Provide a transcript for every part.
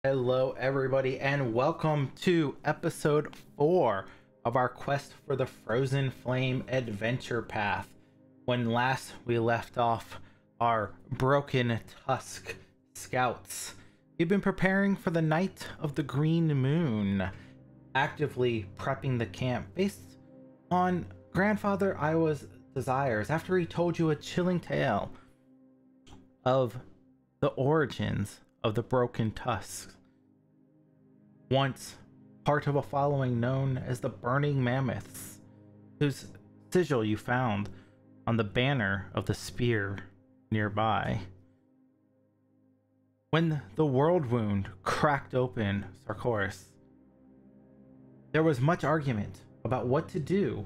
Hello, everybody, and welcome to episode 4 of our quest for the Frozen Flame adventure path. When last we left off our Broken Tusk scouts, we've been preparing for the night of the green moon, actively prepping the camp based on Grandfather Iowa's desires after he told you a chilling tale of the origins of the Broken Tusks, once part of a following known as the Burning Mammoths, whose sigil you found on the banner of the spear nearby. When the world wound cracked open Sarkoris, there was much argument about what to do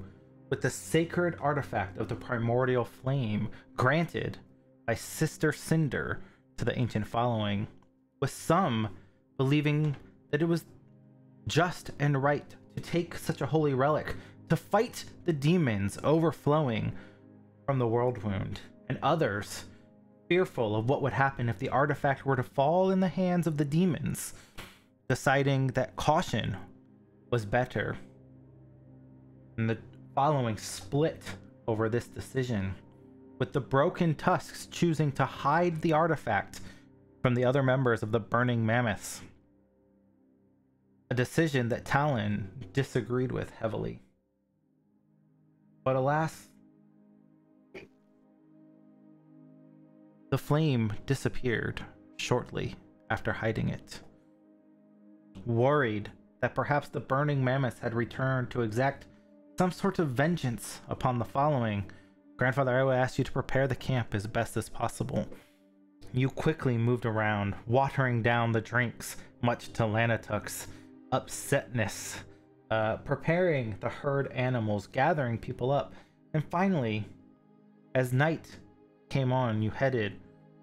with the sacred artifact of the Primordial Flame granted by Sister Cinder to the ancient following, with some believing that it was just and right to take such a holy relic to fight the demons overflowing from the world wound, and others fearful of what would happen if the artifact were to fall in the hands of the demons, deciding that caution was better. And the following split over this decision, with the Broken Tusks choosing to hide the artifact from the other members of the Burning Mammoths, a decision that Talon disagreed with heavily. But alas, the flame disappeared shortly after hiding it. Worried that perhaps the Burning Mammoths had returned to exact some sort of vengeance upon the following, Grandfather Iowa asked you to prepare the camp as best as possible. You quickly moved around, watering down the drinks, much to Lanatuk's upsetness, preparing the herd animals, gathering people up, and finally, as night came on, you headed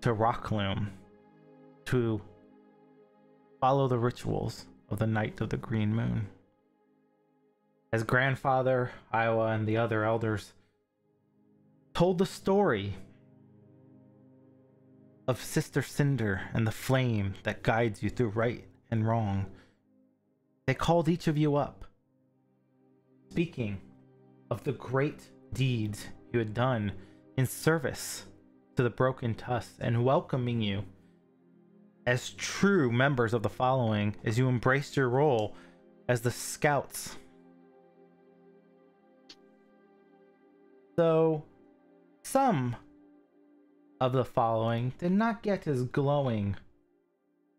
to Rockloom to follow the rituals of the night of the green moon. As Grandfather Iowa and the other elders told the story of Sister Cinder and the flame that guides you through right and wrong, they called each of you up, speaking of the great deeds you had done in service to the Broken Tusks, and welcoming you as true members of the following as you embraced your role as the scouts. So some of the following did not get as glowing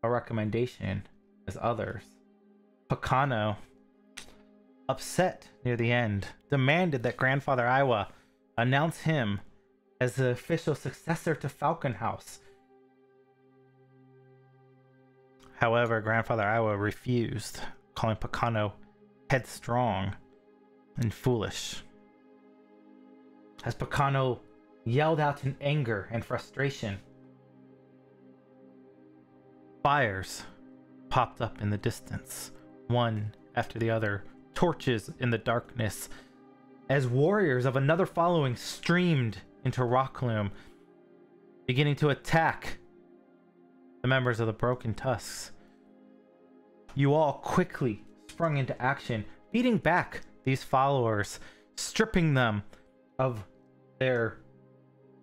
a recommendation as others. Pacano, upset near the end, demanded that Grandfather Iowa announce him as the official successor to Falcon House. However, Grandfather Iowa refused, calling Pacano headstrong and foolish. As Pacano yelled out in anger and frustration, fires popped up in the distance, one after the other, torches in the darkness, as warriors of another following streamed into Rockloom, beginning to attack the members of the Broken Tusks. You all quickly sprung into action, beating back these followers, stripping them of their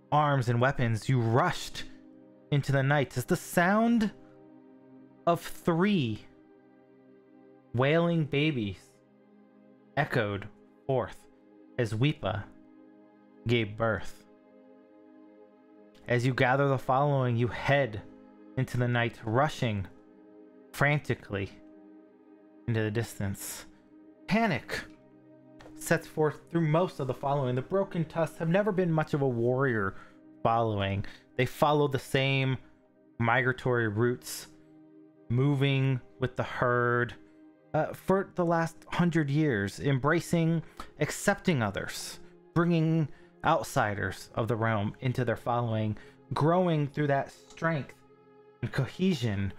arms and weapons. You rushed into the night as the sound of 3 wailing babies echoed forth as Weepa gave birth. As you gather the following, you head into the night, rushing frantically into the distance. Panic sets forth through most of the following. The Broken Tusks have never been much of a warrior following. They follow the same migratory routes, moving with the herd for the last 100 years, embracing, accepting others, bringing outsiders of the realm into their following, growing through that strength and cohesion.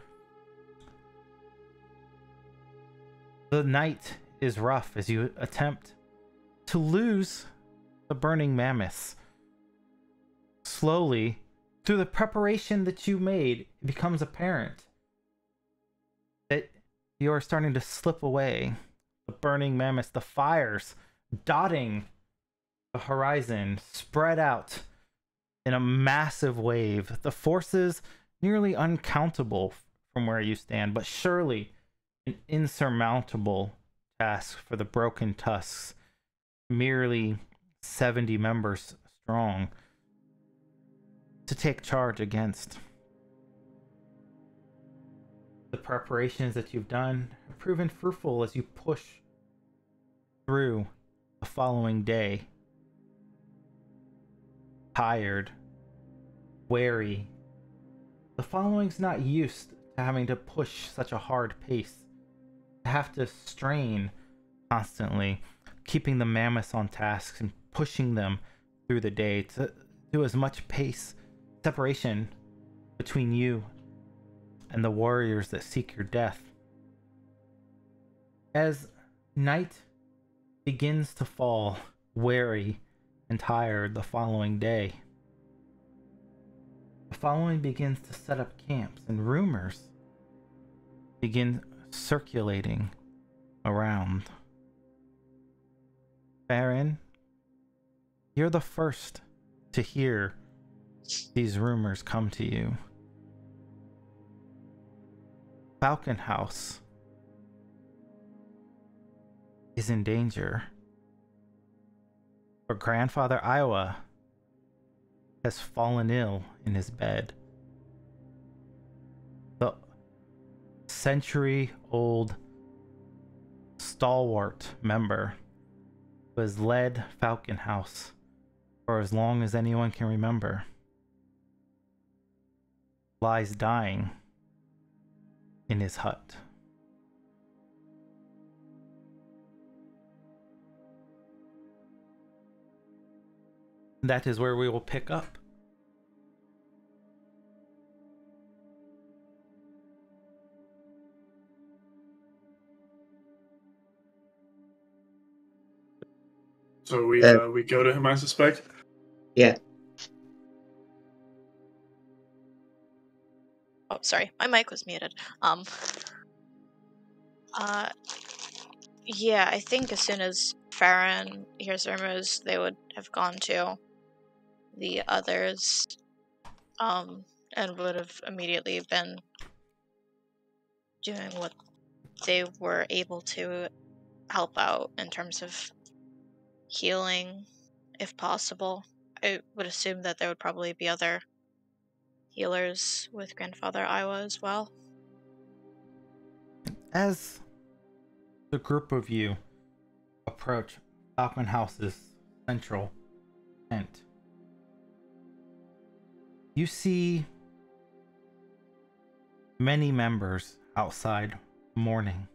The night is rough as you attempt to lose the Burning Mammoths. Slowly, through the preparation that you made, it becomes apparent You are starting to slip away. The burning mammoths, the fires dotting the horizon, spread out in a massive wave. The forces nearly uncountable from where you stand, but surely an insurmountable task for the broken tusks, merely 70 members strong, to take charge against. The preparations that you've done have proven fruitful as you push through the following day. Tired, wary. The following's not used to having to push such a hard pace. To have to strain constantly, keeping the mammoths on task and pushing them through the day to do as much pace, separation between you and the warriors that seek your death. As night begins to fall, weary and tired the following day, the following begins to set up camps, and rumors begin circulating around. Farron, you're the first to hear these rumors come to you. Falcon House is in danger. For Grandfather Iowa has fallen ill in his bed. The century-old stalwart member who has led Falcon House for as long as anyone can remember lies dying in his hut. That is where we will pick up. So we go to him, I suspect. Yeah. Oh, sorry, my mic was muted. Yeah, I think as soon as Farron hears rumors, they would have gone to the others, and would have immediately been doing what they were able to help out in terms of healing, if possible. I would assume that there would probably be other healers with Grandfather Iowa as well. As the group of you approach Falcon House's central tent, you see many members outside mourning.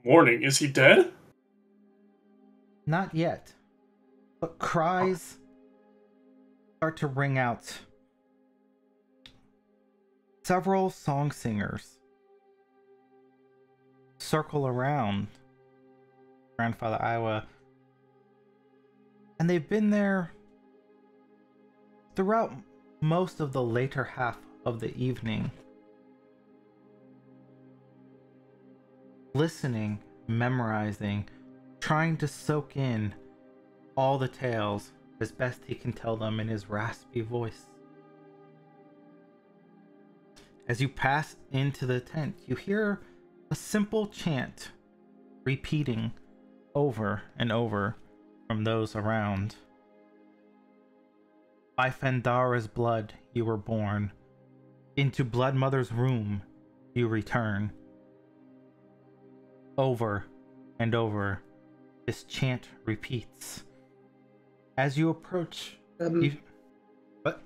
Mourning? Is he dead? Not yet, but cries start to ring out. Several song singers circle around Grandfather Iowa, and they've been there throughout most of the later half of the evening, listening, memorizing, trying to soak in all the tales as best he can tell them in his raspy voice. As you pass into the tent, you hear a simple chant repeating over and over from those around. By Fandara's blood you were born, into Blood Mother's womb you return. Over and over, this chant repeats. As you approach, What?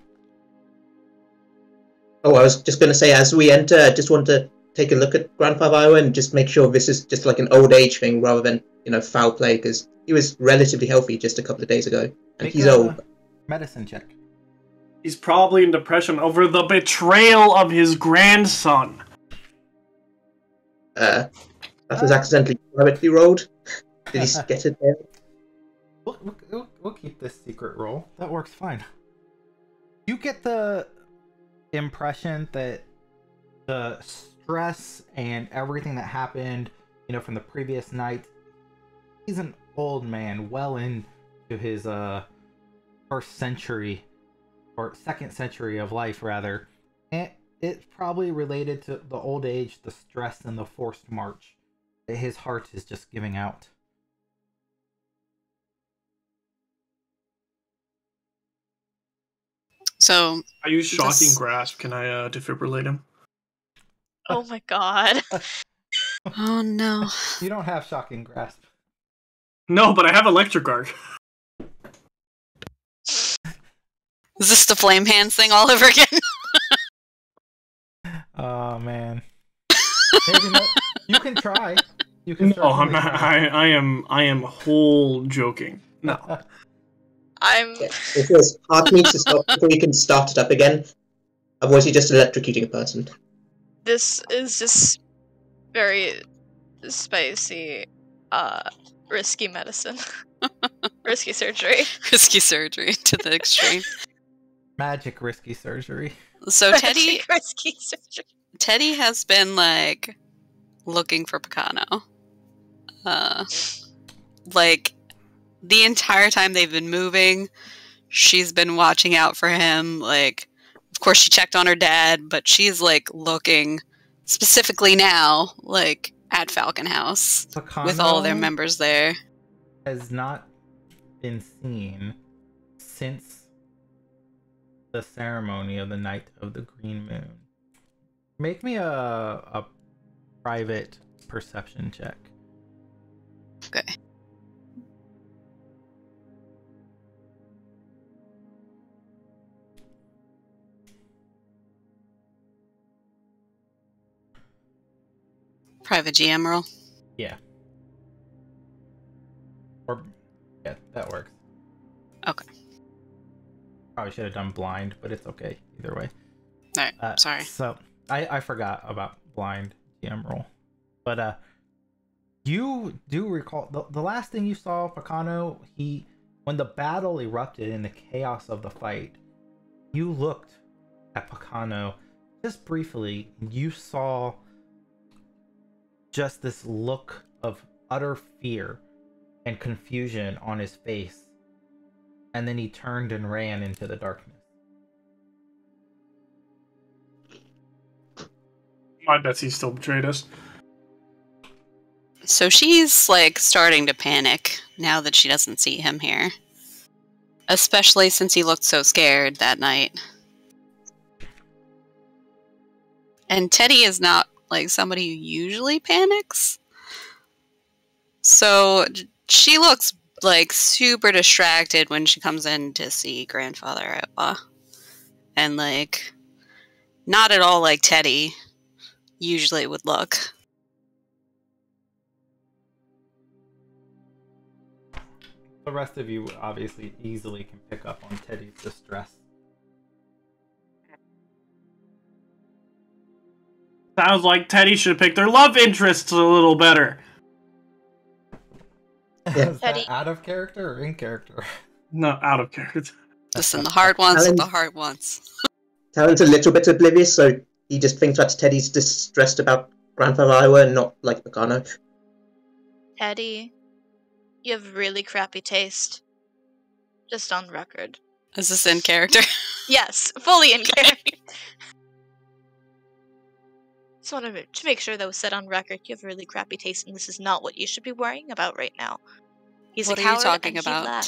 Oh, I was just going to say, as we enter, I just want to take a look at Grandfather Iowa and just make sure this is just like an old age thing rather than, foul play, because he was relatively healthy just a couple of days ago. And he's old. Medicine check. He's probably in depression over the betrayal of his grandson. That was accidentally privately rolled. Did he get it there? We'll keep this secret roll. That works fine. You get the impression that the stress and everything that happened, from the previous night, he's an old man, well into his first century or second century of life, rather. And it's probably related to the old age, the stress, and the forced march. His heart is just giving out. So I use shocking grasp. Can I defibrillate him? Oh my god. oh no. You don't have shocking grasp. No, but I have electric arc. Is this the flame hands thing all over again? Oh man. Maybe not. You can try. You can. No, I'm not. Try. I am whole joking. No. I'm. Yeah. Because Heart needs to stop before you can start it up again. Otherwise, you're just electrocuting a person. This is just very spicy, risky medicine. Risky surgery. Risky surgery to the extreme. Magic risky surgery. So Teddy, Risky surgery. Teddy has been like looking for Picano. Like the entire time they've been moving, she's been watching out for him. Like, of course, she checked on her dad, but she's like looking specifically now, like at Falcon House Picano with all their members there. has not been seen since the ceremony of the Night of the Green Moon. Make me a private perception check. Okay. Private GM roll. Yeah. Or yeah, that works. Okay. Probably should have done blind, but it's okay either way. Alright, sorry. So I forgot about blind GM roll, but you do recall the last thing you saw Picano. When the battle erupted in the chaos of the fight, you looked at Picano just briefly. You saw just this look of utter fear and confusion on his face, and then he turned and ran into the darkness. My Betsy still betrayed us. So she's like starting to panic now that she doesn't see him here. Especially since he looked so scared that night. And Teddy is not like somebody who usually panics. So she looks like super distracted when she comes in to see Grandfather Outlaw. And like not at all like Teddy usually would look. The rest of you obviously easily can pick up on Teddy's distress. Sounds like Teddy should have picked their love interests a little better. Yeah. Is Teddy. that out of character or in character? No, out of character. Listen, the hard ones are the hard ones. Talon's a little bit oblivious, so he just thinks that Teddy's distressed about Grandfather Iowa and not like Picano. Teddy, you have really crappy taste. Just on record. Is this in character? Yes, fully in character. Just wanted to make sure that was said on record. You have really crappy taste, and this is not what you should be worrying about right now. He's What a are you coward, talking and about?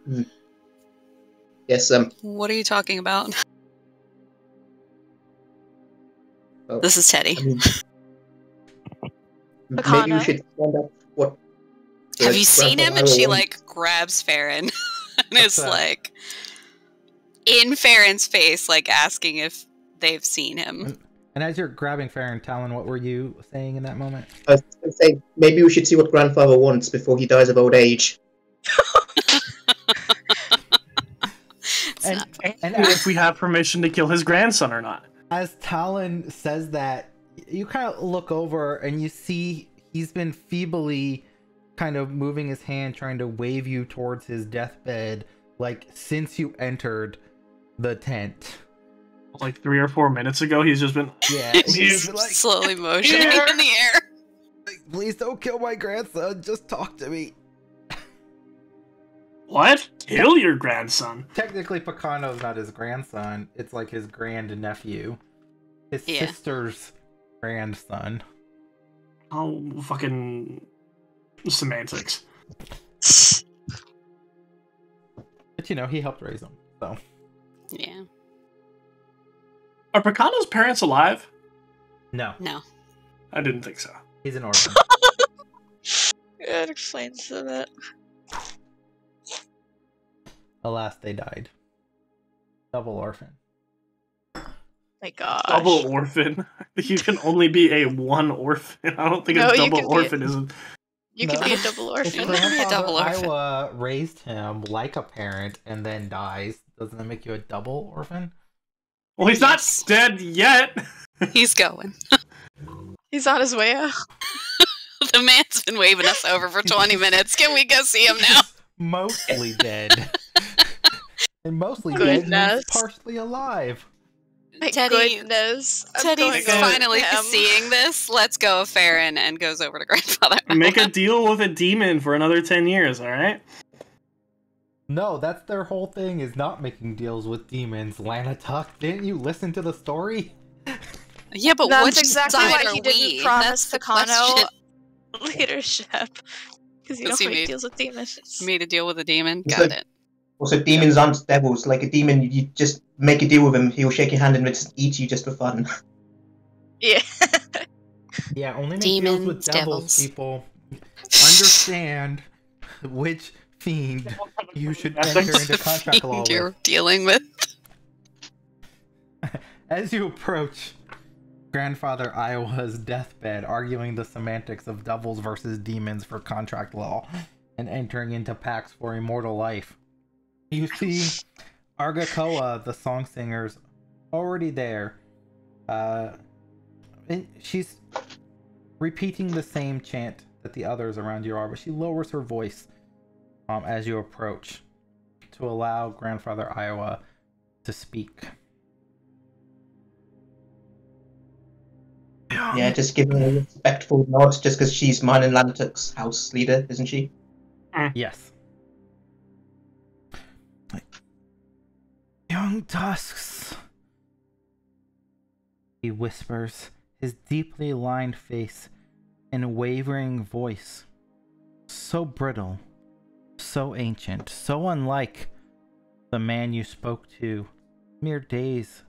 He left. Yes, What are you talking about? oh, This is Teddy. I mean, maybe Picano? we should find out what. Have you seen him? Grandfather And she Iowa like grabs Farron and is that? like in Farron's face, like asking if they've seen him. And as you're grabbing Farron, Talon, what were you saying in that moment? I was going to say, maybe we should see what Grandfather wants before he dies of old age. And, and And if we have permission to kill his grandson or not. as Talon says that, you kind of look over and you see he's been feebly kind of moving his hand, trying to wave you towards his deathbed, like since you entered the tent. like 3 or 4 minutes ago. He's just been Yeah, He's he's like, slowly motioning Here. in the air. please don't kill my grandson. Just talk to me. what? Kill your grandson? Technically, Picano's not his grandson. It's like his grandnephew. His Yeah. sister's grandson. Oh, fucking semantics. But you know, he helped raise him. So Yeah. Are Picano's parents alive? no, No. I didn't think so. he's an orphan. That explains that. Alas, they died. Double orphan. My gosh. Double orphan. You can only be a one orphan. I don't think No, a you double can be orphan is. You No. can be a double If orphan. Grandpa- be a grandfather double orphan. Iowa raised him like a parent and then dies, doesn't that make you a double orphan? Well, he's not Yes. dead yet. He's going. He's on his way out. The man's been waving us over for 20 minutes. Can we go see him now? Mostly dead. And mostly dead means Goodness. partially alive. My Teddy- goodness. I'm Teddy's going finally with him. seeing this. Let's go, Farron, and goes over to grandfather. Make a deal with a demon for another 10 years, alright? No, that's their whole thing, is not making deals with demons. Lana Tuck, didn't you listen to the story? Yeah, but That's which exactly side why are he didn't we? promise That's the Picano question. leadership. Because you Does don't he make made- deals with demons. Made a deal with a demon. It's Got like- it. Also, demons aren't devils. Like a demon, you just make a deal with him. He'll shake your hand and just eat you just for fun. Yeah. Yeah, only make deals with Demons, devils, devils. people. Understand which fiend you should enter into contract law Fiend you're with. dealing with. As you approach Grandfather Iowa's deathbed, arguing the semantics of devils versus demons for contract law and entering into pacts for immortal life, you see Argakoa, the song singer's already there. She's repeating the same chant that the others around you are, but she lowers her voice as you approach to allow Grandfather Iowa to speak. Yeah, just give her a respectful nod, just because she's mine and Lantuk's house leader, isn't she? Yes. Young tusks, he whispers, his deeply lined face and wavering voice so brittle, so ancient, so unlike the man you spoke to mere days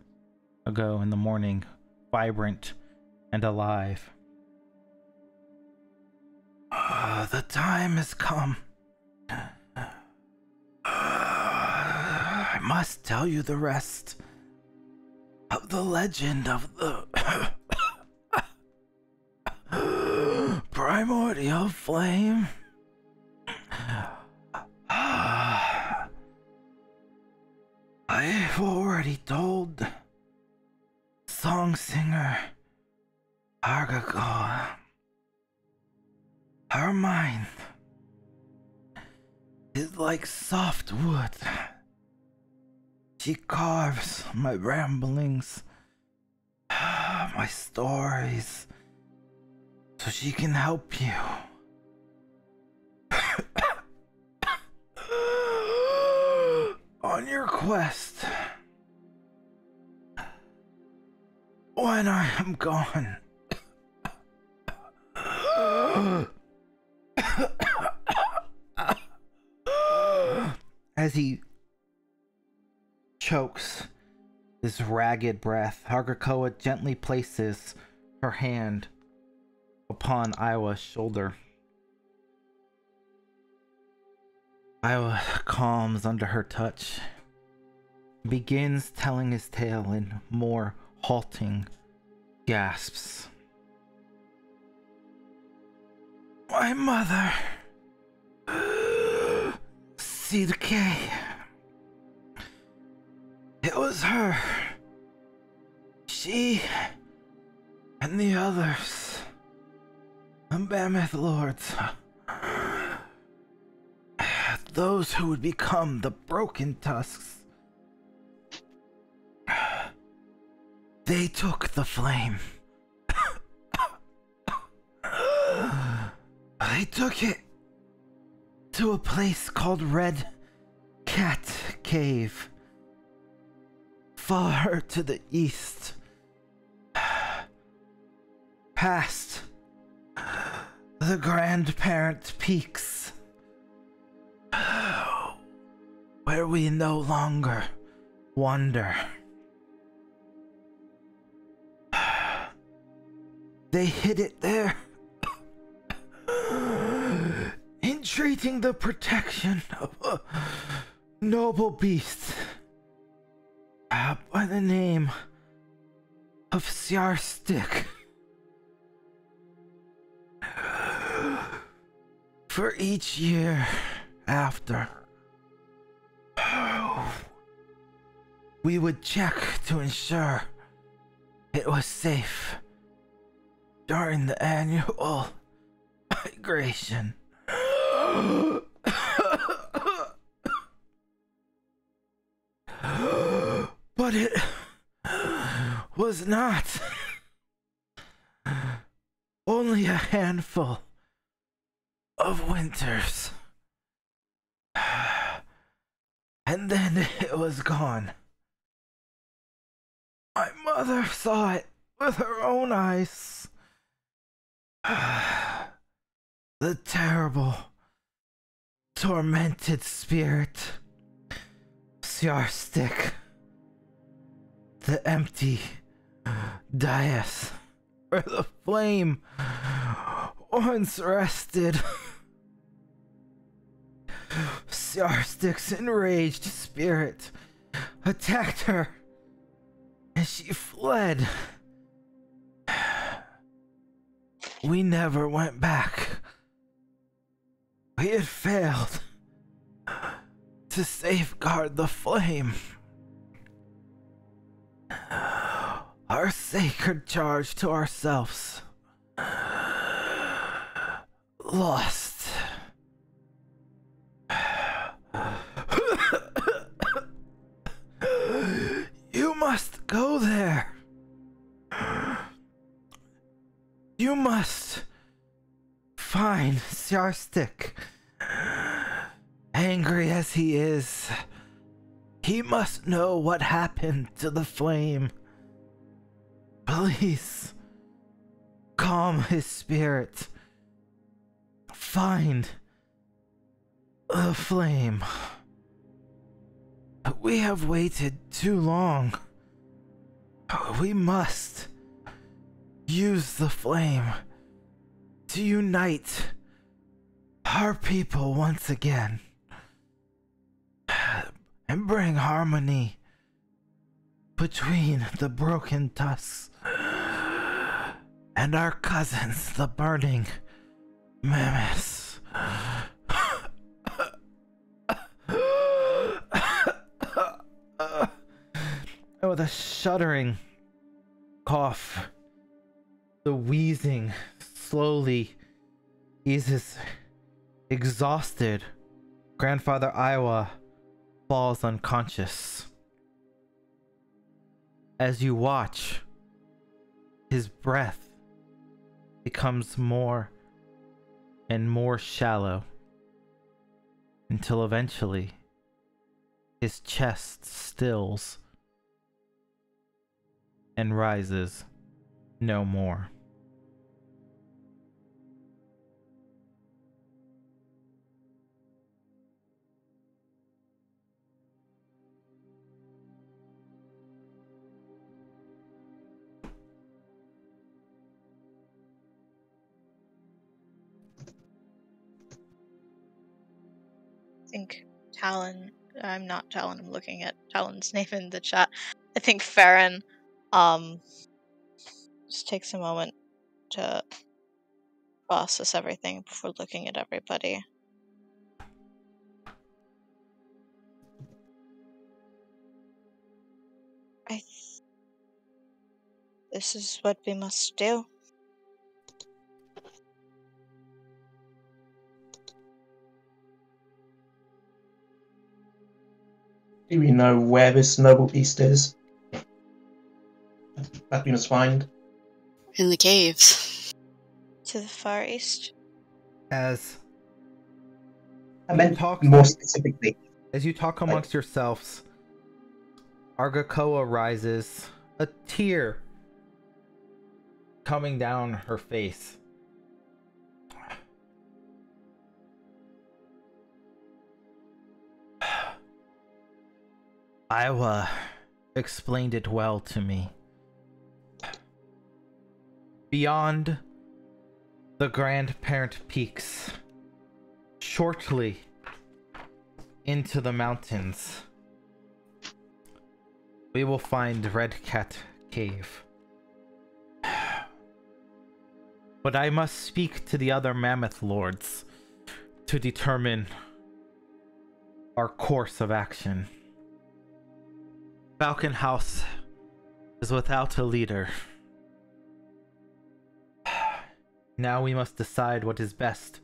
ago in the morning, vibrant and alive. The time has come. I must tell you the rest of the legend of the Primordial Flame. I've already told song singer Argago. Her mind is like soft wood. She carves my ramblings, my stories, so she can help you. On your quest. When I am gone. As he chokes his ragged breath, Argakoa gently places her hand upon Iowa's shoulder. Iowa calms under her touch, begins telling his tale in more halting gasps. My mother, CDK. It was her. She and the others, the Mammoth Lords, those who would become the Broken Tusks. They took the flame. They took it to a place called Red Cat Cave, far to the east, past the grandparent peaks, where we no longer wander. They hid it there, entreating the protection of a noble beast by the name of Sjarstik. For each year after, we would check to ensure it was safe during the annual migration. But it was not. Only a handful of winters. And then it was gone. My mother saw it with her own eyes. The terrible, tormented spirit, Sjarstik, the empty dais where the flame once rested. Sjarstik's enraged spirit attacked her, and she fled. We never went back. We had failed to safeguard the flame. Our sacred charge to ourselves. Lost. You must go there. You must find Sjarstik. Angry as he is, he must know what happened to the flame. Please, calm his spirit. Find the flame. We have waited too long. We must use the flame to unite our people once again and bring harmony between the broken tusks and our cousins, the burning mammoths. With a shuddering cough, the wheezing slowly eases. Exhausted, Grandfather Iowa falls unconscious. As you watch, his breath becomes more and more shallow until eventually his chest stills and rises no more. I think Talon, I'm not Talon, I'm looking at Talon's name in the chat. I think Farron just takes a moment to process everything before looking at everybody. This is what we must do. Do we know where this noble beast is? that we must find? In the caves. To the far east. As I meant talk more specifically. As you talk amongst yourselves, Argakoa rises, a tear coming down her face. Iowa explained it well to me. Beyond the grandparent peaks, shortly into the mountains, we will find Red Cat Cave. But I must speak to the other Mammoth Lords to determine our course of action. Falcon House is without a leader. Now we must decide what is best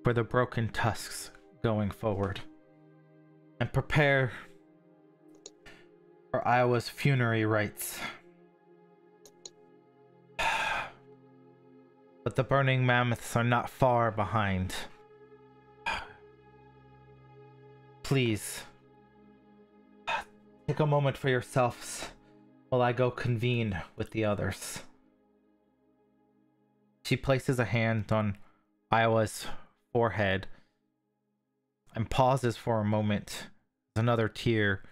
for the Broken Tusks going forward, and prepare for Iowa's funerary rites. But the burning mammoths are not far behind. Please, take a moment for yourselves while I go convene with the others. She places a hand on Iowa's forehead and pauses for a moment as another tear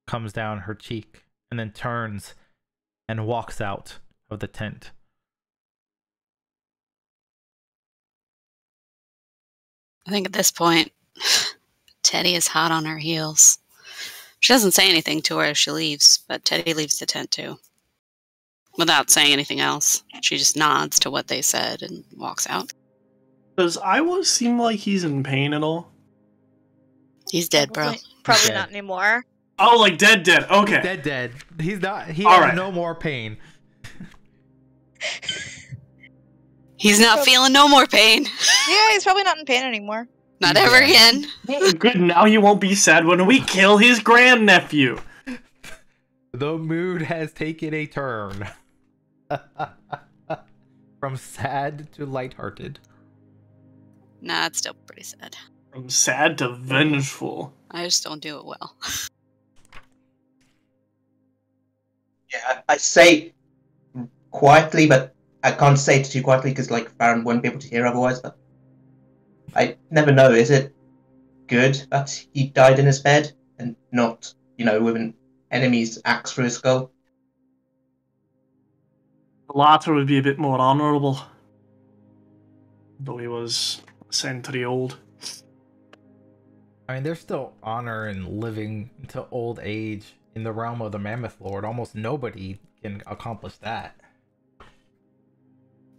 comes down her cheek, and then turns and walks out of the tent. I think at this point, Teddy is hot on her heels. She doesn't say anything to her as she leaves, but Teddy leaves the tent too. Without saying anything else, she just nods to what they said and walks out. Does Iowa seem like he's in pain at all? He's dead, bro. Probably Dead. not anymore. Oh, like dead. Okay. Dead. He's not. He All has right. no more pain. He's not feeling no more pain. Yeah, he's probably not in pain anymore. Not ever again. Good, now you won't be sad when we kill his grandnephew. The mood has taken a turn from sad to lighthearted. Nah, it's still pretty sad. From sad to vengeful. I just don't do it well. Yeah, I say quietly, but I can't say it too quietly because, like, Farron won't be able to hear otherwise. But I never know. Is it good that he died in his bed and not, with an enemy's axe through his skull? The latter would be a bit more honorable. Though he was a century old. I mean, there's still honor in living to old age in the realm of the Mammoth Lord. Almost nobody can accomplish that.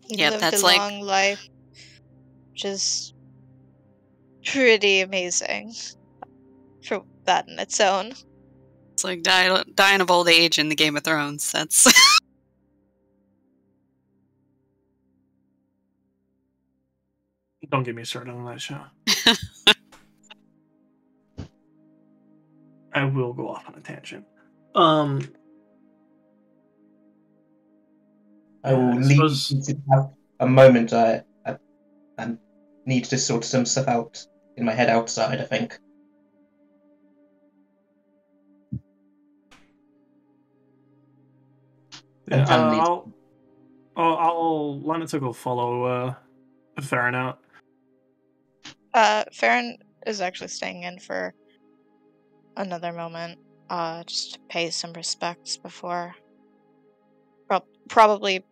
He Yep, lived that's a like- long life, which is pretty amazing for that in its own. It's like dying of old age in the Game of Thrones. That's Don't get me started on that show. I will go off on a tangent. I will leave suppose- you to have a moment. I need to sort some stuff out in my head outside, I think. Yeah, Family. I'll Lana will follow Farron out. Farron is actually staying in for another moment, just to pay some respects before. Probably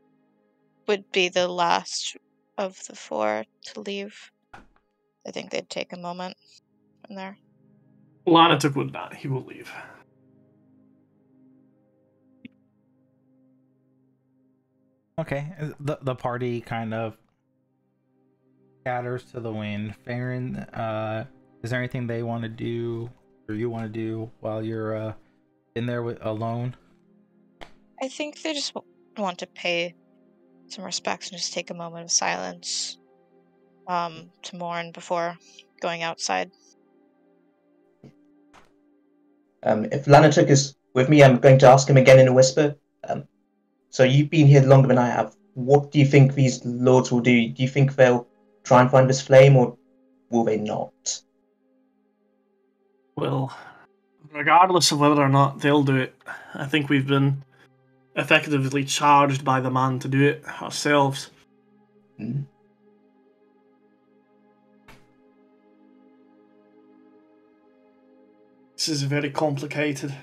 would be the last of the four to leave. I think they'd take a moment in there. Lana would not. He will leave. Okay, the party kind of scatters to the wind. Farron, is there anything they want to do, or you want to do while you're in there alone? I think they just want to pay some respects and just take a moment of silence to mourn before going outside. If Lanatuk is with me, I'm going to ask him again in a whisper. So you've been here longer than I have. What do you think these lords will do? Do you think they'll try and find this flame, or will they not? Well, regardless of whether or not they'll do it, I think we've been effectively charged by the man to do it ourselves. Hmm. This is very complicated.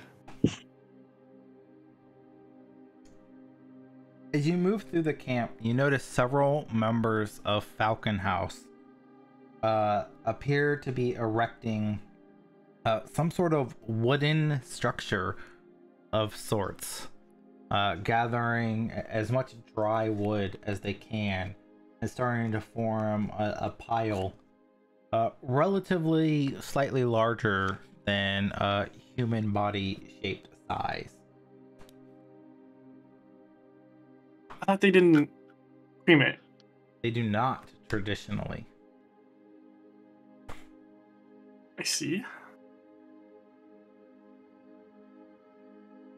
As you move through the camp, you notice several members of Falcon House appear to be erecting some sort of wooden structure of sorts, gathering as much dry wood as they can and starting to form a pile relatively slightly larger than a human body shaped size. I thought they didn't cremate. They do not traditionally. I see.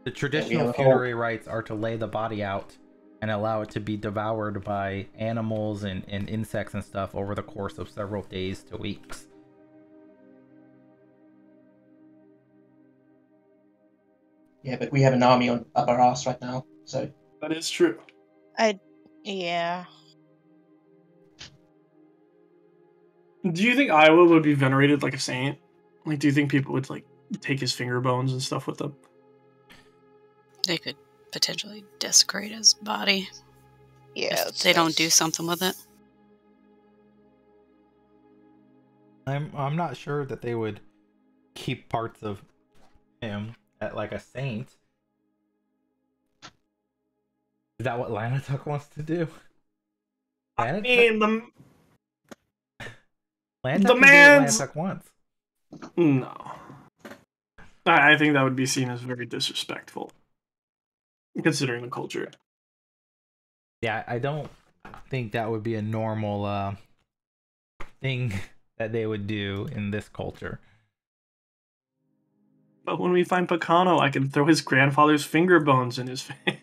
The traditional funerary rites are to lay the body out and allow it to be devoured by animals and insects and stuff over the course of several days to weeks. Yeah, but we have an army up our arse right now, so... That is true. Yeah. Do you think Iowa would be venerated like a saint? Like, do you think people would, like, take his finger bones and stuff with them? They could potentially desecrate his body Yeah. if they don't do something with it. I'm not sure that they would keep parts of him at like a saint. Is that what Lanatuk wants to do? I mean, Lanatuk man's... wants. No. I think that would be seen as very disrespectful, considering the culture. Yeah, I don't think that would be a normal thing that they would do in this culture. But when we find Pacano, I can throw his grandfather's finger bones in his face.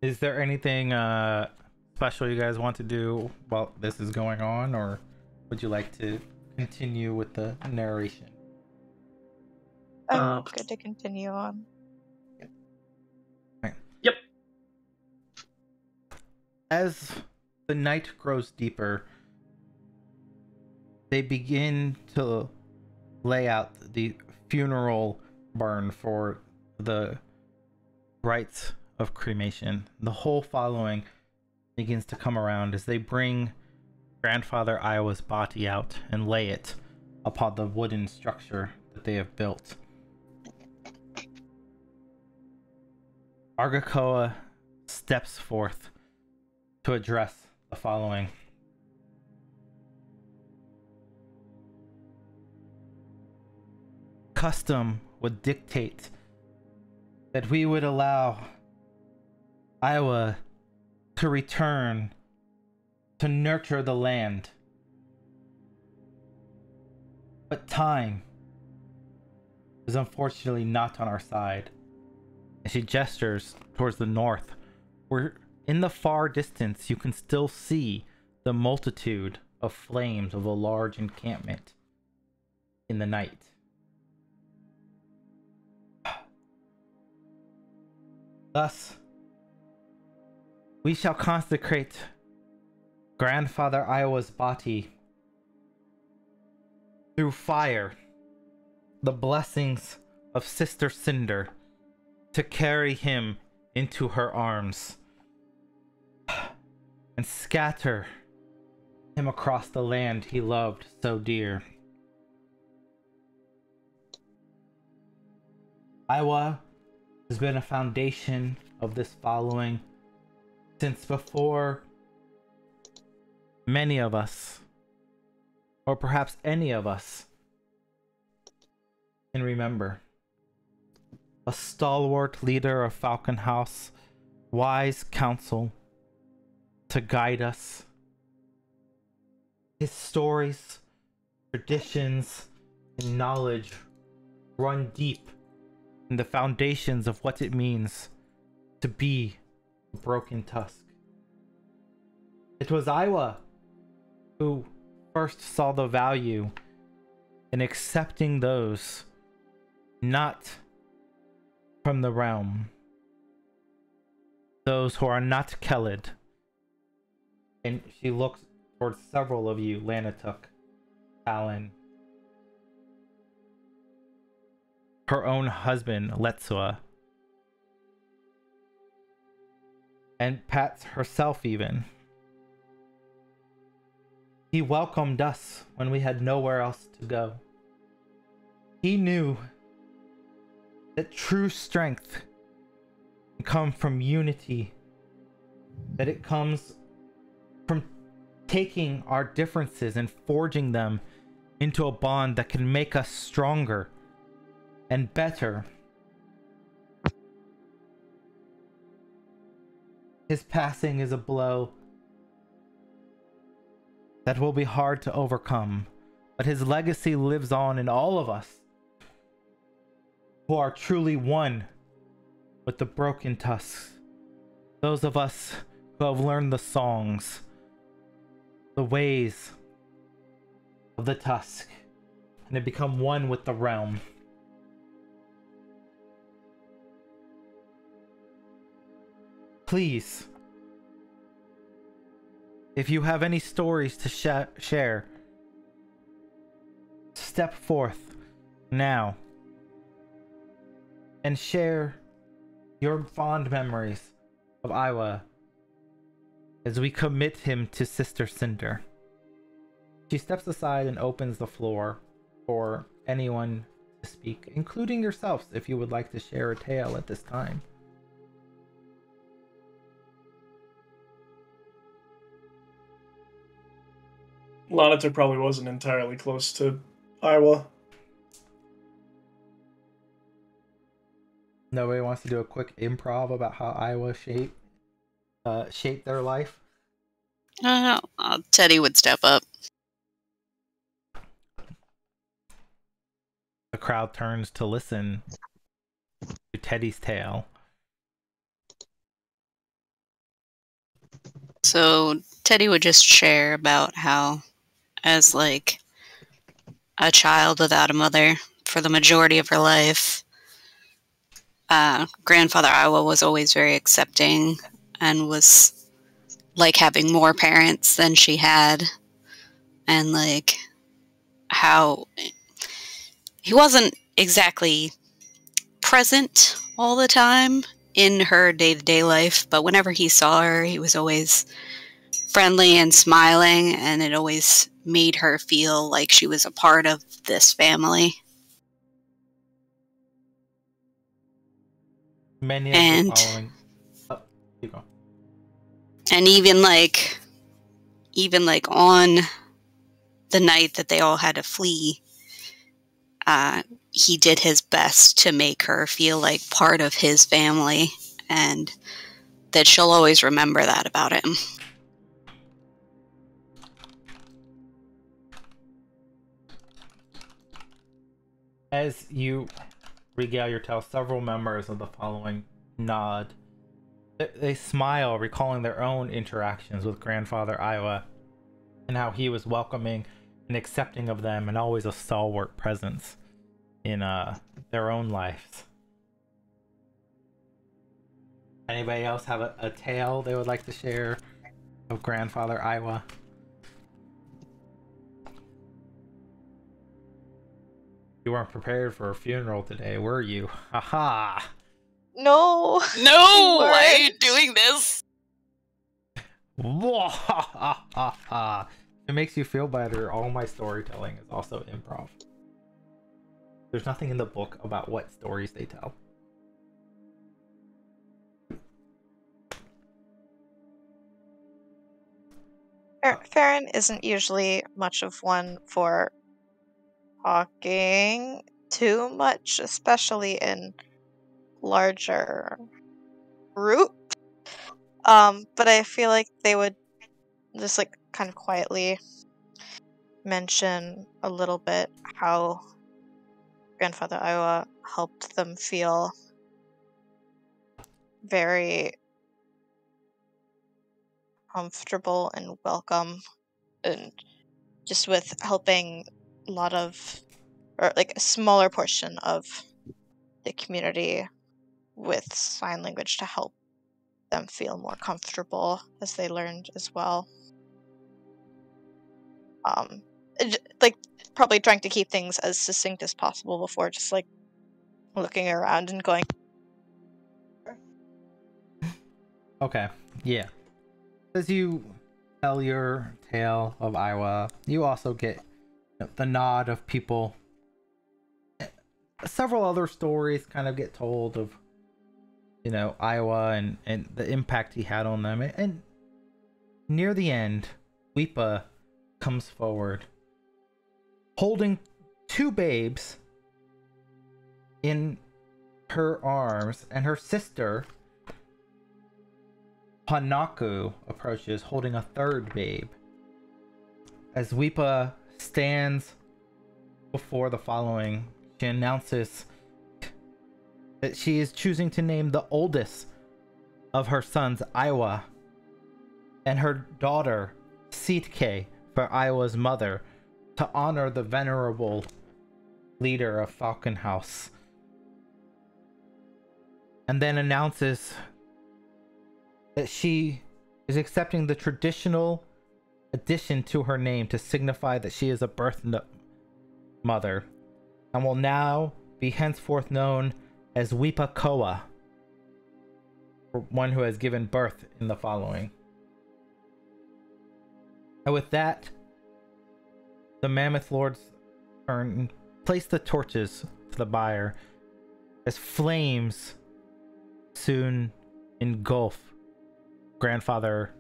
Is there anything special you guys want to do while this is going on, or would you like to continue with the narration? Good to continue on. Right. Yep. As the night grows deeper, they begin to lay out the funeral burn for the rites of cremation. The whole following begins to come around as they bring Grandfather Iowa's body out and lay it upon the wooden structure that they have built. Argakoa steps forth to address the following. Custom would dictate that we would allow Iowa to return to nurture the land. But time is unfortunately not on our side. And she gestures towards the north, where in the far distance you can still see the multitude of flames of a large encampment in the night. Thus, we shall consecrate Grandfather Iowa's body through fire, the blessings of Sister Cinder, to carry him into her arms and scatter him across the land he loved so dear. Iowa has been a foundation of this following since before many of us, or perhaps any of us, can remember. A stalwart leader of Falcon House, wise counsel to guide us. His stories, traditions, and knowledge run deep in the foundations of what it means to be a broken tusk. It was Iowa who first saw the value in accepting those not from the realm, those who are not Kelid. And she looks towards several of you, Lanatuk, Talon, her own husband, Letsua, and Pats herself even. He welcomed us when we had nowhere else to go. He knew that true strength can come from unity, that it comes from taking our differences and forging them into a bond that can make us stronger and better. His passing is a blow that will be hard to overcome, but his legacy lives on in all of us who are truly one with the broken tusks. Those of us who have learned the songs, the ways of the tusk, and have become one with the realm. Please, if you have any stories to share, step forth now and share your fond memories of Iowa as we commit him to Sister Cinder. She steps aside and opens the floor for anyone to speak, including yourselves if you would like to share a tale at this time. Lanator probably wasn't entirely close to Iowa. Nobody wants to do a quick improv about how Iowa shaped their life? Teddy would step up. The crowd turns to listen to Teddy's tale. So Teddy would just share about how, as like a child without a mother for the majority of her life, grandfather Iowa was always very accepting and was like having more parents than she had, and like how he wasn't exactly present all the time in her day-to-day life, but whenever he saw her, he was always friendly and smiling, and it always made her feel like she was a part of this family. Many of the following. Oh, keep going. And even like on the night that they all had to flee, he did his best to make her feel like part of his family, and that she'll always remember that about him. As you regale your tale, several members of the following nod. They smile, recalling their own interactions with Grandfather Iowa and how he was welcoming and accepting of them and always a stalwart presence in their own lives. Anybody else have a tale they would like to share of Grandfather Iowa? You weren't prepared for a funeral today, were you? Haha! No! No! Why are you doing this? It makes you feel better. All my storytelling is also improv. There's nothing in the book about what stories they tell. Farron isn't usually much of one for talking too much, especially in larger group. But I feel like they would just like kind of quietly mention a little bit how Grandfather Iowa helped them feel very comfortable and welcome, and just with helping a lot of, or like a smaller portion of the community with sign language to help them feel more comfortable as they learned as well. Like probably trying to keep things as succinct as possible before just like looking around and going. Okay, yeah. As you tell your tale of Iowa, you also get the nod of people. Several other stories kind of get told of, Iowa and the impact he had on them. And near the end, Weepa comes forward, holding two babes in her arms, and her sister, Hanaku, approaches, holding a third babe. As Weepa stands before the following, she announces that she is choosing to name the oldest of her sons Iowa, and her daughter Sitke for Iowa's mother, to honor the venerable leader of Falcon House. And then announces that she is accepting the traditional addition to her name to signify that she is a birth mother, and will now be henceforth known as Weepa Koa, one who has given birth in the following. And with that, the Mammoth Lords turn and place the torches to the bier, as flames soon engulf Grandfather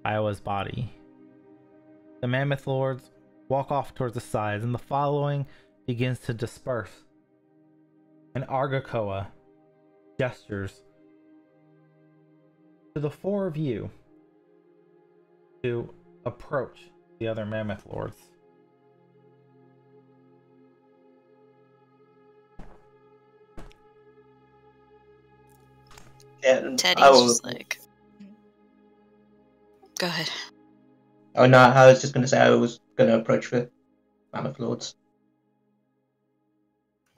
Iowa's body. The Mammoth Lords walk off towards the sides, and the following begins to disperse. And Argakoa gestures to the four of you to approach the other Mammoth Lords. Yeah, Teddy's just like, go ahead. Oh no, I was just going to say I was going to approach the Mammoth Lords.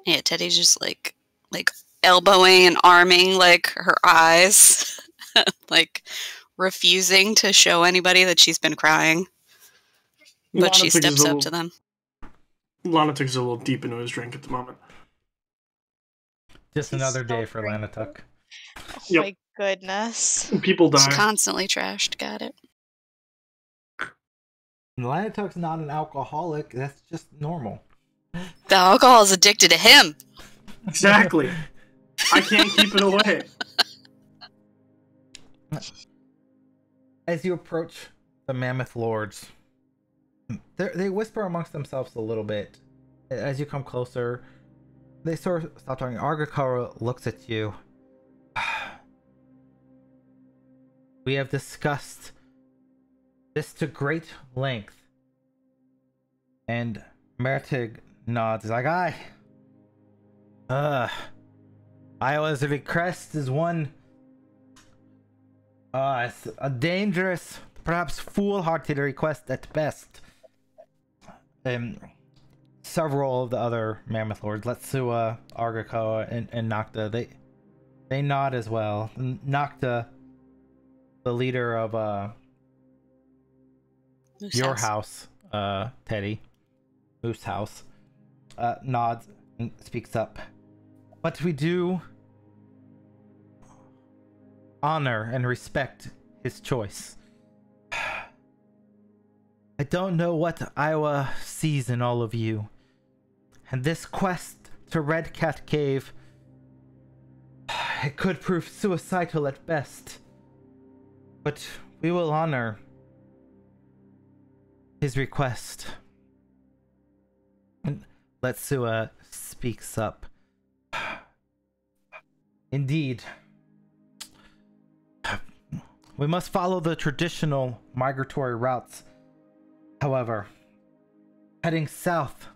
Yeah, Teddy's just like elbowing and arming like her eyes, like refusing to show anybody that she's been crying. But she steps up to them. Lanatuk's a little deep into his drink at the moment. Just another day for Lanatuk. Oh my goodness. People die. She's constantly trashed, got it. Lanatuk's not an alcoholic, that's just normal. The alcohol is addicted to him. Exactly. I can't keep it away. As you approach the Mammoth Lords, they whisper amongst themselves a little bit. As you come closer, they sort of stop talking. Argakoa looks at you. We have discussed this to great length. And Meritig nods. He's like, Iowa's request is one. It's a dangerous, perhaps foolhardy request at best. Several of the other Mammoth Lords, Letsua, Argakoa, and Nocta, they nod as well. Nocta, the leader of your house, Teddy, Moose House, nods and speaks up. But we do honor and respect his choice. I don't know what Iowa sees in all of you, and this quest to Red Cat Cave, it could prove suicidal at best, but we will honor his request. And Letsua speaks up. Indeed, we must follow the traditional migratory routes. However, heading south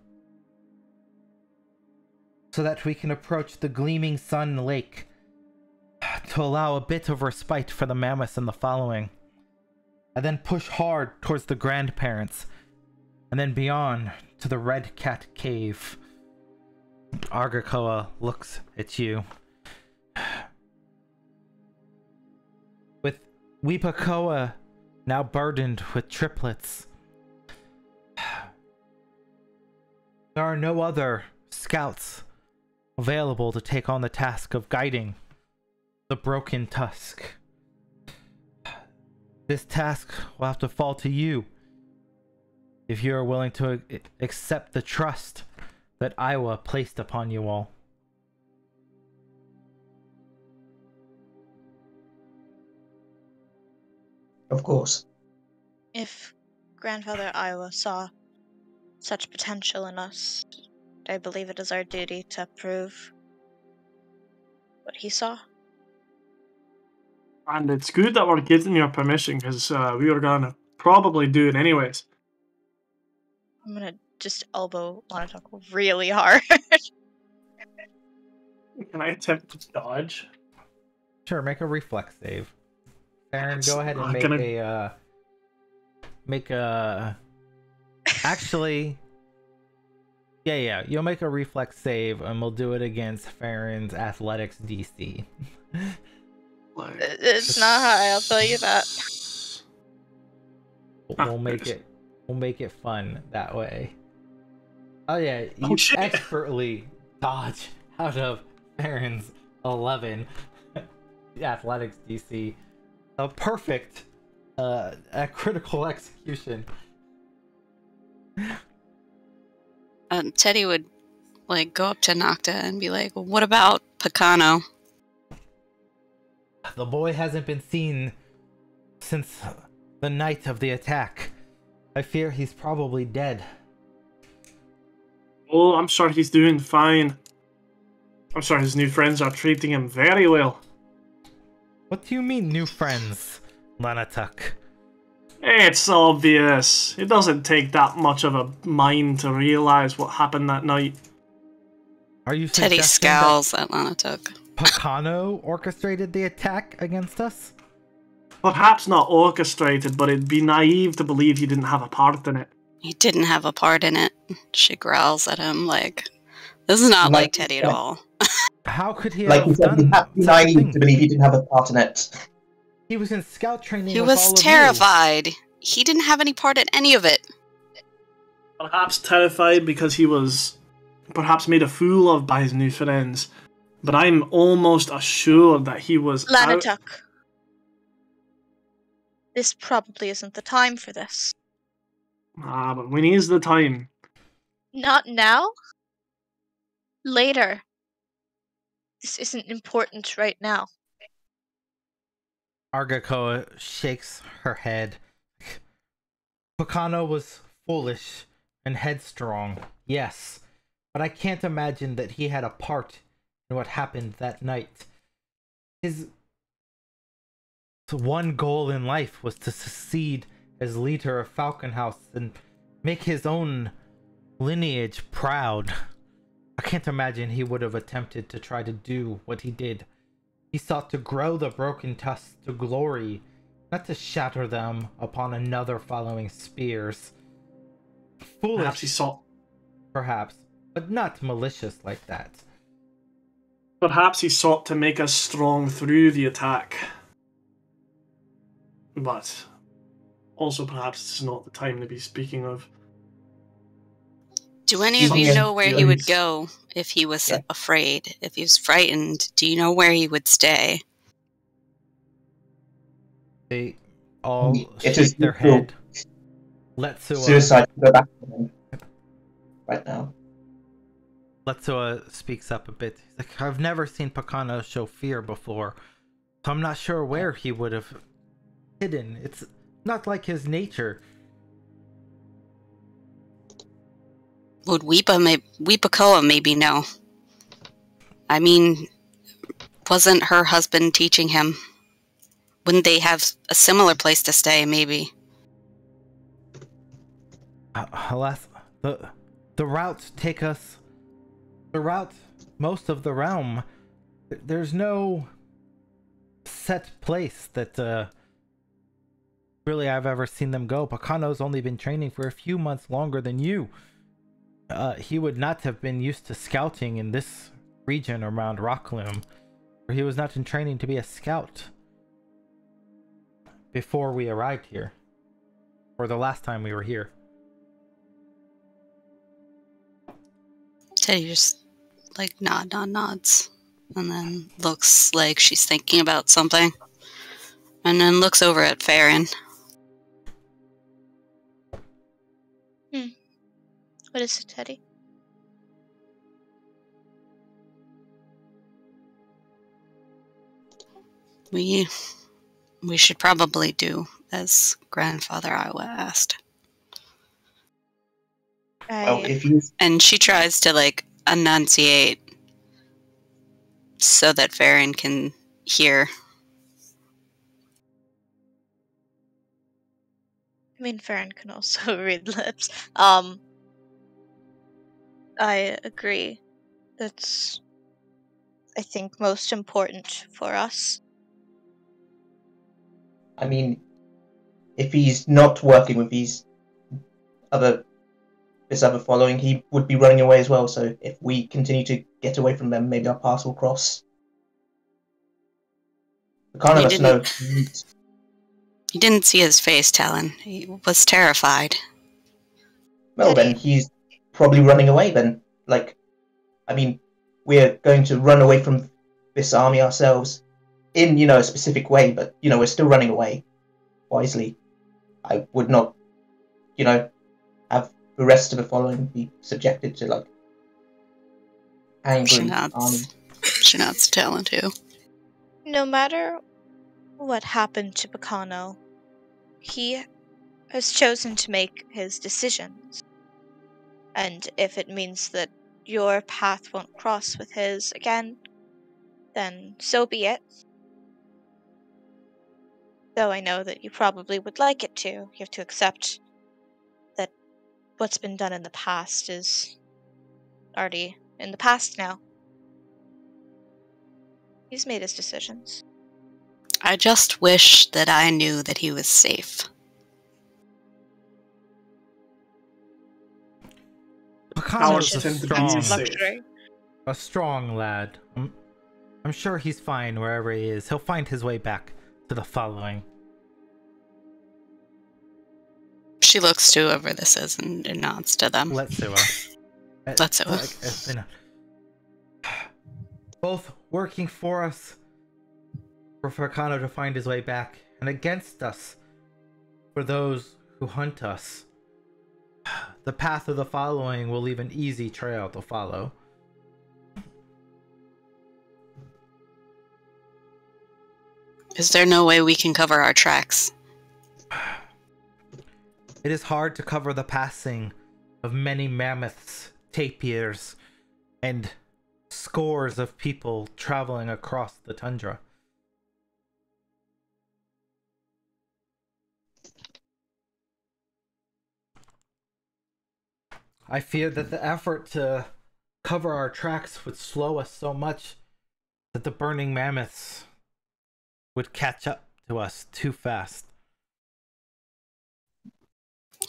so that we can approach the gleaming sun lake to allow a bit of respite for the mammoths and the following. And then push hard towards the grandparents, and then beyond to the Red Cat Cave. Argakoa looks at you. With Weepakoa now burdened with triplets, there are no other scouts available to take on the task of guiding the Broken Tusk. This task will have to fall to you if you are willing to accept the trust that Iowa placed upon you all. Of course. If Grandfather Iowa saw such potential in us, I believe it is our duty to prove what he saw. And it's good that we're getting your permission, because we were going to probably do it anyways. I'm gonna just elbow Monotok really hard. Can I attempt to dodge? Sure, make a reflex save. Farron, go ahead and make a actually, yeah, you'll make a reflex save, and we'll do it against Farron's athletics DC. It's not high, I'll tell you that. We'll make it fun that way. Oh yeah, you expertly dodge out of Farron's 11 athletics DC. A perfect a critical execution. Teddy would like go up to Nocta and be like, well, what about Picano? The boy hasn't been seen since the night of the attack. I fear he's probably dead. Oh, I'm sure he's doing fine. I'm sure his new friends are treating him very well. What do you mean, new friends, Lanatuk? It's obvious. It doesn't take that much of a mind to realize what happened that night. Are you Teddy suggesting scowls at Lanatuk. Picano orchestrated the attack against us? Perhaps not orchestrated, but it'd be naive to believe he didn't have a part in it. He didn't have a part in it. She growls at him like, this is not like Teddy at all. How could he Like have you said, done you have to be naive to believe he didn't have a part in it. He was in scout training. He with was all of you. terrified. He didn't have any part in any of it. Perhaps terrified because he was perhaps made a fool of by his new friends. But I'm almost assured that he was Lanatuk. This probably isn't the time for this. But when is the time? Not now? Later. This isn't important right now. Argakoa shakes her head. Picano was foolish and headstrong, yes, but I can't imagine that he had a part in what happened that night. His one goal in life was to succeed as leader of Falcon House and make his own lineage proud. I can't imagine he would have attempted to try to do what he did. He sought to grow the Broken Tusks to glory, not to shatter them upon another following spears. Foolish, Perhaps he sought. perhaps, but not malicious like that. Perhaps he sought to make us strong through the attack. But also perhaps this is not the time to be speaking of. Do any of you know where he would go if he was afraid? If he was frightened, do you know where he would stay? They all It shake is their cool. head. Letsua Suicide to go back to him right now. speaks up a bit. He's like, I've never seen Picano show fear before, so I'm not sure where he would have hidden. It's not like his nature. Would Weepakoa maybe know? I mean, wasn't her husband teaching him? Wouldn't they have a similar place to stay, maybe? Alas, the routes take us. The route most of the realm. There's no set place that really I've ever seen them go. Pacano's only been training for a few months longer than you. He would not have been used to scouting in this region around Rockloom, for he was not in training to be a scout before we arrived here, or the last time we were here. Teddy just like nods, and then looks like she's thinking about something, and then looks over at Farron. What is it, Teddy? We should probably do as Grandfather Iowa asked. Well, if you And she tries to like enunciate so that Farron can hear. I mean, Farron can also read lips. I agree. That's, I think, most important for us. I mean, if he's not working with this other following, he would be running away as well. So if we continue to get away from them, maybe our paths will cross. We can't He let us know. You didn't see his face, Talon. He was terrified. Well, then he's probably running away. Then, like, I mean, we're going to run away from this army ourselves in, a specific way, but we're still running away wisely. I would not, have the rest of the following be subjected to like anger and army. She nods to Talon too. No matter what happened to Pacano, he has chosen to make his decisions. And if it means that your path won't cross with his again, then so be it. Though I know that you probably would like it to. You have to accept that what's been done in the past is already in the past now. He's made his decisions. I just wish that I knew that he was safe. Pacano's Luxury. a strong lad. I'm sure he's fine wherever he is. He'll find his way back to the following. She looks to whoever this is and nods to them. Let's both working for us, for Pacano to find his way back, and against us, for those who hunt us. The path of the following will leave an easy trail to follow. Is there no way we can cover our tracks? It is hard to cover the passing of many mammoths, tapirs, and scores of people traveling across the tundra. I fear that the effort to cover our tracks would slow us so much that the burning mammoths would catch up to us too fast.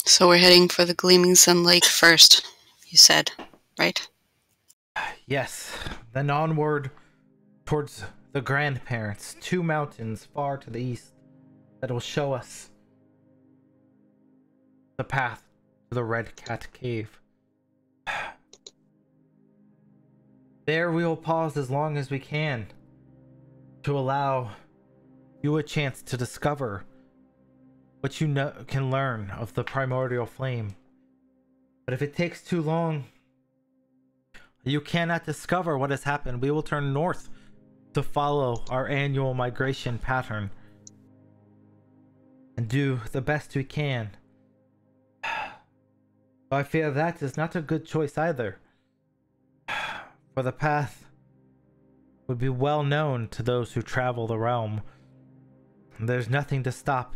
So we're heading for the Gleaming Sun Lake first, you said, right? Yes, then onward towards the grandparents, 2 mountains far to the east that will show us the path to the Red Cat Cave. There we will pause as long as we can to allow you a chance to discover what you can learn of the primordial flame. But if it takes too long, you cannot discover what has happened. We will turn north to follow our annual migration pattern and do the best we can. But I fear that is not a good choice either, for the path would be well known to those who travel the realm. There's nothing to stop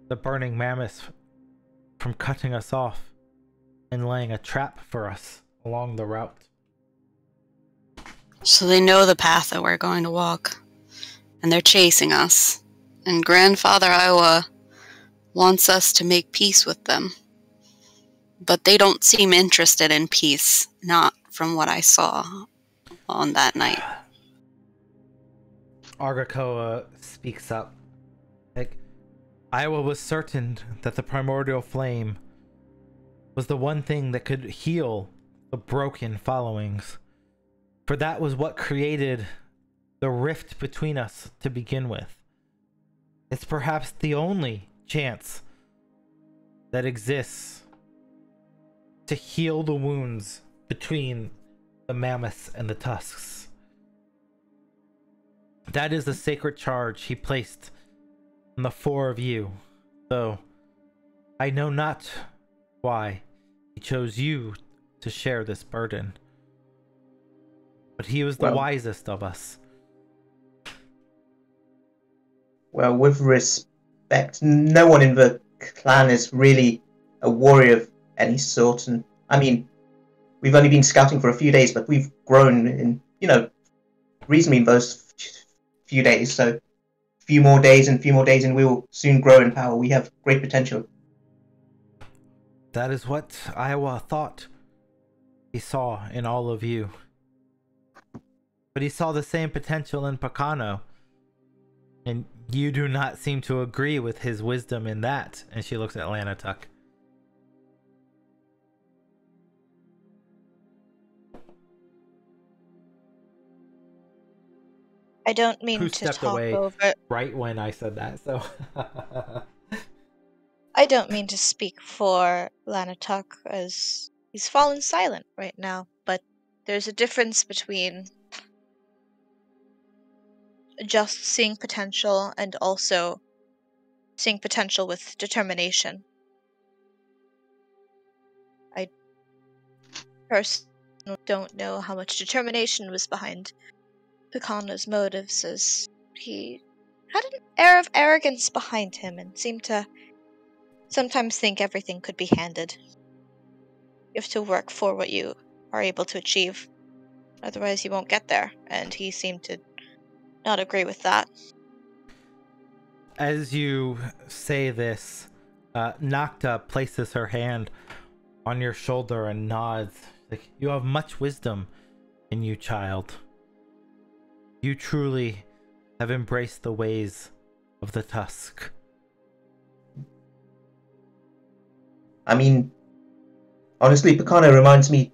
the burning mammoths from cutting us off and laying a trap for us along the route. So they know the path that we're going to walk. And they're chasing us. And Grandfather Iowa wants us to make peace with them. But they don't seem interested in peace, not from what I saw on that night. Argakoa speaks up. Like, Iowa was certain that the primordial flame was the one thing that could heal the broken followings. For that was what created the rift between us to begin with. It's perhaps the only chance that exists to heal the wounds between the mammoths and the tusks. That is the sacred charge he placed on the four of you, though I know not why he chose you to share this burden. But he was the wisest of us. Well, with respect, no one in the clan is really a warrior of any sort. And I mean, we've only been scouting for a few days, but we've grown in, reasonably in those few days. So a few more days, and we will soon grow in power. We have great potential. That is what Iowa thought he saw in all of you. But he saw the same potential in Picano. And you do not seem to agree with his wisdom in that. And she looks at Lanatuck. I don't mean Who to stepped talk away over. right when I said that, so... I don't mean to speak for Lanatuck, as he's fallen silent right now, but there's a difference between just seeing potential and also seeing potential with determination. I personally don't know how much determination was behind Picano's motives, as he had an air of arrogance behind him and seemed to sometimes think everything could be handed. You have to work for what you are able to achieve, otherwise you won't get there, and he seemed to not agree with that. As you say this, Nocta places her hand on your shoulder and nods. Like, you have much wisdom in you, child. You truly have embraced the ways of the Tusk. I mean, honestly, Picano reminds me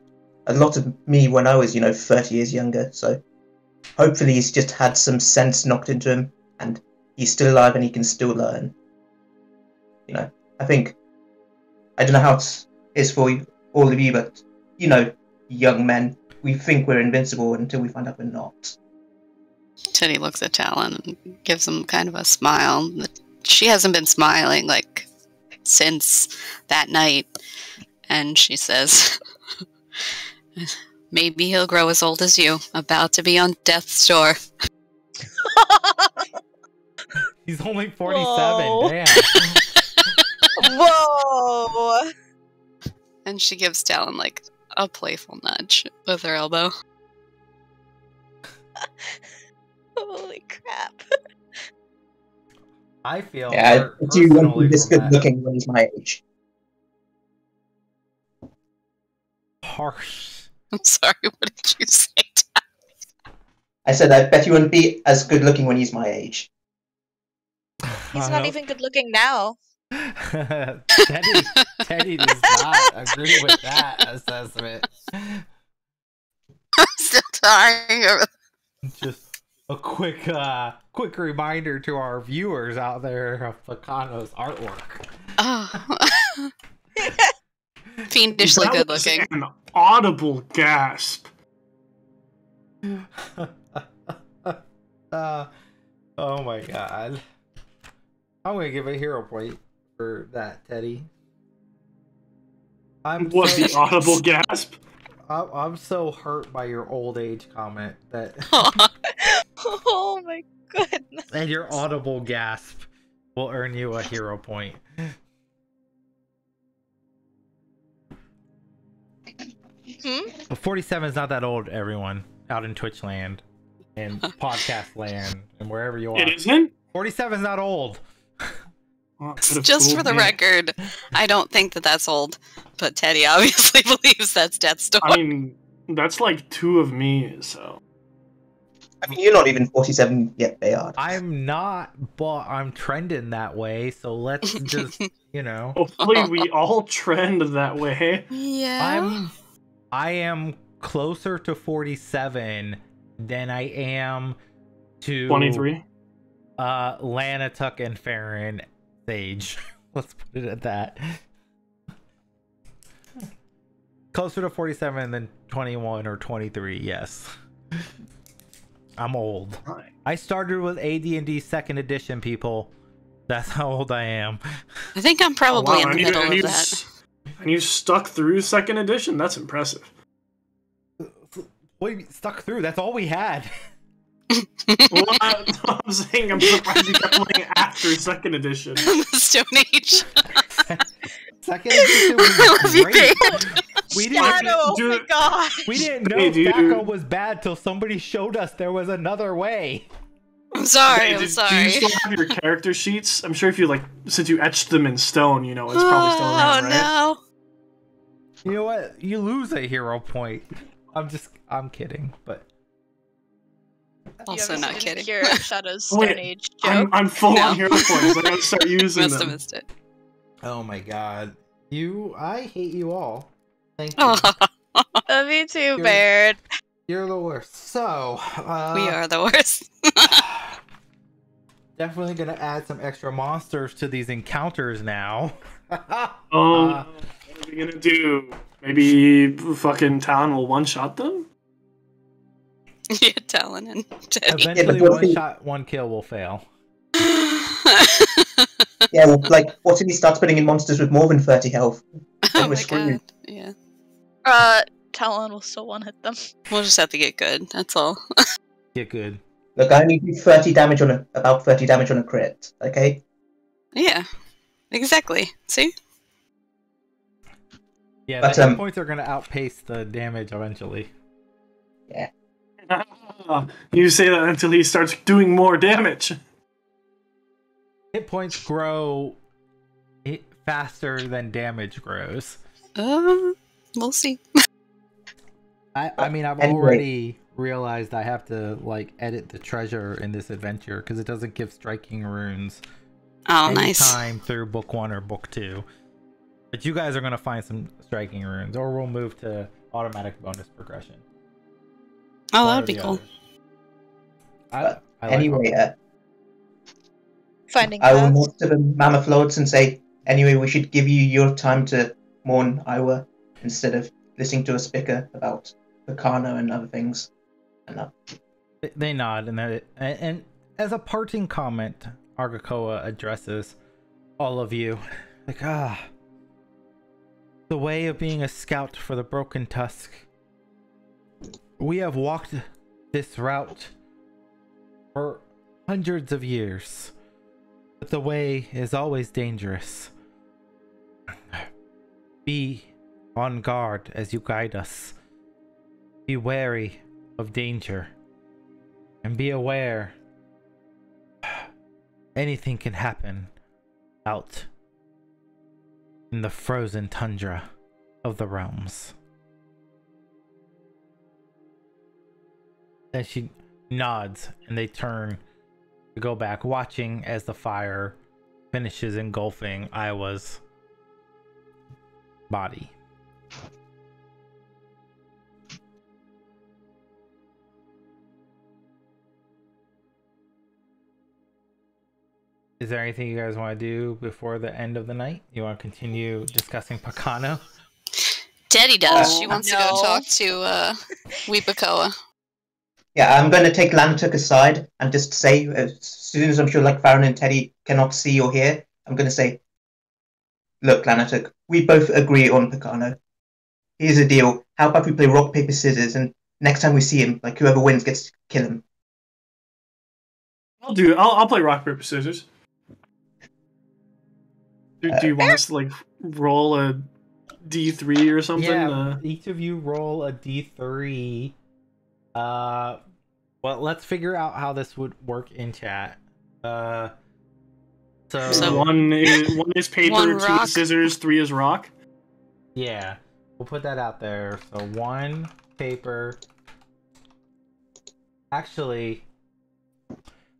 a lot of me when I was, 30 years younger. So hopefully he's just had some sense knocked into him and he's still alive and he can still learn. I think, I don't know how it is for all of you, but, young men, we think we're invincible until we find out we're not. Teddy looks at Talon and gives him kind of a smile. She hasn't been smiling, since that night. And she says, maybe he'll grow as old as you, about to be on death's door. He's only 47, Whoa. damn. Whoa! And she gives Talon, a playful nudge with her elbow. Holy crap. I feel Yeah, I do want to be this good looking when he's my age. Harsh. I'm sorry, what did you say, Talon? I said I bet you wouldn't be as good looking when he's my age. He's not even good looking now. Teddy does not agree with that assessment. I'm still dying over. Just a quick reminder to our viewers out there of Picano's artwork. Oh. Fiendishly good looking. An audible gasp. Oh my god. I'm gonna give a hero point for that, Teddy. The audible gasp? I'm so hurt by your old age comment that Oh my goodness. and your audible gasp will earn you a hero point. 47 is not that old, everyone. out in Twitch land and podcast land and wherever you are. It isn't? 47 is not old. Well, could've Just fooled for the me. record, I don't think that that's old, but Teddy obviously believes that's Death's Door. I mean, that's like 2 of me, so. I mean, you're not even 47 yet, Bayard. I'm not, but I'm trending that way, so let's just, you know. Hopefully we all trend that way. Yeah. I am closer to 47 than I am to 23. Lana, Tuck, and Farron Sage. Let's put it at that. Closer to 47 than 21 or 23, yes. I'm old. Right. I started with AD&D 2nd edition, people. That's how old I am. I think I'm probably in the and middle and of you that. And you stuck through 2nd edition? That's impressive. Wait, stuck through? That's all we had. Well, I'm saying I'm surprised you kept playing after 2nd edition. The Stone Age. 2nd edition I love was you, great. babe. We Shadow, didn't, oh my god. we didn't know Hey, dude. Thaco was bad till somebody showed us there was another way. I'm sorry, Hey, I'm do sorry. you still have your character sheets? I'm sure if you, since you etched them in stone, it's probably still around, right? no. You know what? You lose a hero point. I'm kidding, but Also You not obviously kidding. didn't hear Shadow's Stone Wait, Age joke. I'm full No. on hero points. I gotta start using Must have them. missed it. oh my god. I hate you all. Thank you. Oh, Me too, You're- Baird. You're the worst. So, we are the worst. definitely gonna add some extra monsters to these encounters now. What are we gonna do? Maybe fucking Talon will one-shot them? Yeah, Talon and Teddy. Eventually, what if one he- shot, one kill will fail. Yeah, well, what if he starts putting in monsters with more than 30 health? Oh we're my screwed. god. Yeah. Talon will still one-hit them. We'll just have to get good, that's all. Get good. Look, I only do 30 damage about 30 damage on a crit, okay? Yeah. Exactly. See? Yeah, But, the hit points are gonna outpace the damage eventually. You say that until he starts doing more damage. Hit points grow faster than damage grows. We'll see. I mean, I've Anyway. already realized I have to edit the treasure in this adventure because it doesn't give striking runes Oh, nice. anytime through book 1 or book 2. But you guys are gonna find some striking runes, or we'll move to automatic bonus progression. Oh, One that or would be the cool. other. I like Anyway, Finding I will paths. nod to the Mammoth Lords and say, anyway, we should give you your time to mourn Iowa instead of listening to us bicker about Picano and other things. And They nod, and as a parting comment, Argakoa addresses all of you. The way of being a scout for the Broken Tusk. We have walked this route for hundreds of years, but the way is always dangerous. Be on guard as you guide us. Be wary of danger, and be aware anything can happen out in the frozen tundra of the realms. Then she nods and they turn to go back, watching as the fire finishes engulfing Iowa's body. Is there anything you guys want to do before the end of the night? You want to continue discussing Picano? Teddy does. Oh, She wants to no. go talk to Weepakoa. yeah, I'm going to take Lantuk aside and just say, as soon as I'm sure Farron and Teddy cannot see or hear, I'm going to say, look, Lanatuk, we both agree on Picano. Here's a deal. How about we play rock, paper, scissors, and next time we see him, whoever wins gets to kill him. I'll play rock, paper, scissors. Do you want us to roll a D3 or something? Yeah, each of you roll a d3 Well, let's figure out how this would work in chat. So one is paper, One 2 rock. is scissors, 3 is rock. yeah, we'll put that out there. So 1 paper. Actually,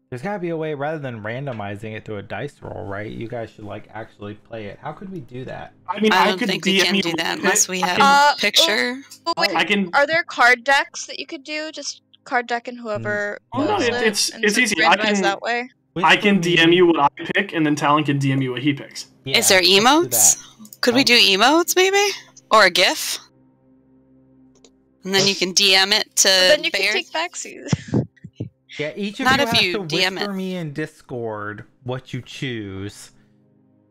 there's gotta be a way rather than randomizing it through a dice roll, right? You guys should like actually play it. How could we do that? I mean, I I don't could think we DM can you do that a unless bit. we I have can- a picture. But wait, I can. are there card decks that you could do? Just card deck and whoever Oh, no, rolls it's and easy. I randomize can- that way. I can DM you what I pick, and then Talon can DM you what he picks. Yeah, Is there let's do emotes? that. Could we do emotes maybe? Or a GIF? And then you can DM it to But then you Bear. can take backsies. Yeah, each of Not you if has you to DM whisper it. me in Discord what you choose,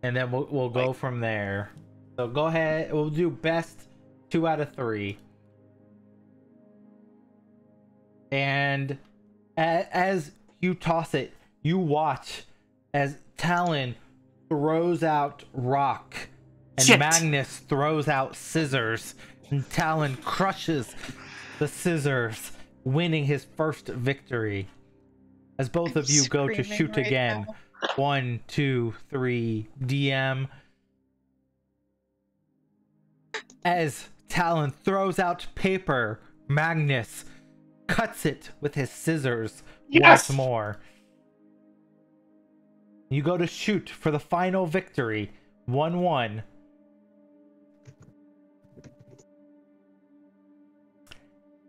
and then we'll go from there. So go ahead. We'll do best 2 out of 3. And as you toss it, you watch as Talon throws out rock, and Shit. Magnus throws out scissors, and Talon crushes the scissors, winning his first victory. As both of you go to Screaming shoot right again. now. 1, 2, 3, DM. As Talon throws out paper, Magnus cuts it with his scissors Yes! once more. You go to shoot for the final victory. 1-1.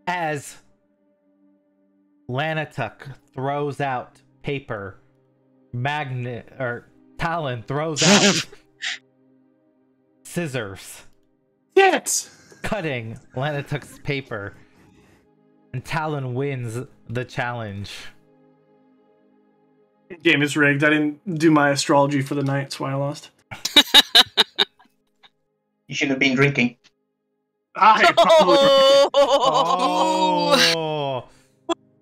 As Lanatuk throws out paper, Talon throws out scissors, Shit! cutting Lanatuk's paper, and Talon wins the challenge. Game is rigged. I didn't do my astrology for the night, that's why I lost. You shouldn't have been drinking. I probably.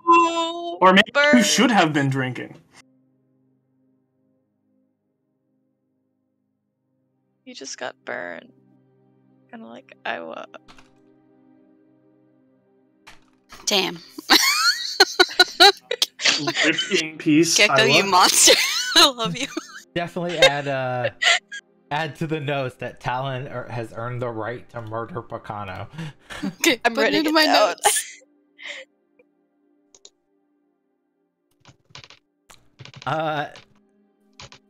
Oh, Or maybe you Burn. should have been drinking. You just got burned. Kind of like I was. Damn. Rip in peace. Gecko, you Iowa. monster. I love you. definitely add to the notes that Talon has earned the right to murder Picano. Okay, I'm put it ready into to my go. notes.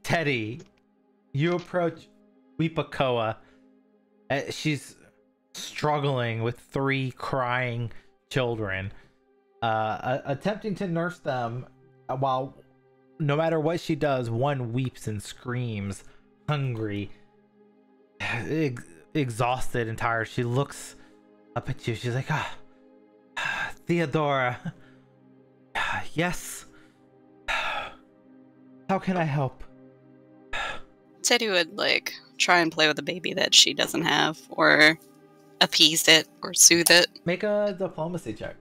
Teddy, you approach Weepakoa. She's struggling with 3 crying children, attempting to nurse them, while no matter what she does, one weeps and screams, hungry, exhausted and tired. She looks up at you. She's like, Theodora, yes, how can I help? Teddy would like try and play with a baby that she doesn't have, or appease it, or soothe it. Make a diplomacy check.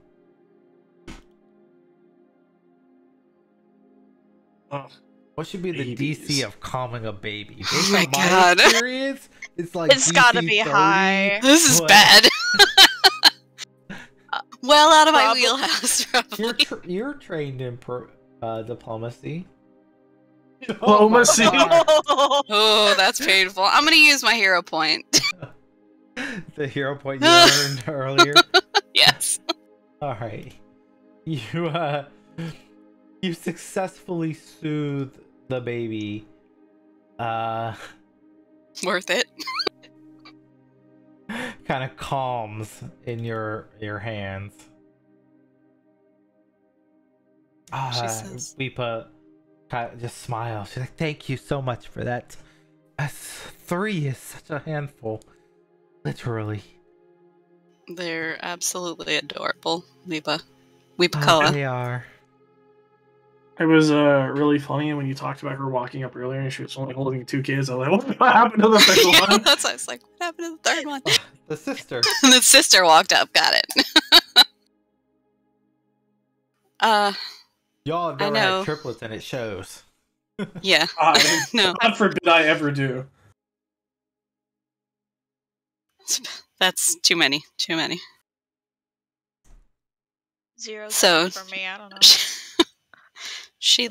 Oh, What should be the babies. DC of calming a baby? Based Oh my on God. experience, it's like It's gotta DC be 30. high. This is What? bad. Well out of my Probably- wheelhouse, probably. You're trained in diplomacy. Diplomacy. Oh my Oh, that's painful. I'm gonna use my hero point. God. The hero point you earned earlier. Yes. All right, you successfully soothe the baby. Worth it. Kind of calms in your hands. She says. Weepa kind of just smiles. She's like, "Thank you so much for that. 3 is such a handful, literally." They're absolutely adorable. Weepakoa. They are. It was really funny when you talked about her walking up earlier and she was only holding 2 kids. I was like, what happened to the third Yeah, one? that's why I was like, what happened to the third one? The sister. And the sister walked up, got it. Y'all have I never know. had triplets, and it shows. Yeah. No. God forbid I ever do. That's too many. Too many. 0 So- for me. I don't know. She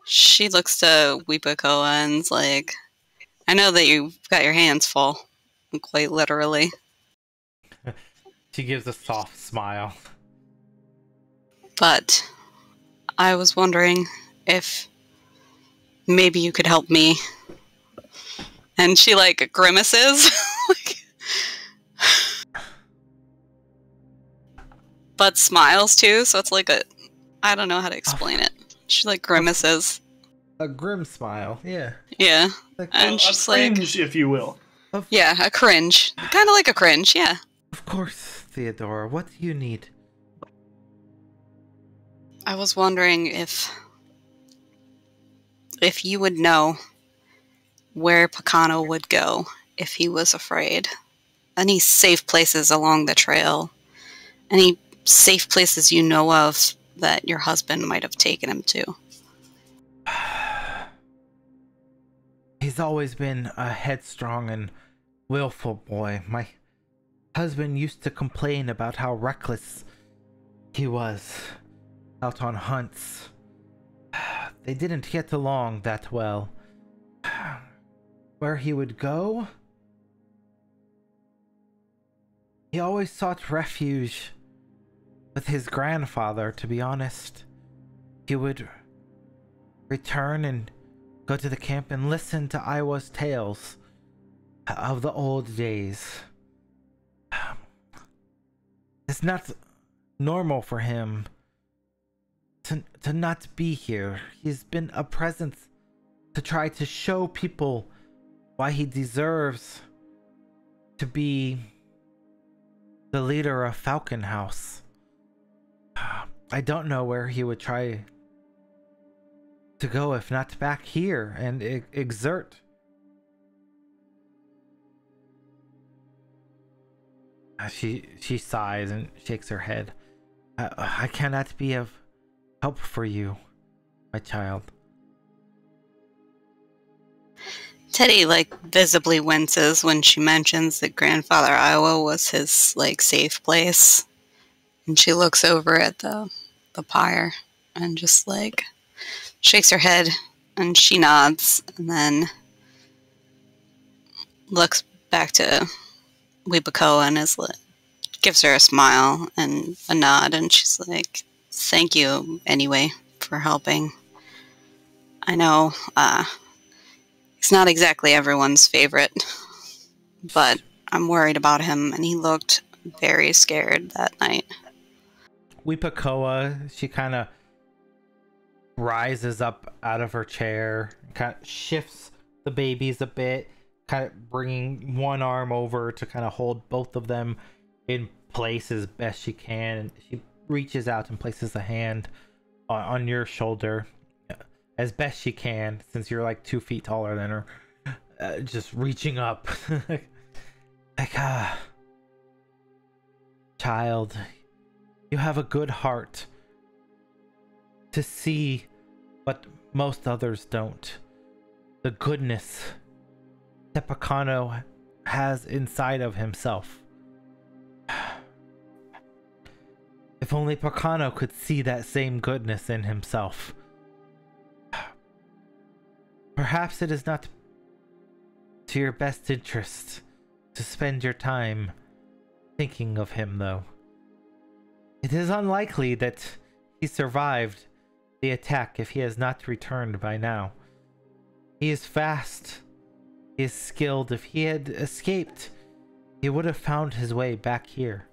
she looks to Weepakoa and's like, I know that you've got your hands full, quite literally. She gives a soft smile. But I was wondering if maybe you could help me. And she like grimaces. But smiles too, so it's like I don't know how to explain it. She like grimaces. A grim smile, yeah. Yeah. Like, And A she's like, cringe, if you will. yeah, a cringe. Kind of like a cringe, yeah. Of course, Theodora. What do you need? I was wondering if you would know where Picano would go if he was afraid. Any safe places along the trail. Any safe places you know of that your husband might have taken him to. He's always been a headstrong and willful boy. My husband used to complain about how reckless he was out on hunts. They didn't get along that well. Where he would go? He always sought refuge with his grandfather, to be honest. He would return and go to the camp and listen to Iowa's tales of the old days. It's not normal for him to not be here. He's been a presence to try to show people why he deserves to be the leader of Falcon House. I don't know where he would try to go if not back here and exert. She sighs and shakes her head. I cannot be of help for you, my child. Teddy like visibly winces when she mentions that Grandfather Iowa was his like safe place. And she looks over at the pyre and just like shakes her head and she nods and then looks back to Weepakoa and gives her a smile and a nod and she's like, thank you anyway for helping. I know he's not exactly everyone's favorite, but I'm worried about him and he looked very scared that night. Weepakoa, she kind of rises up out of her chair, kind of shifts the babies a bit, kind of bringing one arm over to kind of hold both of them in place as best she can. And she reaches out and places a hand on your shoulder as best she can, since you're like 2 feet taller than her. Just reaching up. Like, child, you have a good heart to see what most others don't. The goodness that Picano has inside of himself. If only Picano could see that same goodness in himself. Perhaps it is not to your best interest to spend your time thinking of him, though. It is unlikely that he survived the attack if he has not returned by now. He is fast. He is skilled. If he had escaped, he would have found his way back here.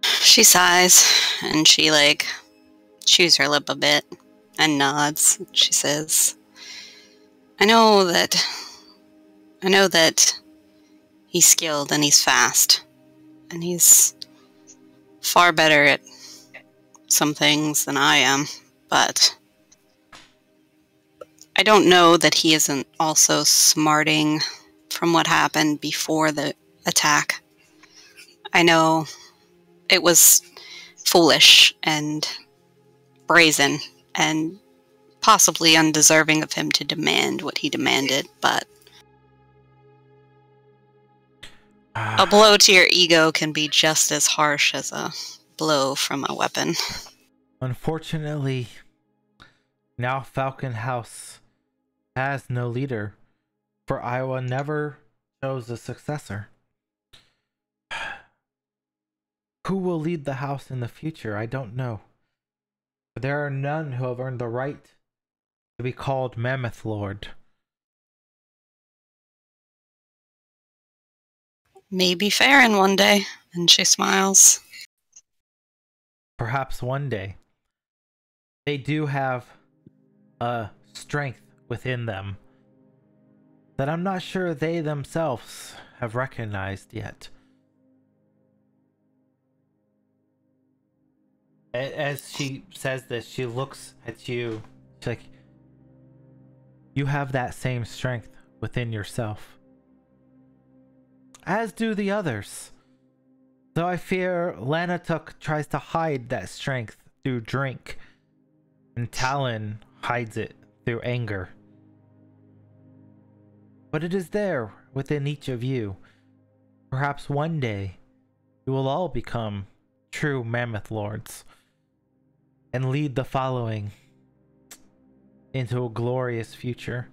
She sighs and she like chews her lip a bit and nods. She says, I know that he's skilled and he's fast and he's far better at some things than I am, but I don't know that he isn't also smarting from what happened before the attack. I know it was foolish and brazen and possibly undeserving of him to demand what he demanded, but A blow to your ego can be just as harsh as a blow from a weapon. Unfortunately, now Falcon House has no leader, for Iowa never chose a successor. Who will lead the house in the future? I don't know. But there are none who have earned the right to be called Mammoth Lord. Maybe Farron one day. And she smiles. Perhaps one day. They do have a strength within them that I'm not sure they themselves have recognized yet. As she says this, she looks at you. She's like, you have that same strength within yourself. As do the others. Though I fear Lanatuk tries to hide that strength through drink, and Talon hides it through anger. But it is there within each of you. Perhaps one day you will all become true Mammoth Lords and lead the following into a glorious future.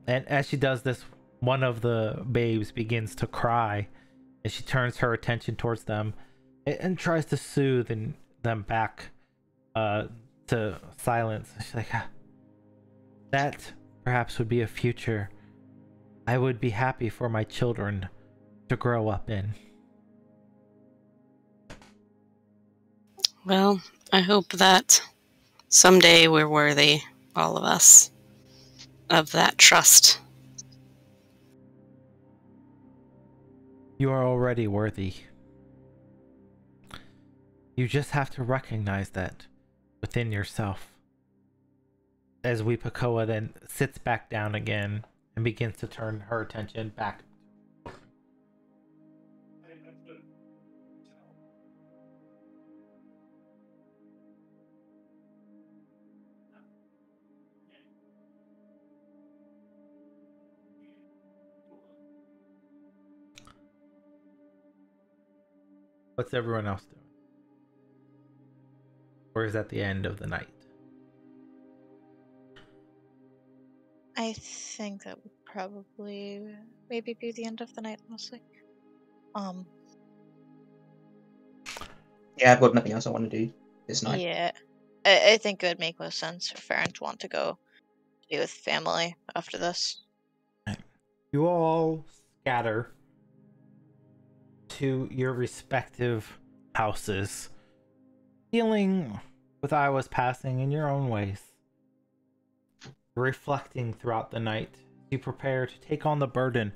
And as she does this, one of the babes begins to cry as she turns her attention towards them and tries to soothe them back to silence. She's like, that perhaps would be a future I would be happy for my children to grow up in. Well, I hope that someday we're worthy, all of us, of that trust. You are already worthy. You just have to recognize that within yourself. As Weepakoa then sits back down again and begins to turn her attention back. What's everyone else doing? Or is that the end of the night? I think that would probably maybe be the end of the night, honestly. Yeah, I've got nothing else I want to do this night. Yeah. I think it would make most sense for Farron to want to go be with family after this. You all scatter to your respective houses, dealing with Iowa's passing in your own ways. Reflecting throughout the night, you prepare to take on the burden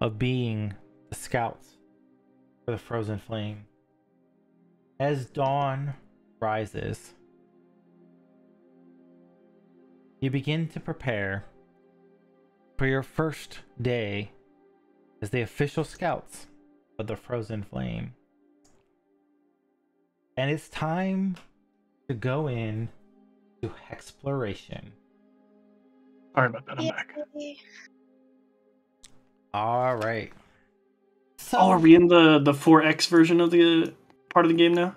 of being the scouts for the Frozen Flame. As dawn rises, you begin to prepare for your first day as the official scouts of the Frozen Flame. And it's time to go in to exploration. Sorry about that, I'm back. Yay. All right. So, Oh, are we in the 4X version of the part of the game now?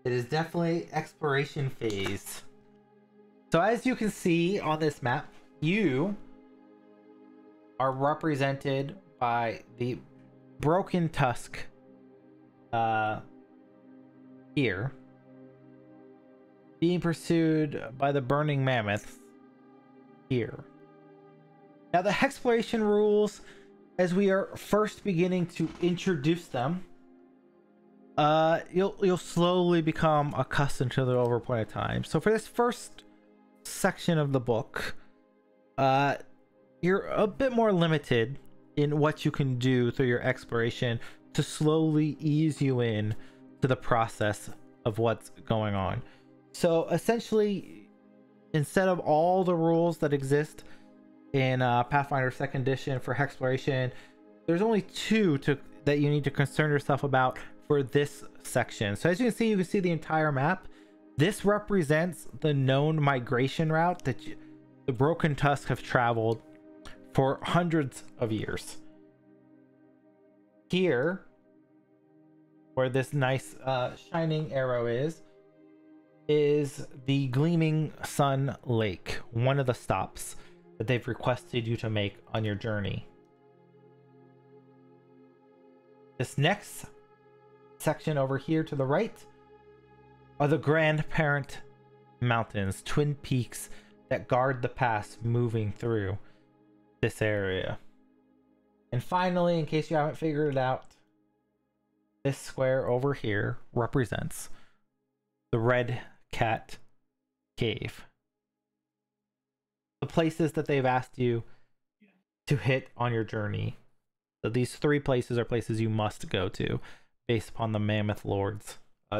it is definitely exploration phase. So as you can see on this map, you are represented by the broken tusk here, being pursued by the burning mammoths here. Now the exploration rules, as we are first beginning to introduce them, you'll slowly become accustomed to them over a point of time. So for this first section of the book, you're a bit more limited in what you can do through your exploration to slowly ease you in to the process of what's going on. So essentially, instead of all the rules that exist in Pathfinder 2nd edition for exploration, there's only two that you need to concern yourself about for this section. So as you can see the entire map. This represents the known migration route that the Broken Tusk have traveled for hundreds of years. Here, where this nice shining arrow is the Gleaming Sun Lake, one of the stops that they've requested you to make on your journey. This next section over here to the right are the Grandparent Mountains, twin peaks that guard the pass moving through this area. And finally, in case you haven't figured it out, this square over here represents the Red Cat Cave. The places that they've asked you to hit on your journey. So these 3 places are places you must go to based upon the Mammoth Lord's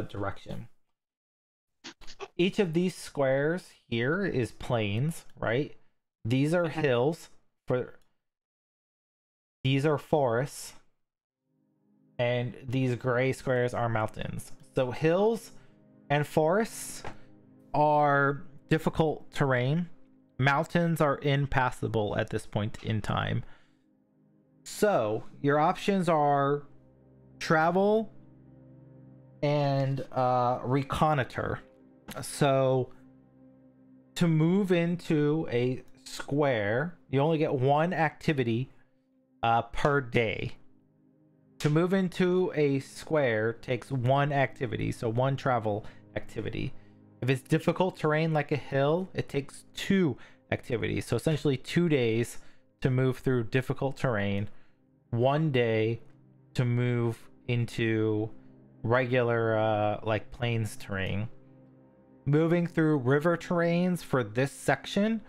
direction. Each of these squares here is plains, right? These are hills. These are forests. And these gray squares are mountains. So hills and forests are difficult terrain. Mountains are impassable at this point in time. So your options are travel and reconnoiter. So to move into a square, you only get 1 activity per day. To move into a square takes 1 activity, so 1 travel activity. If it's difficult terrain like a hill, it takes 2 activities. So essentially 2 days to move through difficult terrain, 1 day to move into regular like plains terrain. Moving through river terrains for this section,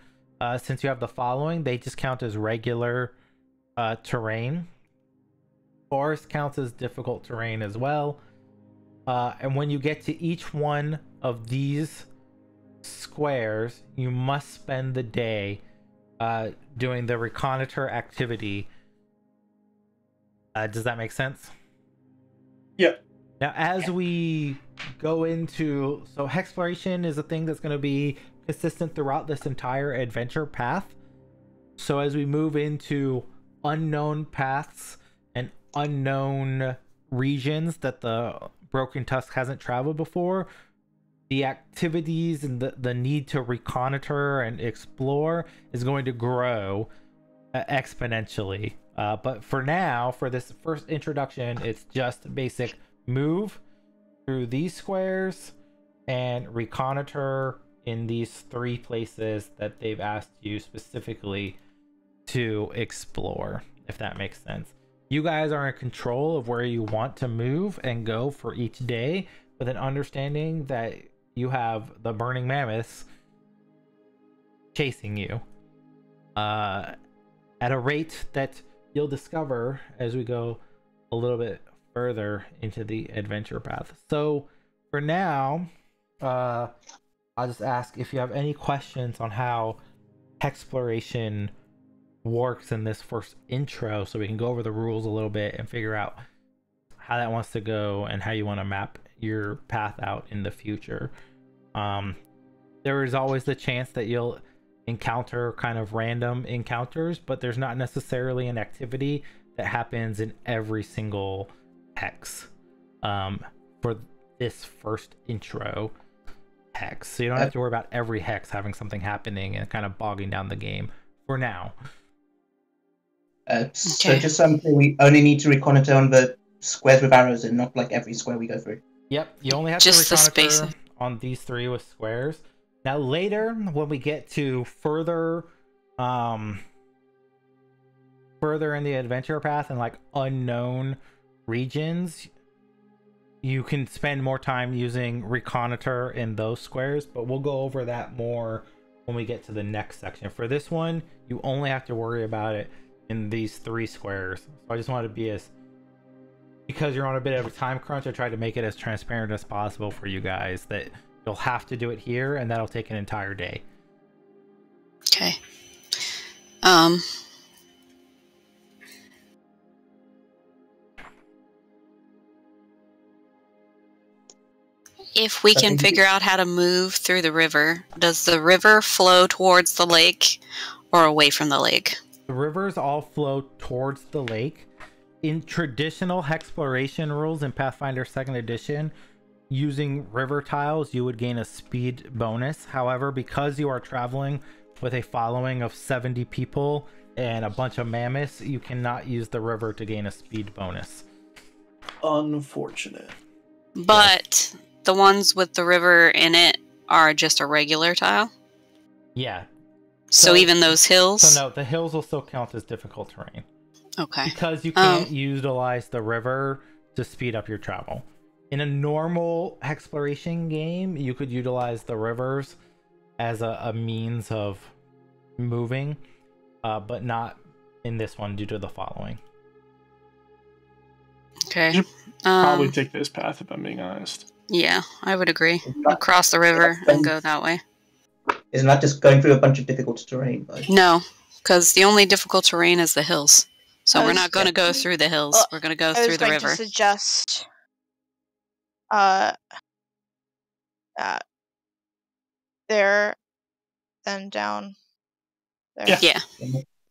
since you have the following, they just count as regular terrain. Forest counts as difficult terrain as well. And when you get to each one of these squares, you must spend the day doing the reconnoiter activity. Does that make sense? Yeah. Now, as we go into... So, Hexploration is a thing that's going to be consistent throughout this entire adventure path. So, as we move into unknown paths and unknown regions that the Broken Tusk hasn't traveled before, the activities and the need to reconnoiter and explore is going to grow exponentially. But for now, for this first introduction, it's just basic move through these squares and reconnoiter in these 3 places that they've asked you specifically to explore, if that makes sense. You guys are in control of where you want to move and go for each day, with an understanding that you have the Burning Mammoths chasing you at a rate that you'll discover as we go a little bit further into the adventure path. So for now, I'll just ask if you have any questions on how Hexploration works in this first intro, so we can go over the rules a little bit and figure out how that wants to go and how you want to map your path out in the future. There is always the chance that you'll encounter kind of random encounters, but there's not necessarily an activity that happens in every single hex for this first intro hex. So you don't have to worry about every hex having something happening and kind of bogging down the game for now. So just something, we only need to reconnoiter on the squares with arrows and not like every square we go through. Yep, you only have Just to the reconnoiter space. on these 3 with squares. Now later, when we get to further in the adventure path and like unknown regions, you can spend more time using reconnoiter in those squares, but we'll go over that more when we get to the next section. For this one, you only have to worry about it in these 3 squares. So I just wanted to be because you're on a bit of a time crunch, I tried to make it as transparent as possible for you guys that you'll have to do it here, and that'll take an entire day. Okay. If we can figure out how to move through the river, does the river flow towards the lake or away from the lake? The The rivers all flow towards the lake. In traditional exploration rules in Pathfinder 2nd Edition, using river tiles, you would gain a speed bonus. However, because you are traveling with a following of 70 people and a bunch of mammoths, you cannot use the river to gain a speed bonus. Unfortunate. But the ones with the river in it are just a regular tile? Yeah. So even those hills? So no, the hills will still count as difficult terrain. Okay. Because you can't utilize the river to speed up your travel. In a normal exploration game, you could utilize the rivers as a means of moving, but not in this one due to the following. Okay. You probably take this path if I'm being honest. Yeah, I would agree. We'll cross the river and go that way. Isn't that just going through a bunch of difficult terrain? Though? No, because the only difficult terrain is the hills. So we're not going to go through the hills. Well, We're going to go through the river. I was going to suggest there, then down there. Yeah.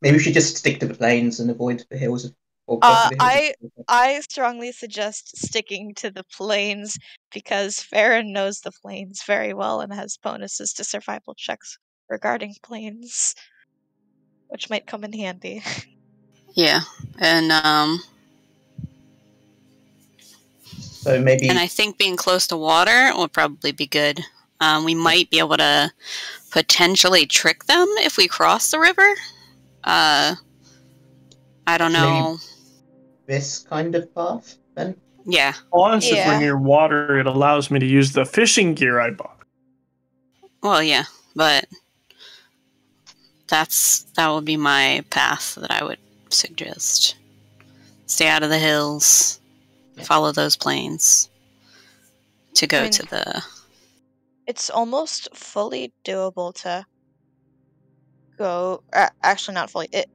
Maybe we should just stick to the plains and avoid the hills. Or go to the hills. I strongly suggest sticking to the plains because Farron knows the plains very well and has bonuses to survival checks regarding plains, which might come in handy. Yeah, and So maybe. And I think being close to water would probably be good. We might be able to potentially trick them if we cross the river. I don't know. Maybe this kind of path, then? Yeah. Honestly, if we're near water, it allows me to use the fishing gear I bought. Well, yeah, but that would be my path that I would suggest. Stay out of the hills. Follow those plains to go to the... It's almost fully doable to go... actually, not fully. It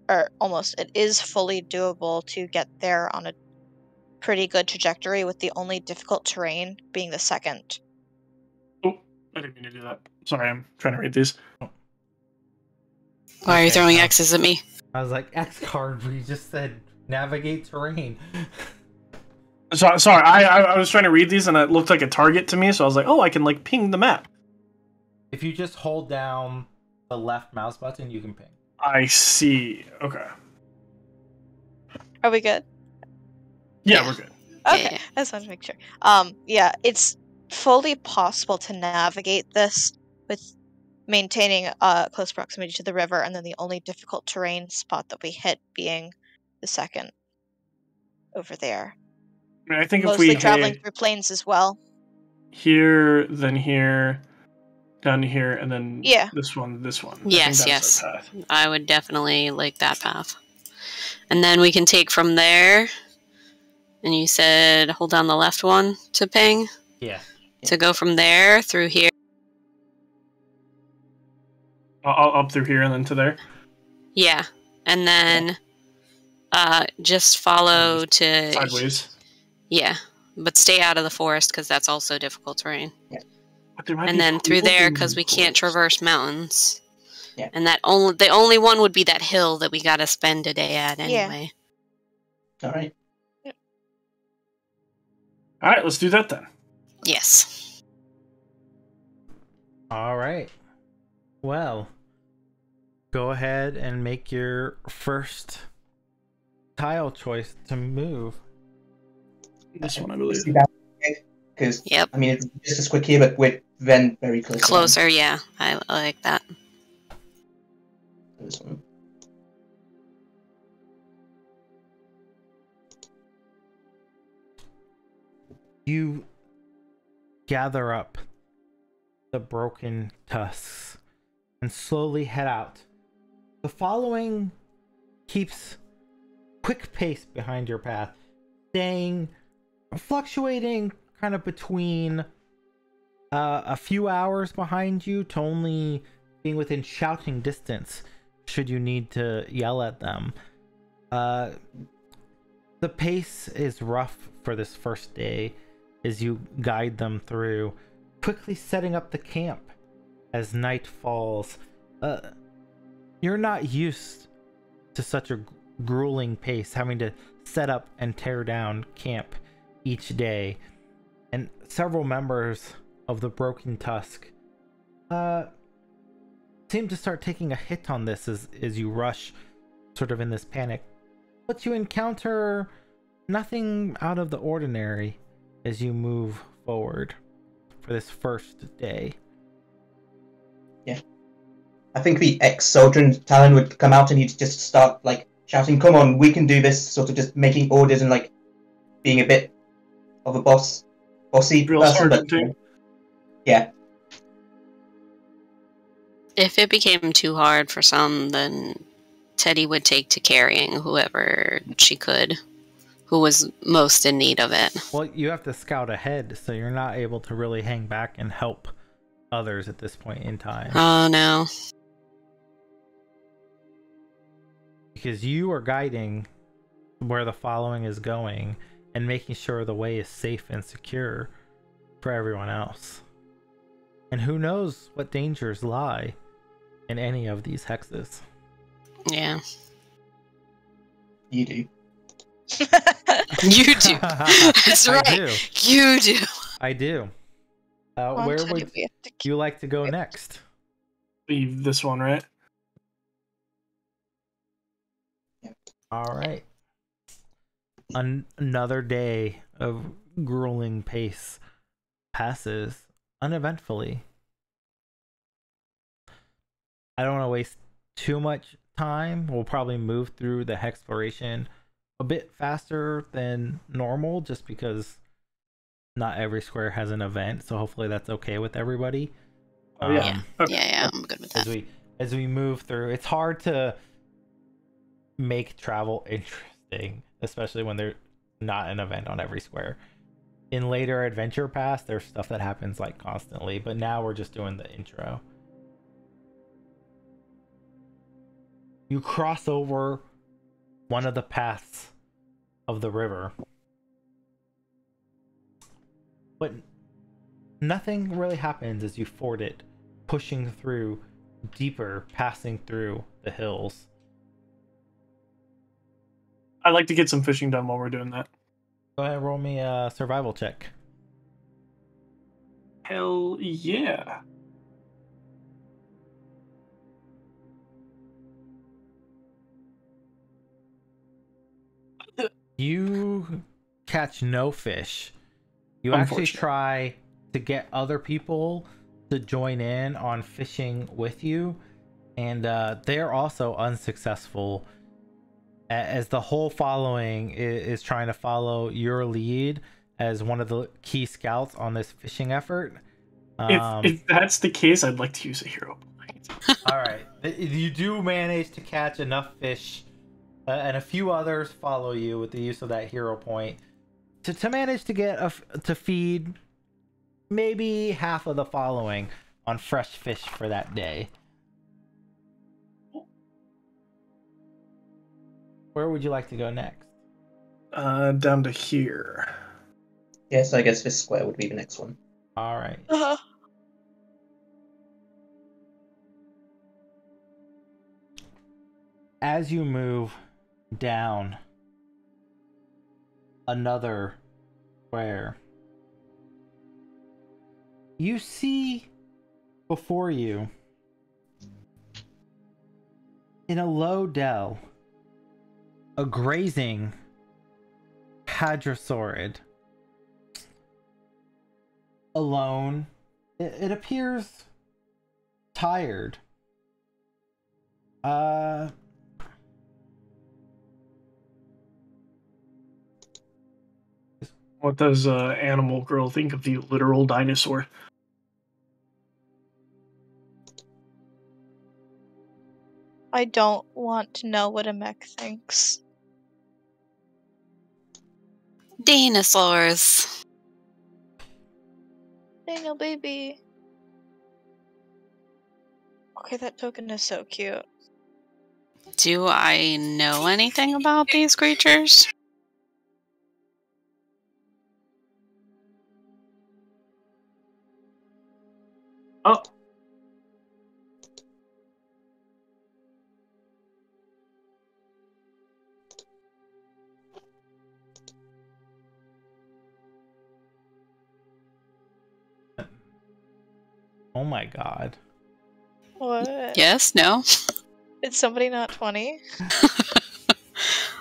is fully doable to get there on a pretty good trajectory with the only difficult terrain being the second. Oh, I didn't mean to do that. Sorry, I'm trying to read these. Why are you throwing X's at me? I was like, X card, we just said navigate terrain. Sorry, I was trying to read these and it looked like a target to me, so I was like, oh, I can like ping the map. If you just hold down the left mouse button, you can ping. I see. Okay. Are we good? Yeah, we're good. Okay, Yeah. I just wanted to make sure. Yeah, it's fully possible to navigate this with maintaining close proximity to the river, and then the only difficult terrain spot that we hit being the second over there. I mean, I think Mostly if we traveling hit through plains as well. here, then here, down here, and then this one. Yes, that's our path. I would definitely like that path. And then we can take from there. And you said hold down the left one to ping? Yeah. To go from there through here. Up through here and then to there? Yeah. And then just follow to... Sideways. Yeah. But stay out of the forest because that's also difficult terrain. Yeah. And then through there because we can't traverse mountains. Yeah. And the only one would be that hill that we got to spend a day at anyway. All right. All right, let's do that then. Yes. All right. Well, go ahead and make your first tile choice to move. This one, I believe. Because, Yep. I mean, it's just as quick here, but we're then very close. Closer, yeah. I like that. This one. You gather up the broken tusks and slowly head out. The following keeps quick pace behind your path, fluctuating kind of between a few hours behind you to only being within shouting distance should you need to yell at them. The pace is rough for this first day as you guide them through, quickly setting up the camp as night falls. You're not used to such a grueling pace, having to set up and tear down camp each day. And several members of the Broken Tusk seem to start taking a hit on this as you rush sort of in this panic. But you encounter nothing out of the ordinary as you move forward for this first day. Yeah. I think the ex-soldier in Talon would come out and he'd just start, like, shouting, "Come on, we can do this," sort of just making orders and, like, being a bit of a bossy Drill person, but sergeant too. yeah. If it became too hard for some, then Teddy would take to carrying whoever she could, who was most in need of it. Well, you have to scout ahead, so you're not able to really hang back and help others at this point in time. Oh no. Because you are guiding where the following is going and making sure the way is safe and secure for everyone else. And who knows what dangers lie in any of these hexes. Yeah. You do. You do. That's right. I do. You do. I do. Where would you like to go next? Leave this one, right? All right. Another day of grueling pace passes uneventfully. I don't want to waste too much time. We'll probably move through the hexploration a bit faster than normal just because not every square has an event, so hopefully that's okay with everybody. Oh yeah. Okay. Yeah, I'm good with that. As we move through, it's hard to make travel interesting, especially when there's not an event on every square. In later adventure pass, there's stuff that happens like constantly, but now we're just doing the intro. You cross over one of the paths of the river, but nothing really happens as you ford it, pushing through deeper, passing through the hills. I'd like to get some fishing done while we're doing that. Go ahead and roll me a survival check. Hell yeah. You catch no fish. You actually try to get other people to join in on fishing with you, and they're also unsuccessful, as the whole following is trying to follow your lead as one of the key scouts on this fishing effort. If that's the case, I'd like to use a hero point. All right, you do manage to catch enough fish, and a few others follow you with the use of that hero point to manage to get to feed maybe half of the following on fresh fish for that day. Where would you like to go next? Down to here. Yes, I guess this square would be the next one. All right. As you move down another square, you see before you, in a low dell, a grazing hadrosaurid. Alone. It appears tired. What does Animal Girl think of the literal dinosaur? I don't want to know what a mech thinks. Dinosaurs. Daniel, baby. Okay, that token is so cute. Do I know anything about these creatures? Oh. Oh my god. What? Yes? No? Did somebody not 20?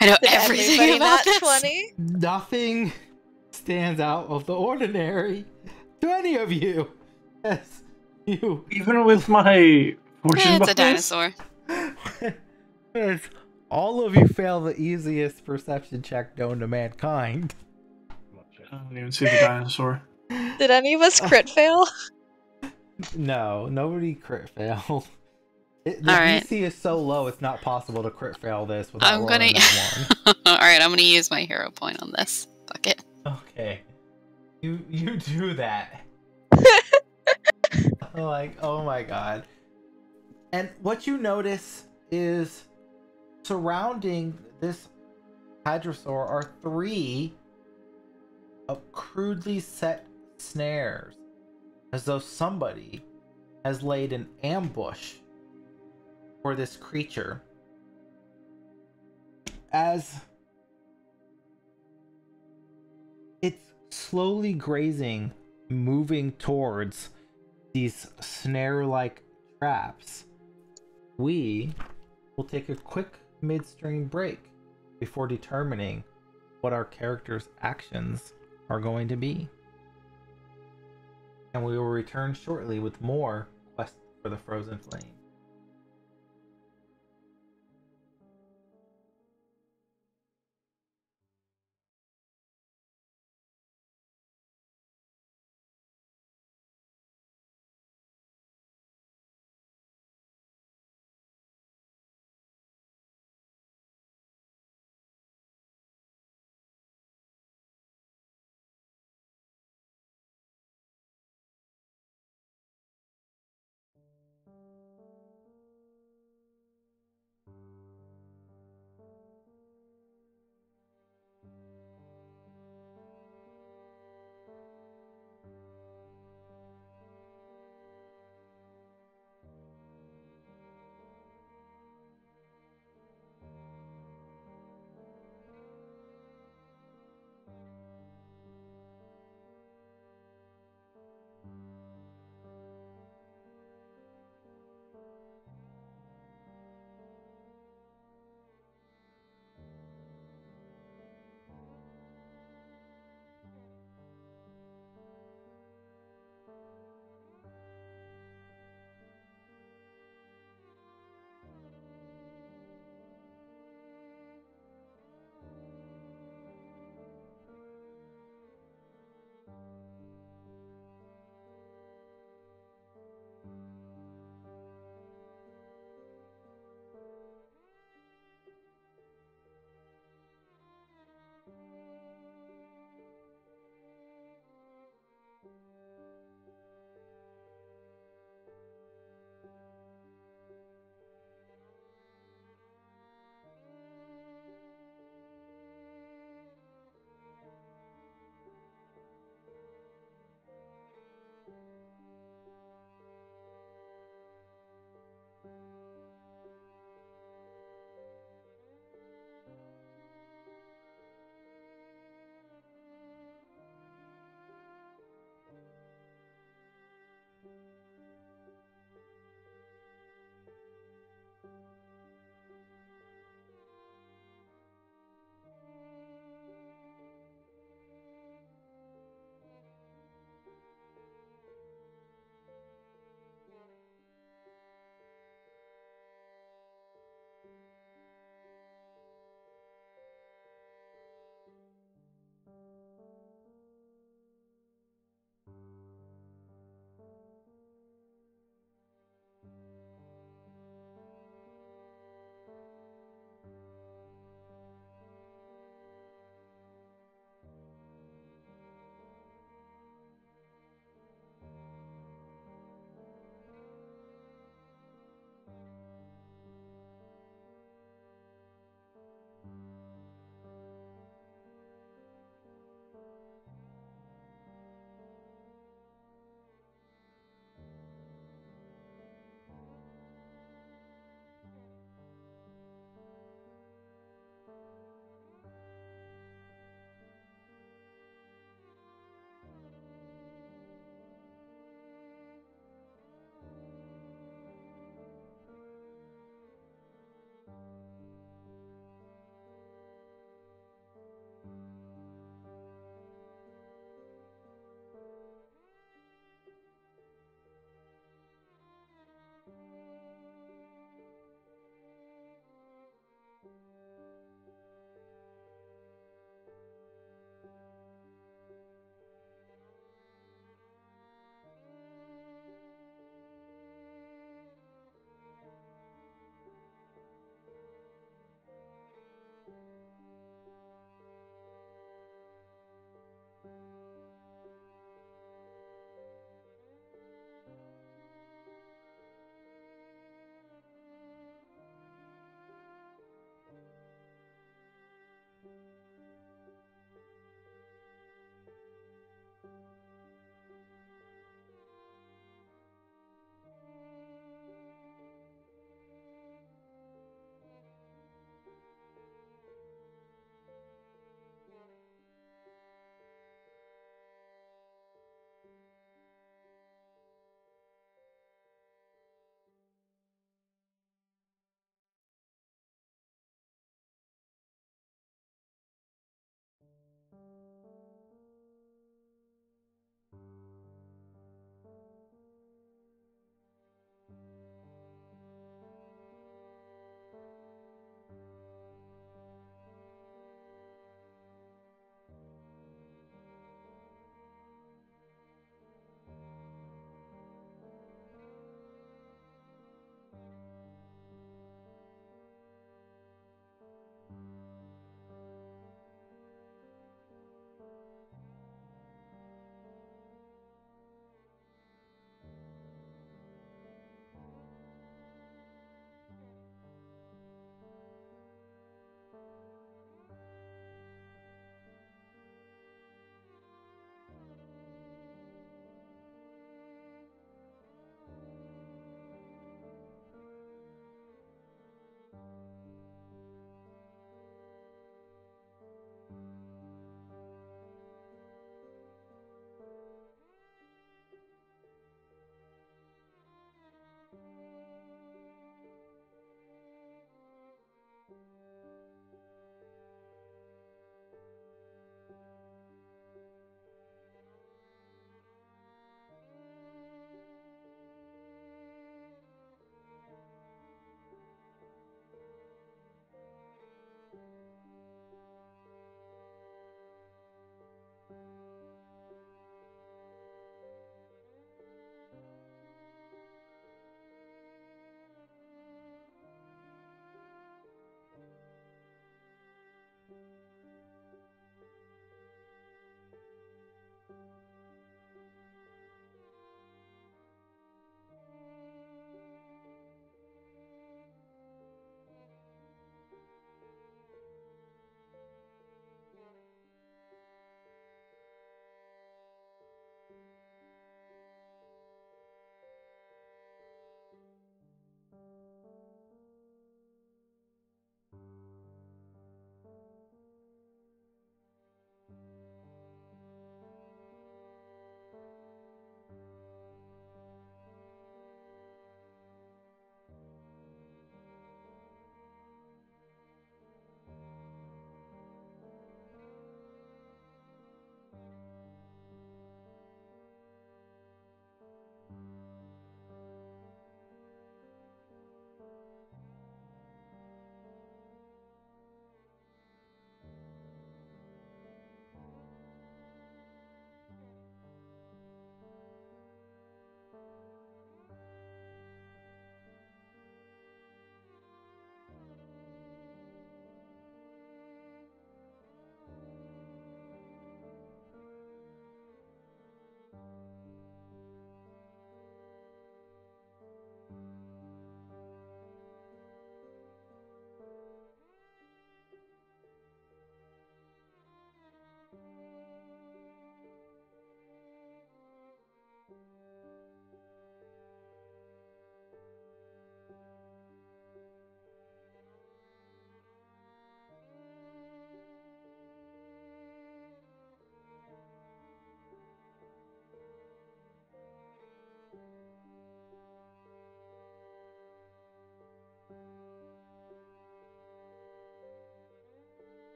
I know Did everything everybody about not this. 20? Nothing stands out of the ordinary to any of you. Yes, you. Even with my fortune It's a bonus? dinosaur. Yes, all of you fail the easiest perception check known to mankind. I don't even see the dinosaur. Did any of us crit fail? No, nobody crit failed. The Alright. DC is so low, it's not possible to crit fail this without I'm rolling gonna. that one. Alright, I'm gonna use my hero point on this. Fuck it. Okay. You do that. Like, oh my god. And what you notice is surrounding this hadrosaur are 3 of crudely set snares, as though somebody has laid an ambush for this creature. As it's slowly grazing, moving towards these snare-like traps, we will take a quick midstream break before determining what our characters' actions are going to be. And we will return shortly with more Quest for the Frozen Flame.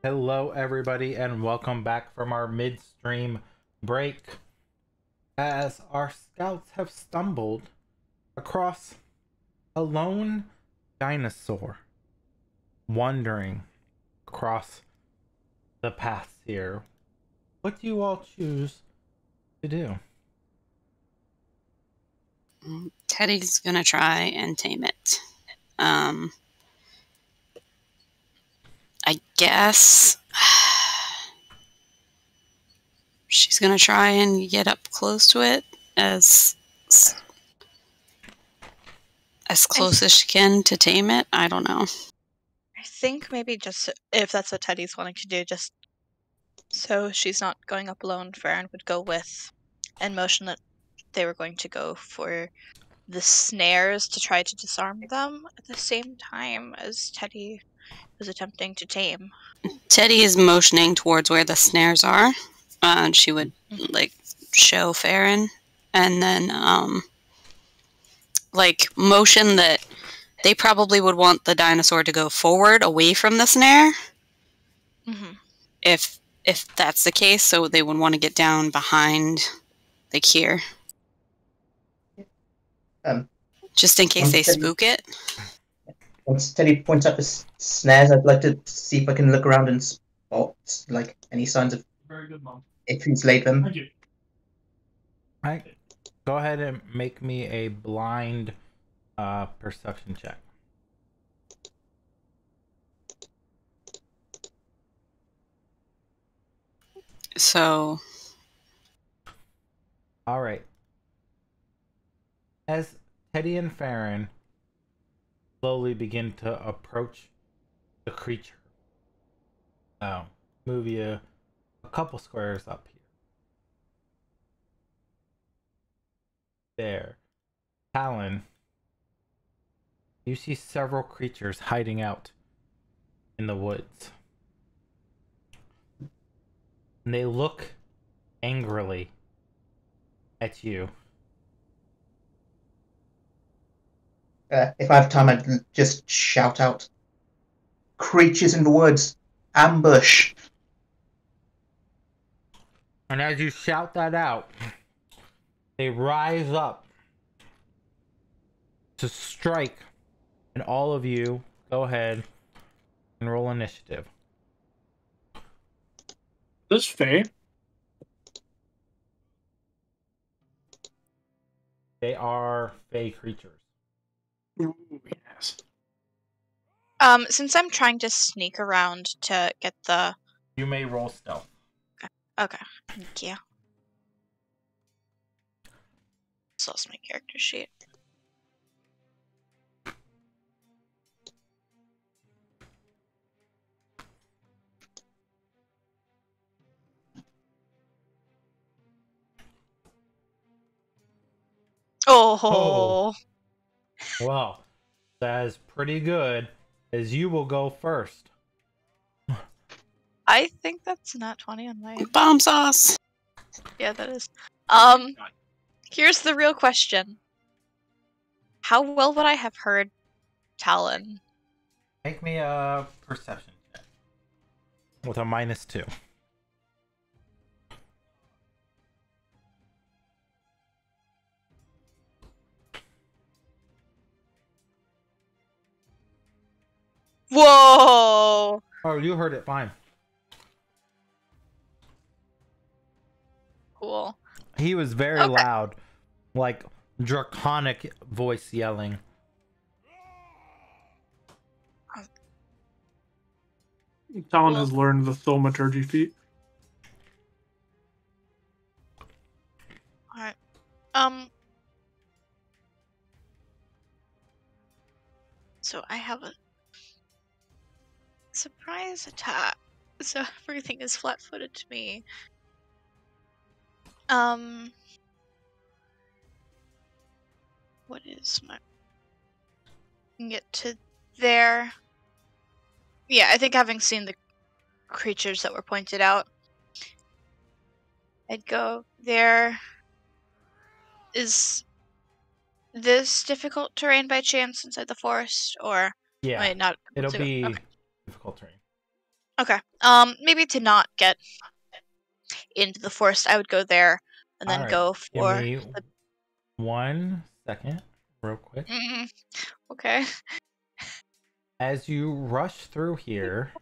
Hello, everybody, and welcome back from our midstream break. As our scouts have stumbled across a lone dinosaur wandering across the paths here, what do you all choose to do? Teddy's gonna try and tame it. I guess She's gonna try and get up close to it as close as she can to tame it. I don't know. I think maybe just if that's what Teddy's wanting to do, just so she's not going up alone, Farron would go with and motion that they were going to go for the snares to try to disarm them at the same time as Teddy was attempting to tame. Teddy is motioning towards where the snares are. And she would like show Farron and then like motion that they probably would want the dinosaur to go forward away from the snare. Mm-hmm. If that's the case, so they would want to get down behind like here. Just in case they spook it. Once Teddy points up his snares, I'd like to see if I can look around and spot like any signs of Very good, Mom. if he's laid them. Thank you. Alright. Go ahead and make me a blind perception check. So Alright. As Teddy and Farron slowly begin to approach the creature, move you a couple squares up here. There. Talon, you see several creatures hiding out in the woods. And they look angrily at you. If I have time, I'd just shout out, "Creatures in the woods! Ambush!" And as you shout that out, they rise up to strike, and all of you go ahead and roll initiative. This Faye. They are fey creatures. Ooh, yes. Since I'm trying to sneak around to get the... You may roll stealth. Okay, thank you. Just lost my character sheet. Oh. Well, that is pretty good, as you will go first. I think that's not 20 on my... bomb sauce. Yeah, that is. Here's the real question. How well would I have heard Talon? Make me a perception check with a -2. Whoa! Oh, you heard it fine. Cool. He was very loud, like draconic voice yelling. Talon has learned the thaumaturgy feat. Alright. So I have a surprise attack. So everything is flat-footed to me. What is my... Get to there. Yeah, I think having seen the creatures that were pointed out, I'd go there. Is this difficult terrain by chance inside the forest, or Yeah, am I not? it'll be Okay. difficult terrain. Okay. Maybe to not get into the forest, I would go there and then Alright, go for. Give me 1 second, real quick. Okay. As you rush through here,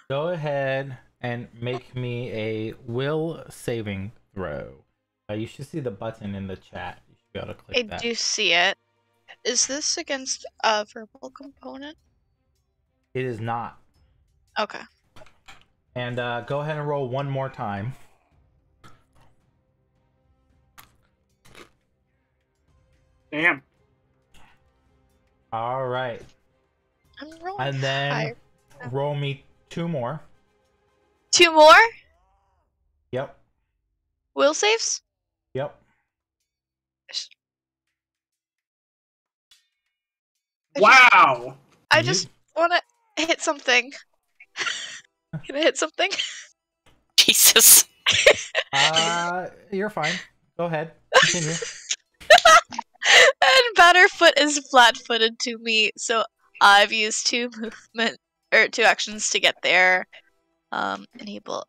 go ahead and make me a will saving throw. You should see the button in the chat. You should be able to click I that. do see it. Is this against a verbal component? It is not. Okay. And go ahead and roll one more time. Damn. All right. I'm rolling And then higher. roll me 2 more. 2 more Yep. will saves. Yep. Wow. I You- just want to hit something. Can I hit something? Jesus. You're fine. Go ahead. Continue. And Batterfoot is flat-footed to me, so I've used 2 actions to get there. Enable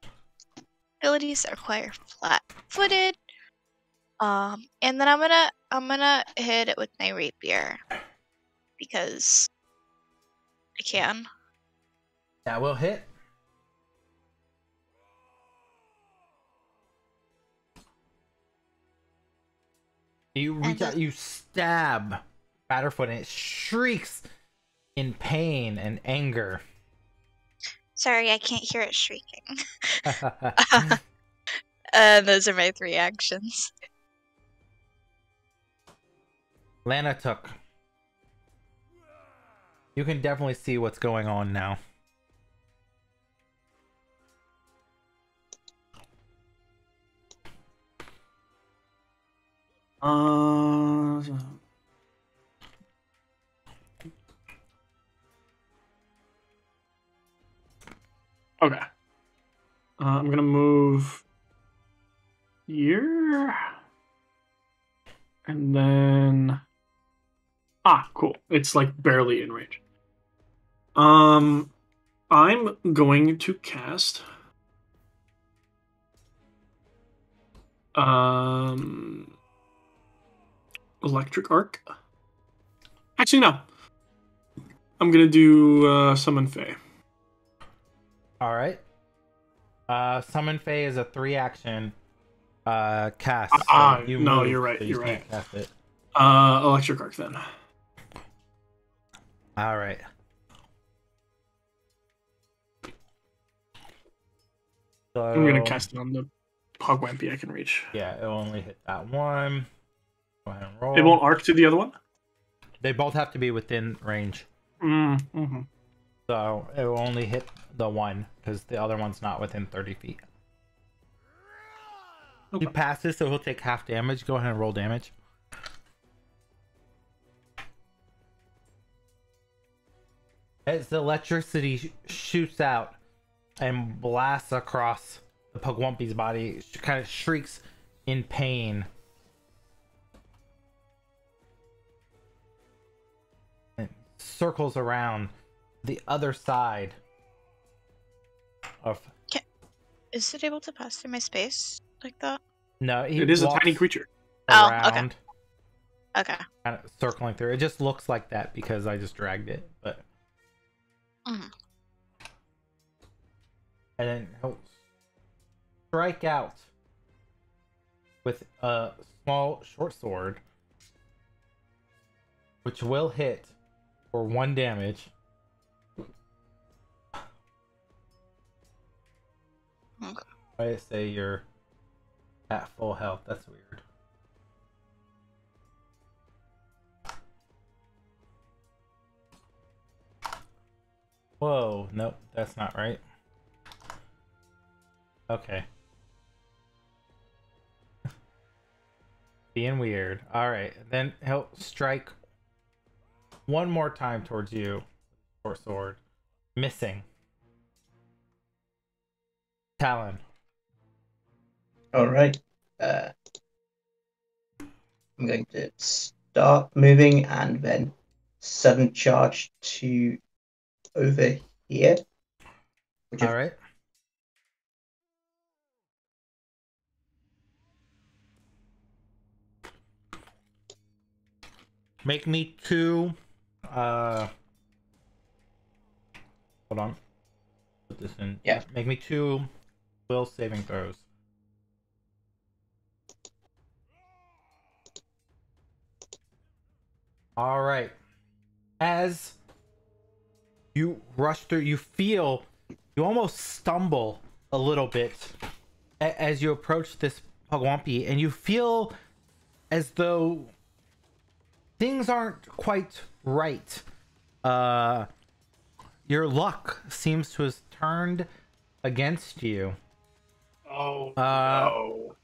abilities that require flat-footed. And then I'm gonna hit it with my rapier because I can. That will hit. You reach out, you stab Batterfoot, and it shrieks in pain and anger. Sorry, I can't hear it shrieking. And those are my 3 actions. Lana took. You can definitely see what's going on now. Okay. I'm gonna move here, and then cool. It's like barely in range. I'm going to cast Electric Arc. Actually, no. I'm gonna do Summon Fae. All right. Summon Fae is a 3-action cast. No, you're right. So You're right. can't cast it. Electric Arc then. All right. So, I'm gonna cast it on the Pugwampy I can reach. Yeah, it'll only hit that one. Go ahead and roll. It won't arc to the other one? They both have to be within range. Mm-hmm. So it will only hit the one because the other one's not within 30 feet. Okay. He passes, so he'll take half damage. Go ahead and roll damage. As the electricity shoots out and blasts across the Pugwampy's body, it kind of shrieks in pain. And circles around the other side of... Is it able to pass through my space like that? No, it is a tiny creature. Around, Okay. kind of circling through. It just looks like that because I just dragged it, but... Mhm. And then he'll strike out with a small short sword, which will hit for 1 damage. Okay. I say you're at full health. That's weird. Whoa, nope, that's not right. Okay. Being weird. Alright, then he'll strike 1 more time towards you. Short sword. Missing. Talon. Alright. I'm going to start moving and then sudden charge to over here. Alright. Make me 2 hold on. Put this in. Yeah. Make me 2 will saving throws. Alright. As you rush through, you almost stumble a little bit as you approach this Pugwampy, and you feel as though things aren't quite right. Your luck seems to have turned against you. Oh, no.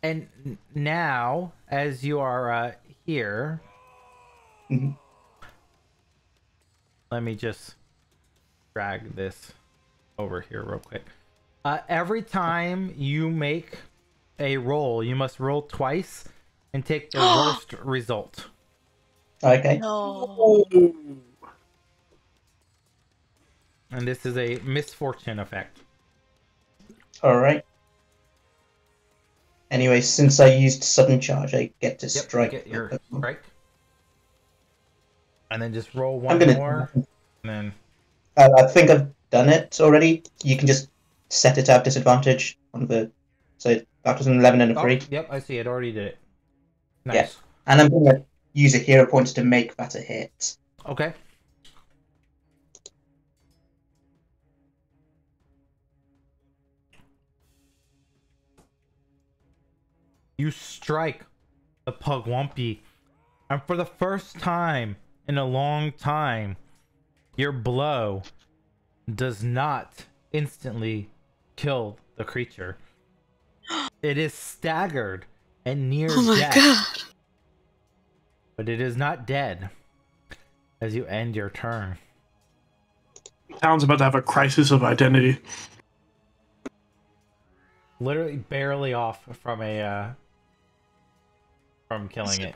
And now, as you are here, Mhm. let me just drag this over here real quick. Every time you make a roll, you must roll twice and take the worst result. Okay. No. Oh. And this is a misfortune effect. Alright. Anyway, since I used sudden charge, I get to Yep, strike. you get your the Pokemon. strike. And then just roll I'm one gonna. more. And then I think I've done it already. You can just set it to have disadvantage on the. So that was an 11 and a 3. Yep, I see it. Already did it. Nice. Yeah. And I'm gonna use a hero point to make that a hit. Okay. You strike the Pugwampy, and for the first time in a long time, your blow does not instantly kill the creature. It is staggered and near Oh my death, god. but it is not dead as you end your turn. Town's about to have a crisis of identity. Literally barely off from a from killing it.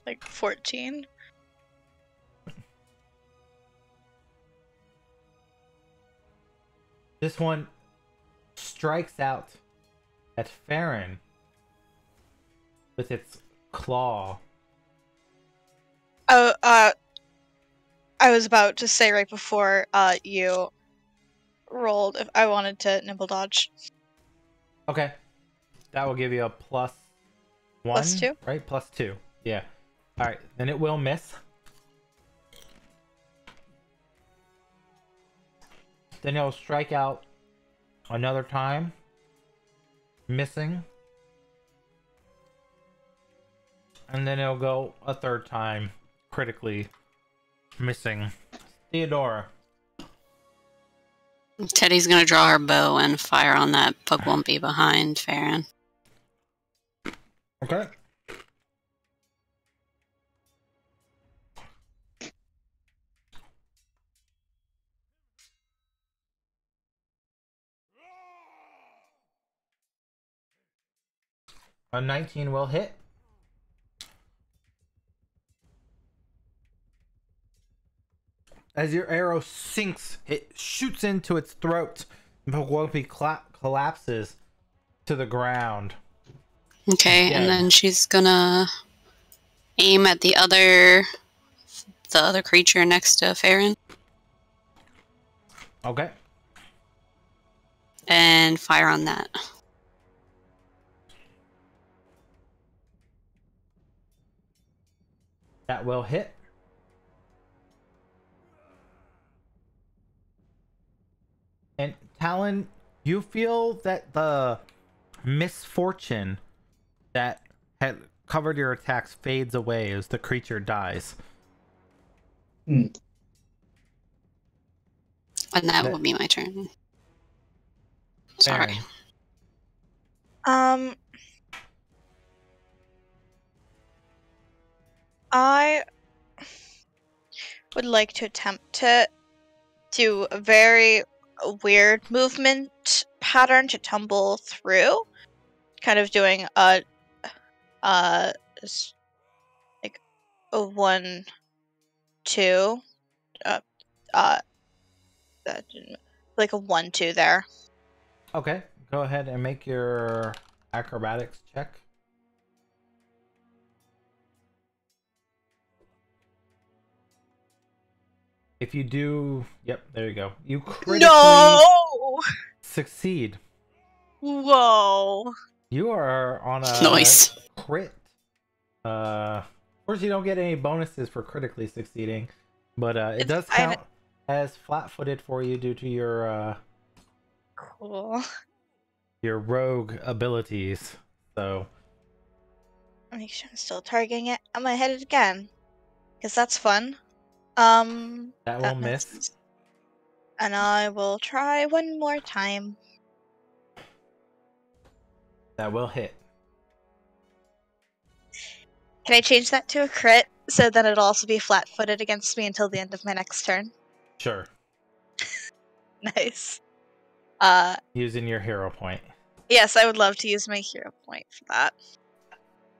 Like 14? This one strikes out at Farron with its claw. Oh, I was about to say right before you rolled if I wanted to nimble dodge. Okay. That will give you a +1. +2? Right? +2. Yeah. Alright, then it will miss. Then it'll strike out another time. Missing. And then it'll go a third time. Critically missing. Theodora. Teddy's gonna draw her bow and fire on that Pugwampy behind Farron. Okay. A 19 will hit. As your arrow sinks, it shoots into its throat. And Pugwampy collapses to the ground. Okay, Yeah. and then she's gonna aim at the other creature next to Farron Okay. and fire on that. That will hit. And Talon, you feel that the misfortune that had covered your attacks fades away as the creature dies. Hmm. And that That- will be my turn. Sorry. Farron. I would like to attempt to do a very weird movement pattern to tumble through, kind of doing like a 1-2, like a 1-2 there. Okay, go ahead and make your acrobatics check. If you do, yep, there you go. You critically No! succeed. Whoa! You are on a Nice. crit. Of course, you don't get any bonuses for critically succeeding, but it It's does fine. count as flat-footed for you due to Cool. your rogue abilities. So Make sure I'm still targeting it. I'm gonna hit it again. Because that's fun. That will miss. misses. And I will try one more time. That will hit. Can I change that to a crit so then it'll also be flat-footed against me until the end of my next turn? Sure. Nice. Using your hero point. Yes, I would love to use my hero point for that.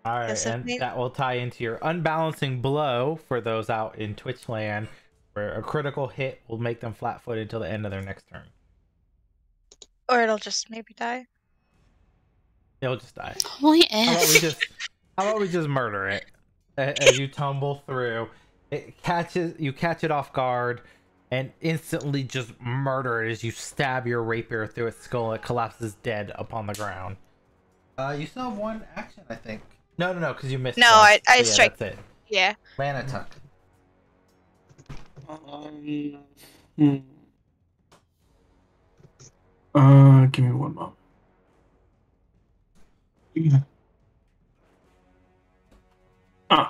Alright, Yes, and that will tie into your unbalancing blow for those out in Twitch land, where a critical hit will make them flat-footed until the end of their next turn. Or it'll just maybe die. They'll just die. Holy How about we F. just murder it as you tumble through? You catch it off guard, and instantly just murder it as you stab your rapier through its skull. It collapses dead upon the ground. You still have one action, I think. No, because you missed. No, one. I So strike. That's it. Yeah. Mana tuck. Give me one moment.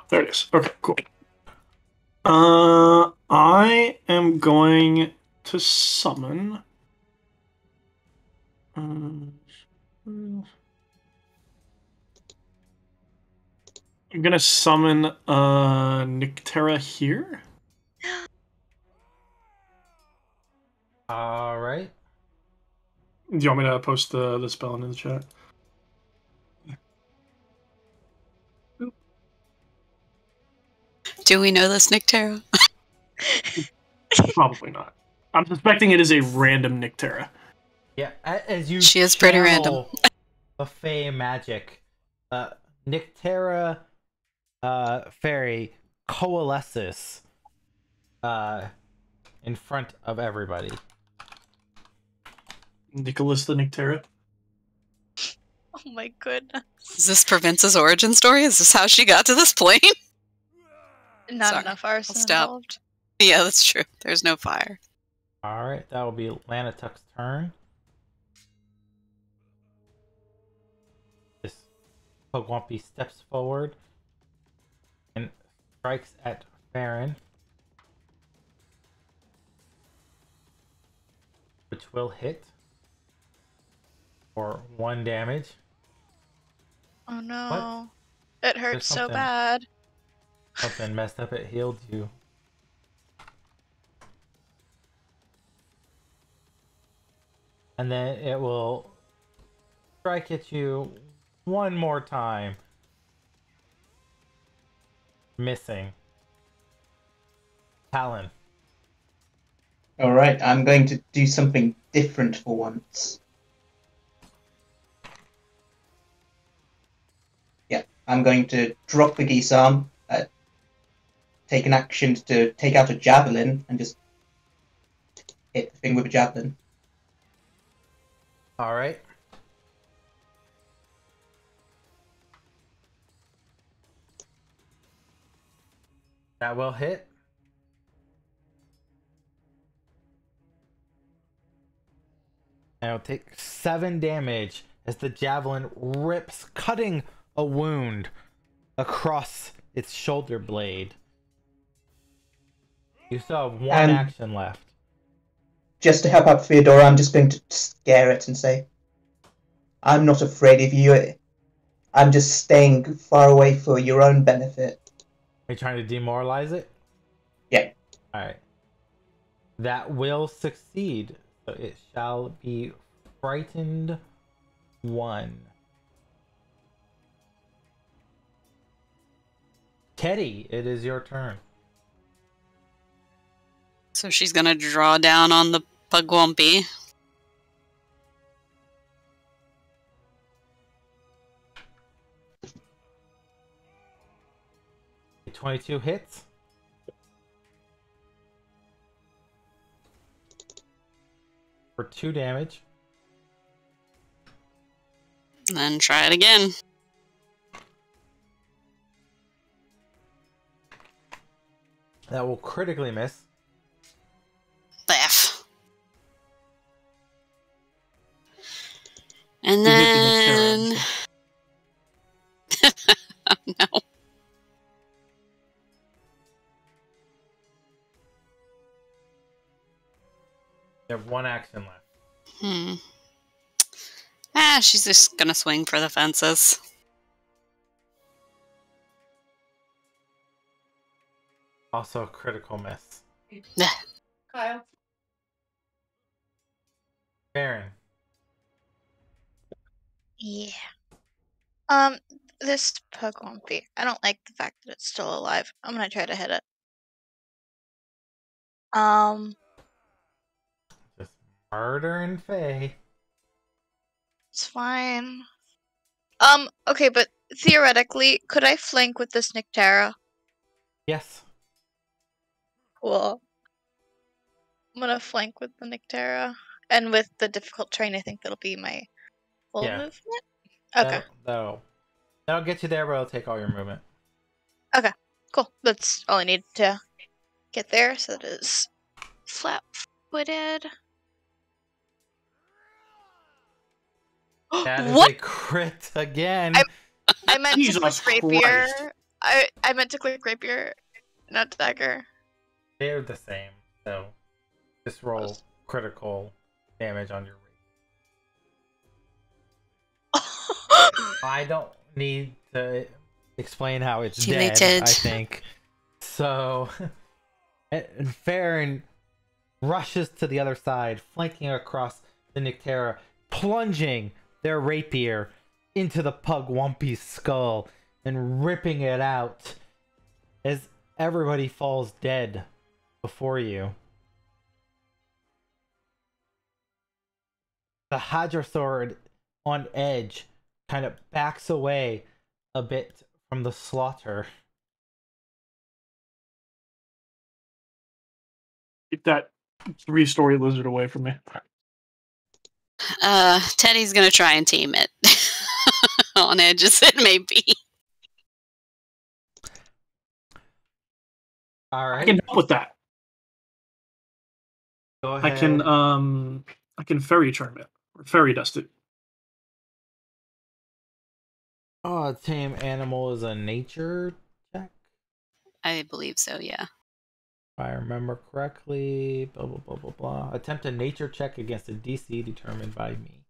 There it is. Okay, cool. I am going to summon. I'm gonna summon Nyctera here. All right. Do you want me to post the spell into the chat? Do we know this, Nyctera? Probably not. I'm suspecting it is a random Nyctera. Yeah, as you She is pretty random. channel the Fey magic, Nyctera fairy coalesces in front of everybody. Nicholas the Nyctera. Oh my goodness. Is this Provence's origin story? Is this how she got to this plane? Not Sorry, enough arson I'll stop. involved. Yeah, that's true. There's no fire. All right, that will be Lanatuck's turn. This Pugwampy steps forward and strikes at Farron, which will hit for 1 damage. Oh no. It hurts so something- bad. Something messed up, it healed you. And then it will strike at you one more time. Missing. Talon. Alright, I'm going to do something different for once. Yeah, I'm going to drop the geese arm, take an action to take out a javelin, and just hit the thing with a javelin. Alright. That will hit. And it'll take 7 damage as the javelin rips, cutting a wound across its shoulder blade. You still have one action left. Just to help out Theodora, I'm just going to scare it and say, I'm not afraid of you. I'm just staying far away for your own benefit. Are you trying to demoralize it? Yeah. Alright. That will succeed. So it shall be frightened 1. Teddy, it is your turn. So she's gonna draw down on the Pugwampy. A 22 hits. For 2 damage. And then try it again. That will critically miss. F. And You hit the then... Nyctera, oh no. You have one action left. She's just gonna swing for the fences. Also a critical miss. Kyle. Baron. Yeah. This pug won't be. I don't like the fact that it's still alive. I'm gonna try to hit it. Just murdering Faye. It's fine. Okay, but theoretically, could I flank with this Nyctera? Yes. Cool. I'm gonna flank with the Nyctera. And with the difficult terrain, I think that'll be my full Yeah. movement? Okay. That'll get you there, but it'll take all your movement. Okay, cool. That's all I need to get there, so that is flat-footed. That is What? a crit again. I meant to Jesus click rapier. Christ. I meant to click rapier, not dagger. They're the same, so just roll critical damage on your rapier. I don't need to explain how it's Too dead, late. I think. So, and Farron rushes to the other side, flanking across the Nyctera, plunging their rapier into the pug Wumpy's skull and ripping it out as everybody falls dead before you. The Hadrosaur on edge kind of backs away a bit from the slaughter. Keep that 3-story lizard away from me. Teddy's gonna try and tame it. On edge as it may be. All right. I can help with that. Go ahead. I can fairy charm it or fairy dust it. Oh, a tame animal is a nature check, I believe so, yeah. if I remember correctly. Blah blah blah blah blah. Attempt a nature check against a DC determined by me.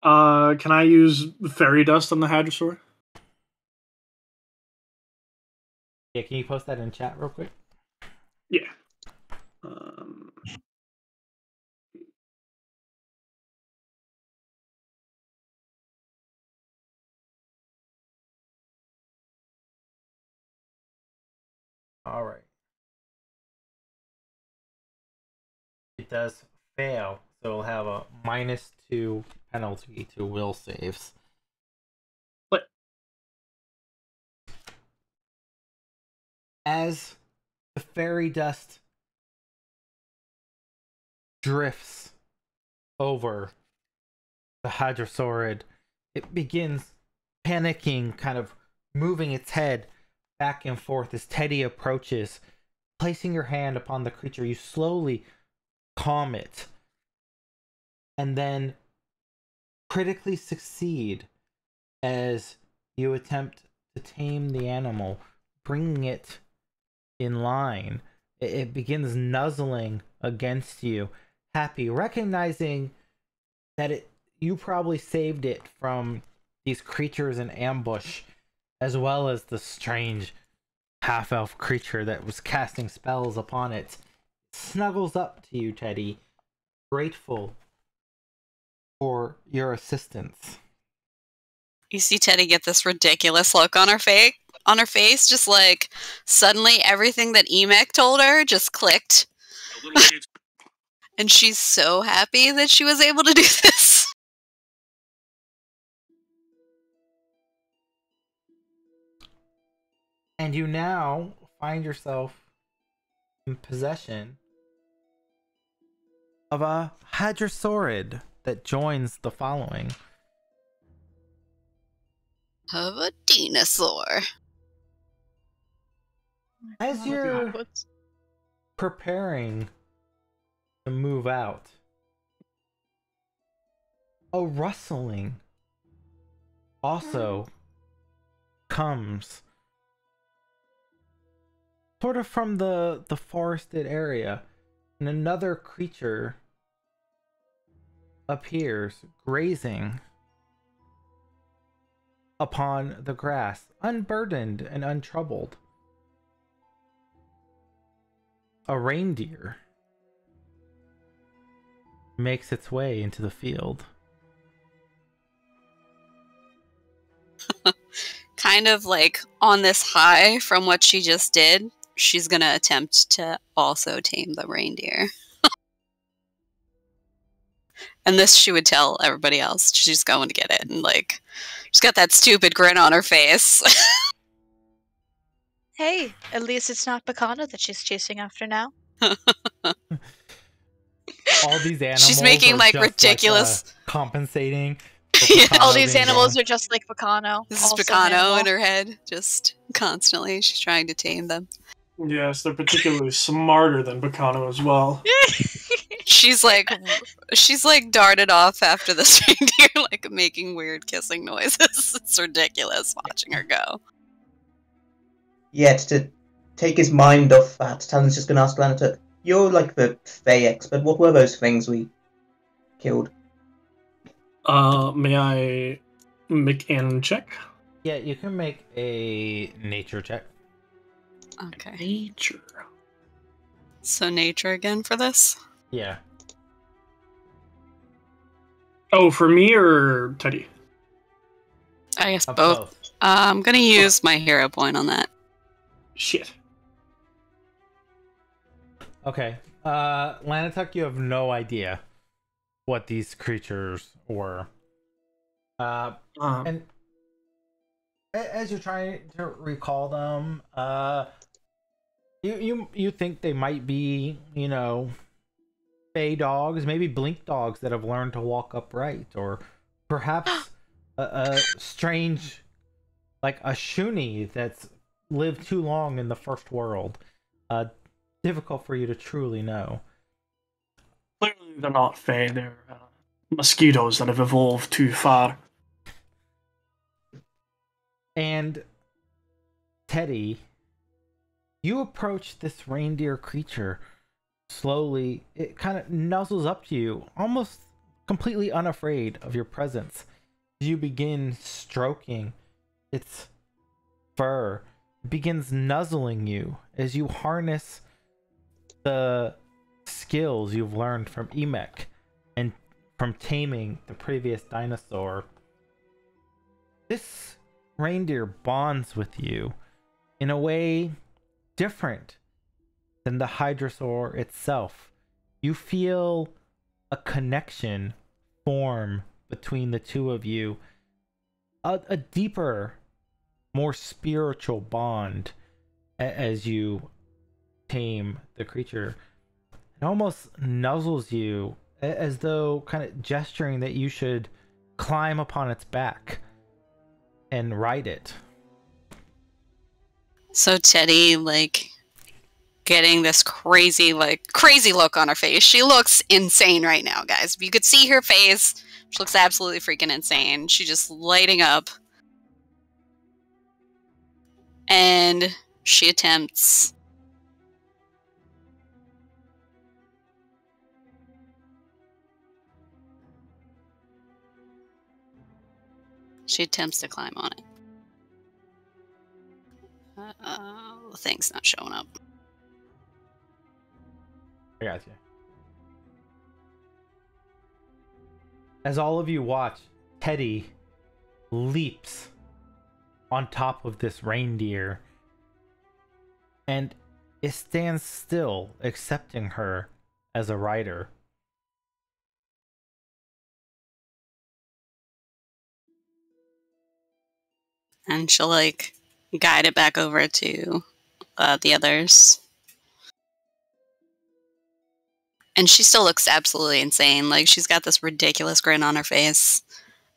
Can I use fairy dust on the Hadrosaur? Yeah, can you post that in chat real quick? Yeah. All right. It does fail, so it'll have a -2 penalty to will saves. What? As the fairy dust drifts over the Hadrosaurid, it begins panicking, kind of moving its head back and forth as Teddy approaches. Placing your hand upon the creature, you slowly calm it, and then critically succeed as you attempt to tame the animal, bringing it in line. It begins nuzzling against you, happy, recognizing that you probably saved it from these creatures in ambush, as well as the strange half-elf creature that was casting spells upon it. Snuggles up to you, Teddy, grateful for your assistance. You see Teddy get this ridiculous look on her face, just like suddenly everything that Emek told her just clicked. And she's so happy that she was able to do this. And you now find yourself in possession of a Hadrosaurid that joins the following. Of a dinosaur. As you're preparing to move out, a rustling also comes sort of from the forested area, and another creature appears, grazing upon the grass, unburdened and untroubled. A reindeer makes its way into the field. Kind of like on this high from what she just did, she's gonna attempt to also tame the reindeer. And this she would tell everybody else. She's going to get it. And like, she's got that stupid grin on her face. Hey, at least it's not Bacana that she's chasing after now. All these animals She's making are like just, ridiculous. compensating. Yeah. All these animals are just like Bacano. This is Bacano in her head, just constantly. She's trying to tame them. Yes, they're particularly smarter than Bacano as well. She's like darted off after this reindeer, like making weird kissing noises. It's ridiculous watching her go. Yeah, to take his mind off that, Talon's just going to ask Lanatuk, you're like the Fey expert, what were those things we killed? May I make an check? Yeah, you can make a nature check. Okay. Nature. So nature again for this? Yeah. Oh, for me or Teddy? I guess both. I'm gonna use my hero point on that. Shit. Okay. Lanatuk, you have no idea what these creatures were. And as you're trying to recall them, you think they might be, you know, Fey dogs, maybe blink dogs that have learned to walk upright, or perhaps a strange, like a shuni that's lived too long in the first world. Difficult for you to truly know. Clearly they're not Fey, they're mosquitoes that have evolved too far. And Teddy, you approach this reindeer creature slowly. It kind of nuzzles up to you, almost completely unafraid of your presence. You begin stroking its fur. It begins nuzzling you as you harness the skills you've learned from Emek and from taming the previous dinosaur. This reindeer bonds with you in a way different than the Hydrosaur itself. You feel a connection form between the two of you, a deeper, more spiritual bond as you tame the creature. It almost nuzzles you as though kind of gesturing that you should climb upon its back and ride it. So Teddy, like, getting this crazy look on her face. She looks insane right now, guys. If you could see her face, she looks absolutely freaking insane. She's just lighting up. And she attempts to climb on it. The thing's not showing up. I got you. As all of you watch, Teddy leaps on top of this reindeer, and it stands still, accepting her as a rider. And she'll, like, guide it back over to the others. And she still looks absolutely insane. Like, she's got this ridiculous grin on her face,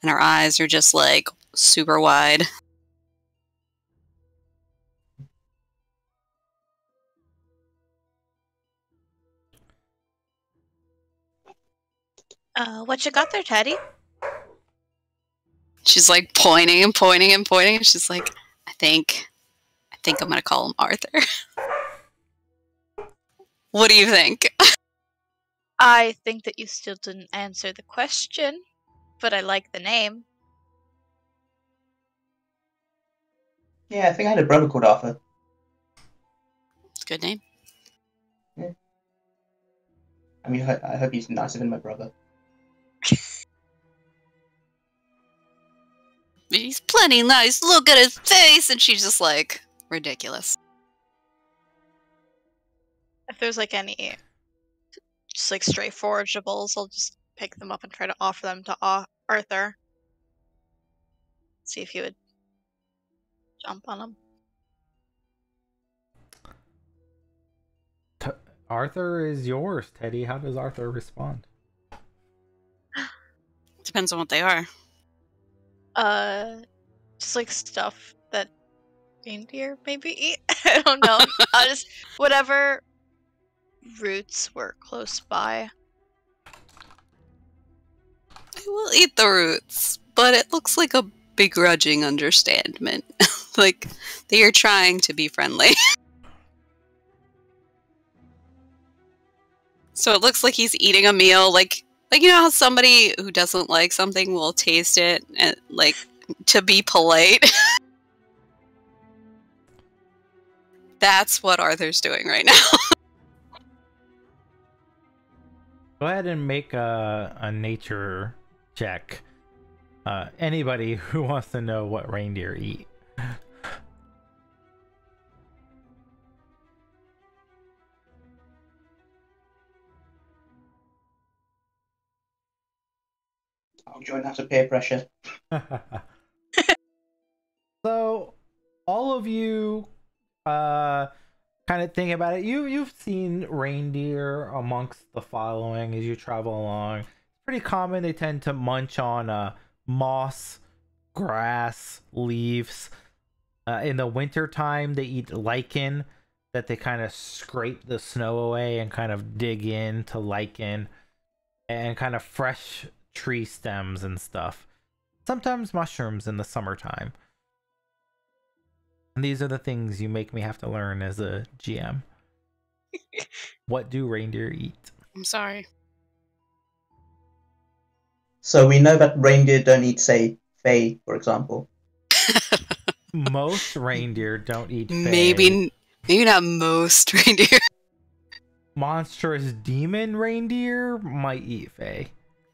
and her eyes are just, like, super wide. What you got there, Teddy? She's, like, pointing and pointing and pointing. And she's like, I think I'm gonna call him Arthur. What do you think? I think that you still didn't answer the question, but I like the name. Yeah, I think I had a brother called Arthur. It's a good name. I mean, I hope he's nicer than my brother. He's plenty nice. Look at his face. And she's just like, ridiculous. If there's like any just like stray forageables, I'll just pick them up and try to offer them to Arthur. See if he would jump on them. Arthur is yours, Teddy. How does Arthur respond? Depends on what they are. Just like stuff that reindeer maybe eat. I don't know. Just whatever roots were close by. I will eat the roots, but it looks like a begrudging understanding. Like, they are trying to be friendly. So it looks like he's eating a meal, like you know how somebody who doesn't like something will taste it and like to be polite. That's what Arthur's doing right now. Go ahead and make a nature check. Anybody who wants to know what reindeer eat. I'll join after peer pressure. So, all of you kind of think about it. You've seen reindeer amongst the following as you travel along. It's pretty common. They tend to munch on moss, grass, leaves. In the winter time, they eat lichen that they kind of scrape the snow away and kind of dig into lichen and kind of fresh tree stems and stuff. Sometimes mushrooms in the summertime. And these are the things you make me have to learn as a GM. What do reindeer eat? I'm sorry. So we know that reindeer don't eat, say, Fae, for example. Most reindeer don't eat fae. Maybe not most reindeer. Monstrous demon reindeer might eat fae.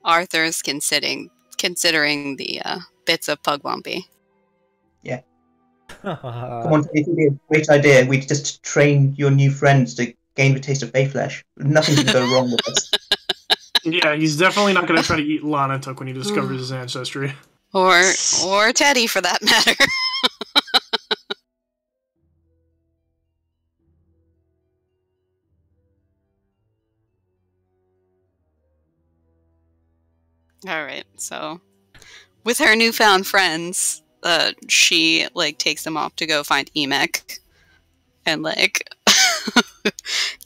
Arthur's considering the bits of Pugwampy. Yeah. Come on, it would be a great idea. We just train your new friends to gain the taste of Fae flesh. Nothing can go wrong with this. Yeah, he's definitely not going to try to eat Lanatuk when he discovers his ancestry. Or Teddy, for that matter. Alright, so with her newfound friends, she like takes them off to go find Emek and like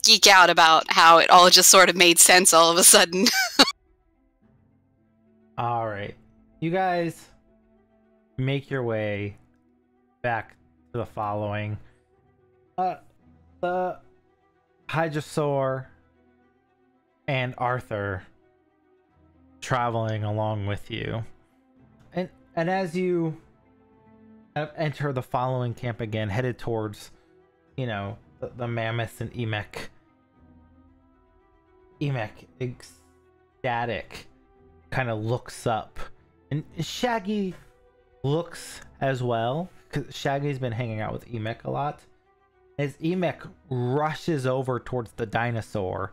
geek out about how it all just sort of made sense all of a sudden. Alright. You guys make your way back to the following. The Hydrosaur and Arthur traveling along with you. And as you enter the following camp again, headed towards, you know, the mammoths and Emek. Emek, ecstatic, kind of looks up. And Shaggy looks as well, because Shaggy's been hanging out with Emek a lot. As Emek rushes over towards the dinosaur,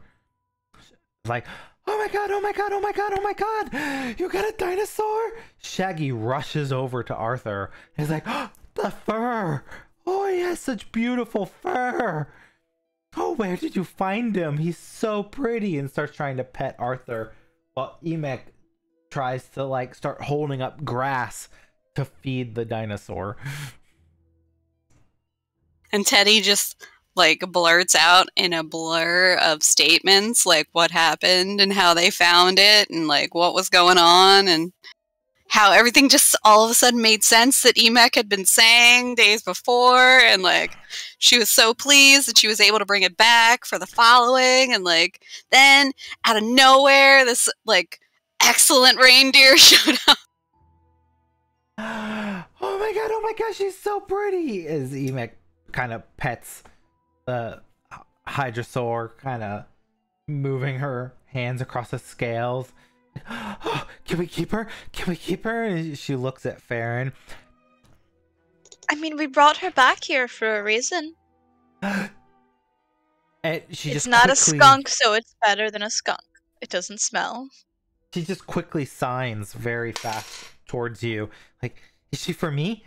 like, oh my god, oh my god, oh my god, oh my god, you got a dinosaur? Shaggy rushes over to Arthur. He's like, oh, the fur. Oh, he has such beautiful fur. Oh, where did you find him? He's so pretty. And starts trying to pet Arthur while Emek tries to like start holding up grass to feed the dinosaur. And Teddy just like blurts out in a blur of statements like what happened and how they found it and like what was going on and how everything just all of a sudden made sense that Emek had been saying days before, and like she was so pleased that she was able to bring it back for the following, and like then out of nowhere this like excellent reindeer showed up. Oh my god, she's so pretty! As Emek kind of pets the Hydrosaur, kind of moving her hands across the scales. Oh, can we keep her? Can we keep her? And she looks at Farron. I mean, we brought her back here for a reason. And she It's just not quickly, a skunk, so it's better than a skunk. It doesn't smell. She just quickly signs very fast towards you. Like, is she for me?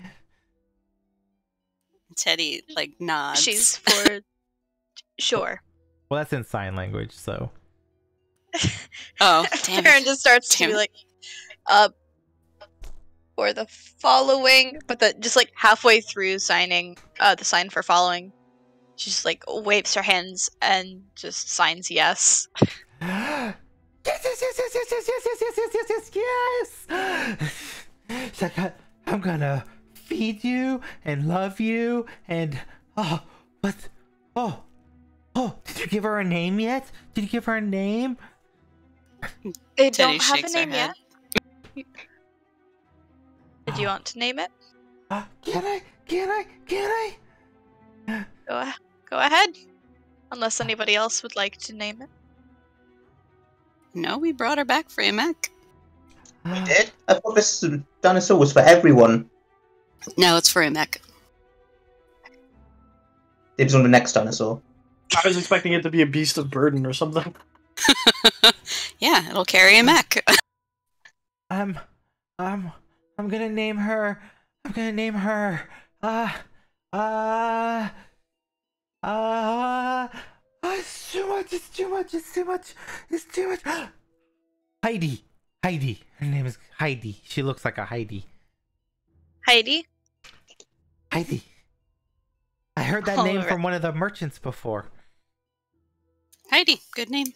Teddy like nods. She's for sure. Well, that's in sign language, so. Oh, damn Farron it. just starts to Damn be it. like, for the following, but just like halfway through signing the sign for following, she just like waves her hands and just signs yes. Yes, yes, yes, yes, yes, yes, yes, yes, yes, yes, yes, yes, yes. She's like, I'm gonna feed you and love you and oh, did you give her a name yet? Did you give her a name? They Teddy don't have a shakes her name head. yet. Did you want to name it? Can I? Go ahead. Unless anybody else would like to name it. No, we brought her back for Emek. We did? I thought this dinosaur was for everyone. No, it's for Emek. Dibs on the next dinosaur. I was expecting it to be a beast of burden or something. Yeah, it'll carry Emek. I'm gonna name her. It's too much. Heidi. Her name is Heidi. She looks like a Heidi. Heidi? Heidi. I heard that name from one of the merchants before. Heidi, good name.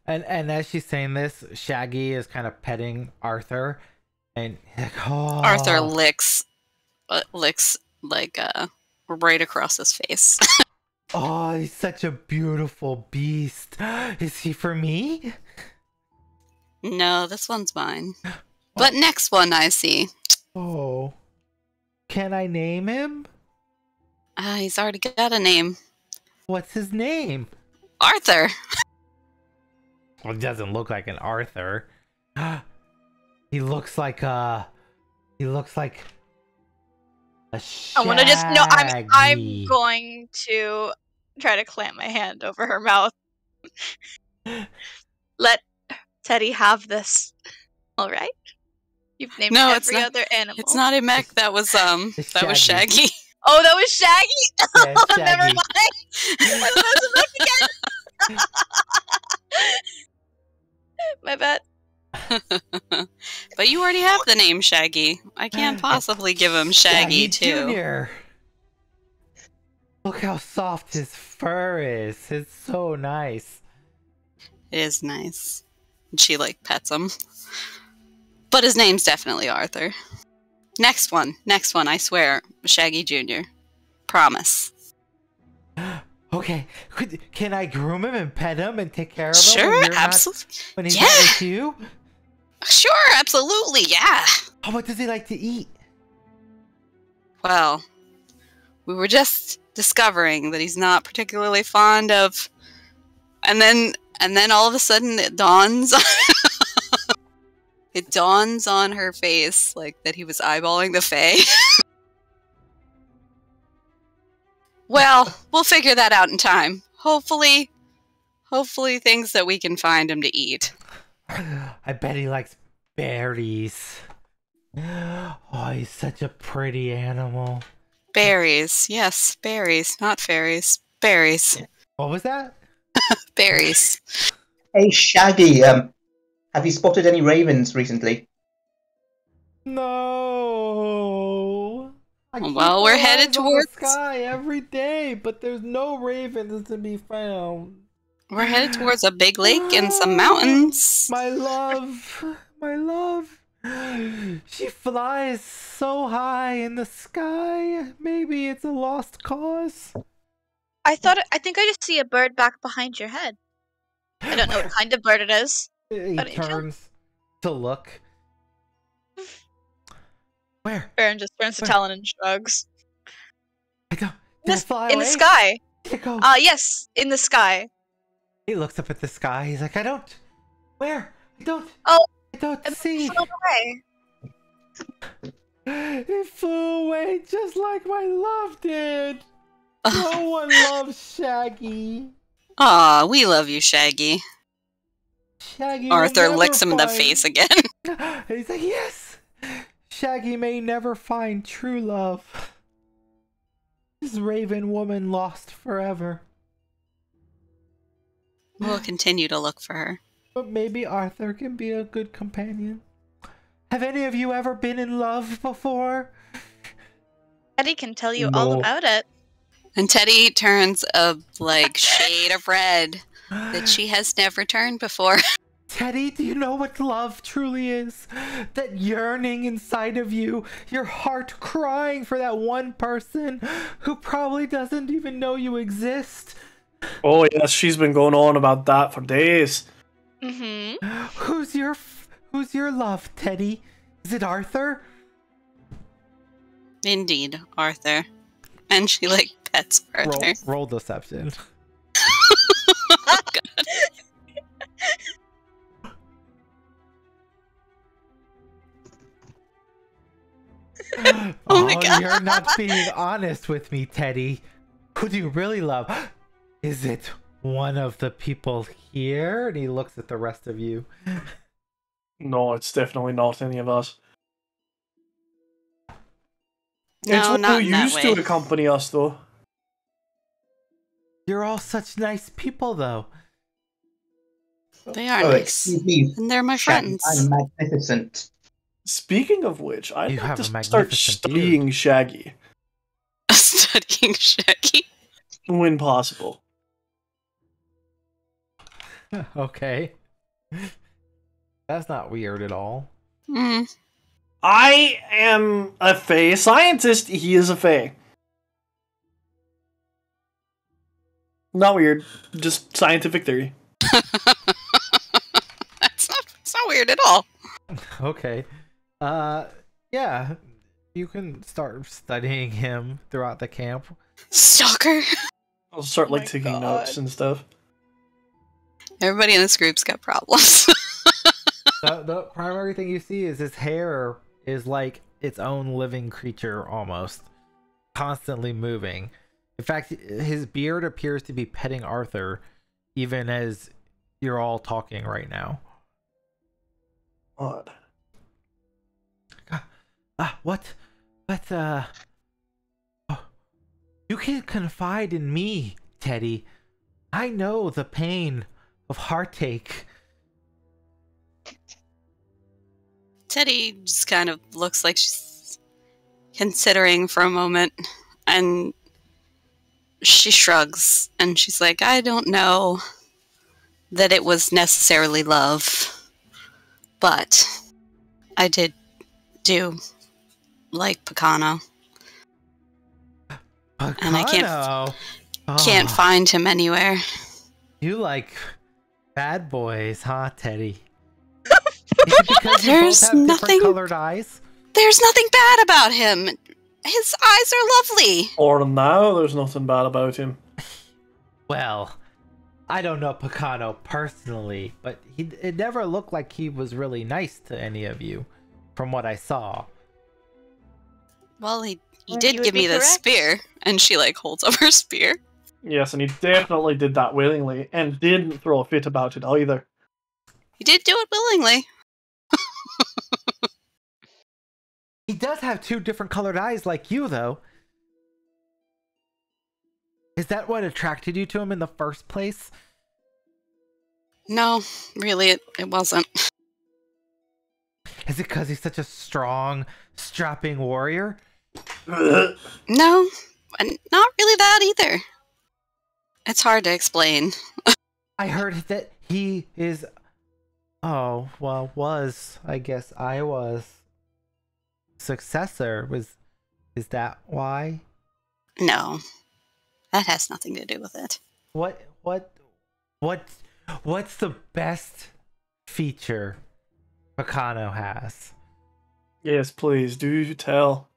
And as she's saying this, Shaggy is kind of petting Arthur, and he's like, oh. Arthur licks like right across his face. Oh, he's such a beautiful beast. Is he for me? No, this one's mine. But next one I see. Oh. Can I name him? He's already got a name. What's his name? Arthur. Well, he doesn't look like an Arthur. He looks like a Shaggy. I want to just no. I'm going to try to clamp my hand over her mouth. Let Teddy have this. All right. You've named every other animal. It's not Emek. That was was Shaggy. Oh, that was Shaggy. Yeah, Shaggy. Never mind. That was Emek again. My bad. But you already have the name Shaggy. I can't possibly give him Shaggy too. Jr. Look how soft his fur is. It's so nice. It is nice. And she like pets him. But his name's definitely Arthur. Next one, I swear, Shaggy Jr. Promise. Okay, can I groom him and pet him and take care of him? Sure, absolutely. When he's not with you? Sure, absolutely, yeah. Oh, what does he like to eat? Well, we were just discovering that he's not particularly fond of... And then all of a sudden it dawns... It dawns on her face, like, that he was eyeballing the Fae. Well, we'll figure that out in time. Hopefully things that we can find him to eat. I bet he likes berries. Oh, he's such a pretty animal. Berries. Yes, berries. Not fairies. Berries. What was that? Berries. Hey, Shaggy, have you spotted any ravens recently? No. Well, we're headed towards the sky every day, but there's no ravens to be found. We're headed towards a big lake and some mountains. My love my love. She flies so high in the sky. Maybe it's a lost cause. I think I just see a bird back behind your head. I don't know what kind of bird it is. He But angel? turns to look. Where? Baron just turns to Talon and shrugs. I don't. In Did it fly the away? sky. Did it go? Yes, in the sky. He looks up at the sky. He's like, I don't. Where? I don't. Oh, I don't it see. flew away. It flew away just like my love did. No one loves Shaggy. Aw, we love you, Shaggy. Shaggy will Arthur never licks him in the find- face again. He's like, yes. Shaggy may never find true love. This raven woman lost forever. We'll continue to look for her. But maybe Arthur can be a good companion. Have any of you ever been in love before? Eddie can tell you all No. about it. And Teddy turns a, shade of red that she has never turned before. Teddy, do you know what love truly is? That yearning inside of you, your heart crying for that one person who probably doesn't even know you exist. Oh yes, she's been going on about that for days. Mm-hmm. Who's your love, Teddy? Is it Arthur? Indeed, Arthur. And she, pets Arthur. Roll deception. Oh my God. You're not being honest with me, Teddy. Who do you really love? Is it one of the people here? And he looks at the rest of you. No, it's definitely not any of us. No, it's one not who in that used way. to accompany us, though. You're all such nice people, though. They are Oh, nice. excuse me. And they're my Shaggy, friends. I'm magnificent. Speaking of which, I'd You like have to a start magnificent studying Shaggy, Studying Shaggy. when possible. Okay. That's not weird at all. Mm. I am a Fae scientist, he is a Fae. Not weird, just scientific theory. It's not weird at all. Okay. Yeah. You can start studying him throughout the camp. Stalker. I'll start Oh my taking God. notes and stuff. Everybody in this group's got problems. The primary thing you see is his hair is like its own living creature almost. Constantly moving. In fact, his beard appears to be petting Arthur even as you're all talking right now. Odd. What? Oh, you can confide in me, Teddy. I know the pain of heartache. Teddy just kind of looks like she's considering for a moment, and she shrugs, and she's like, I don't know that it was necessarily love, but I did do like Picano, and I Picano? can't Oh, find him anywhere. You like bad boys, huh, Teddy? Is it because you There's both have nothing- different colored eyes? There's nothing bad about him. His eyes are lovely. Or now, there's nothing bad about him. Well, I don't know Picano personally, but it never looked like he was really nice to any of you, from what I saw. Well, he You did would give be me the correct. spear, and she holds up her spear. Yes, and he definitely did that willingly, and didn't throw a fit about it either. He did do it willingly. He does have two different colored eyes like you, though. Is that what attracted you to him in the first place? No, really, it wasn't. Is it because he's such a strong, strapping warrior? No, and not really that either. It's hard to explain. I heard that he is Oh, well, I guess I was successor. Is that why? No, that has nothing to do with it. What's the best feature Picano has? Yes, please, do tell.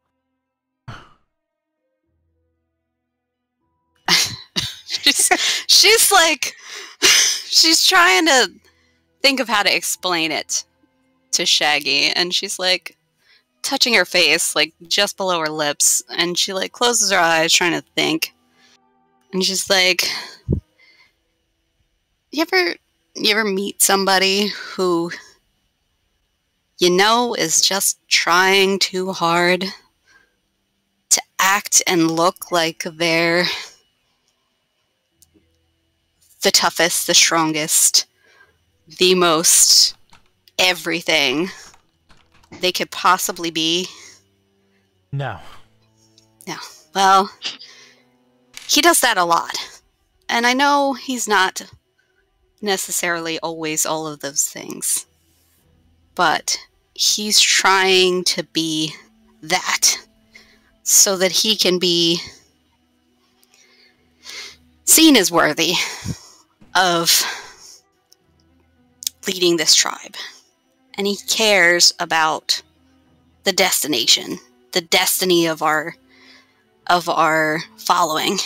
she's like, she's trying to think of how to explain it to Shaggy, and she's like touching her face, like just below her lips, and she like closes her eyes trying to think, and she's like, you ever meet somebody who you know is just trying too hard to act and look like they're the toughest, the strongest, the most everything they could possibly be? No. No. Well, he does that a lot. And I know he's not necessarily always all of those things. But he's trying to be that so that he can be seen as worthy of leading this tribe. And he cares about the destination, the destiny of our following.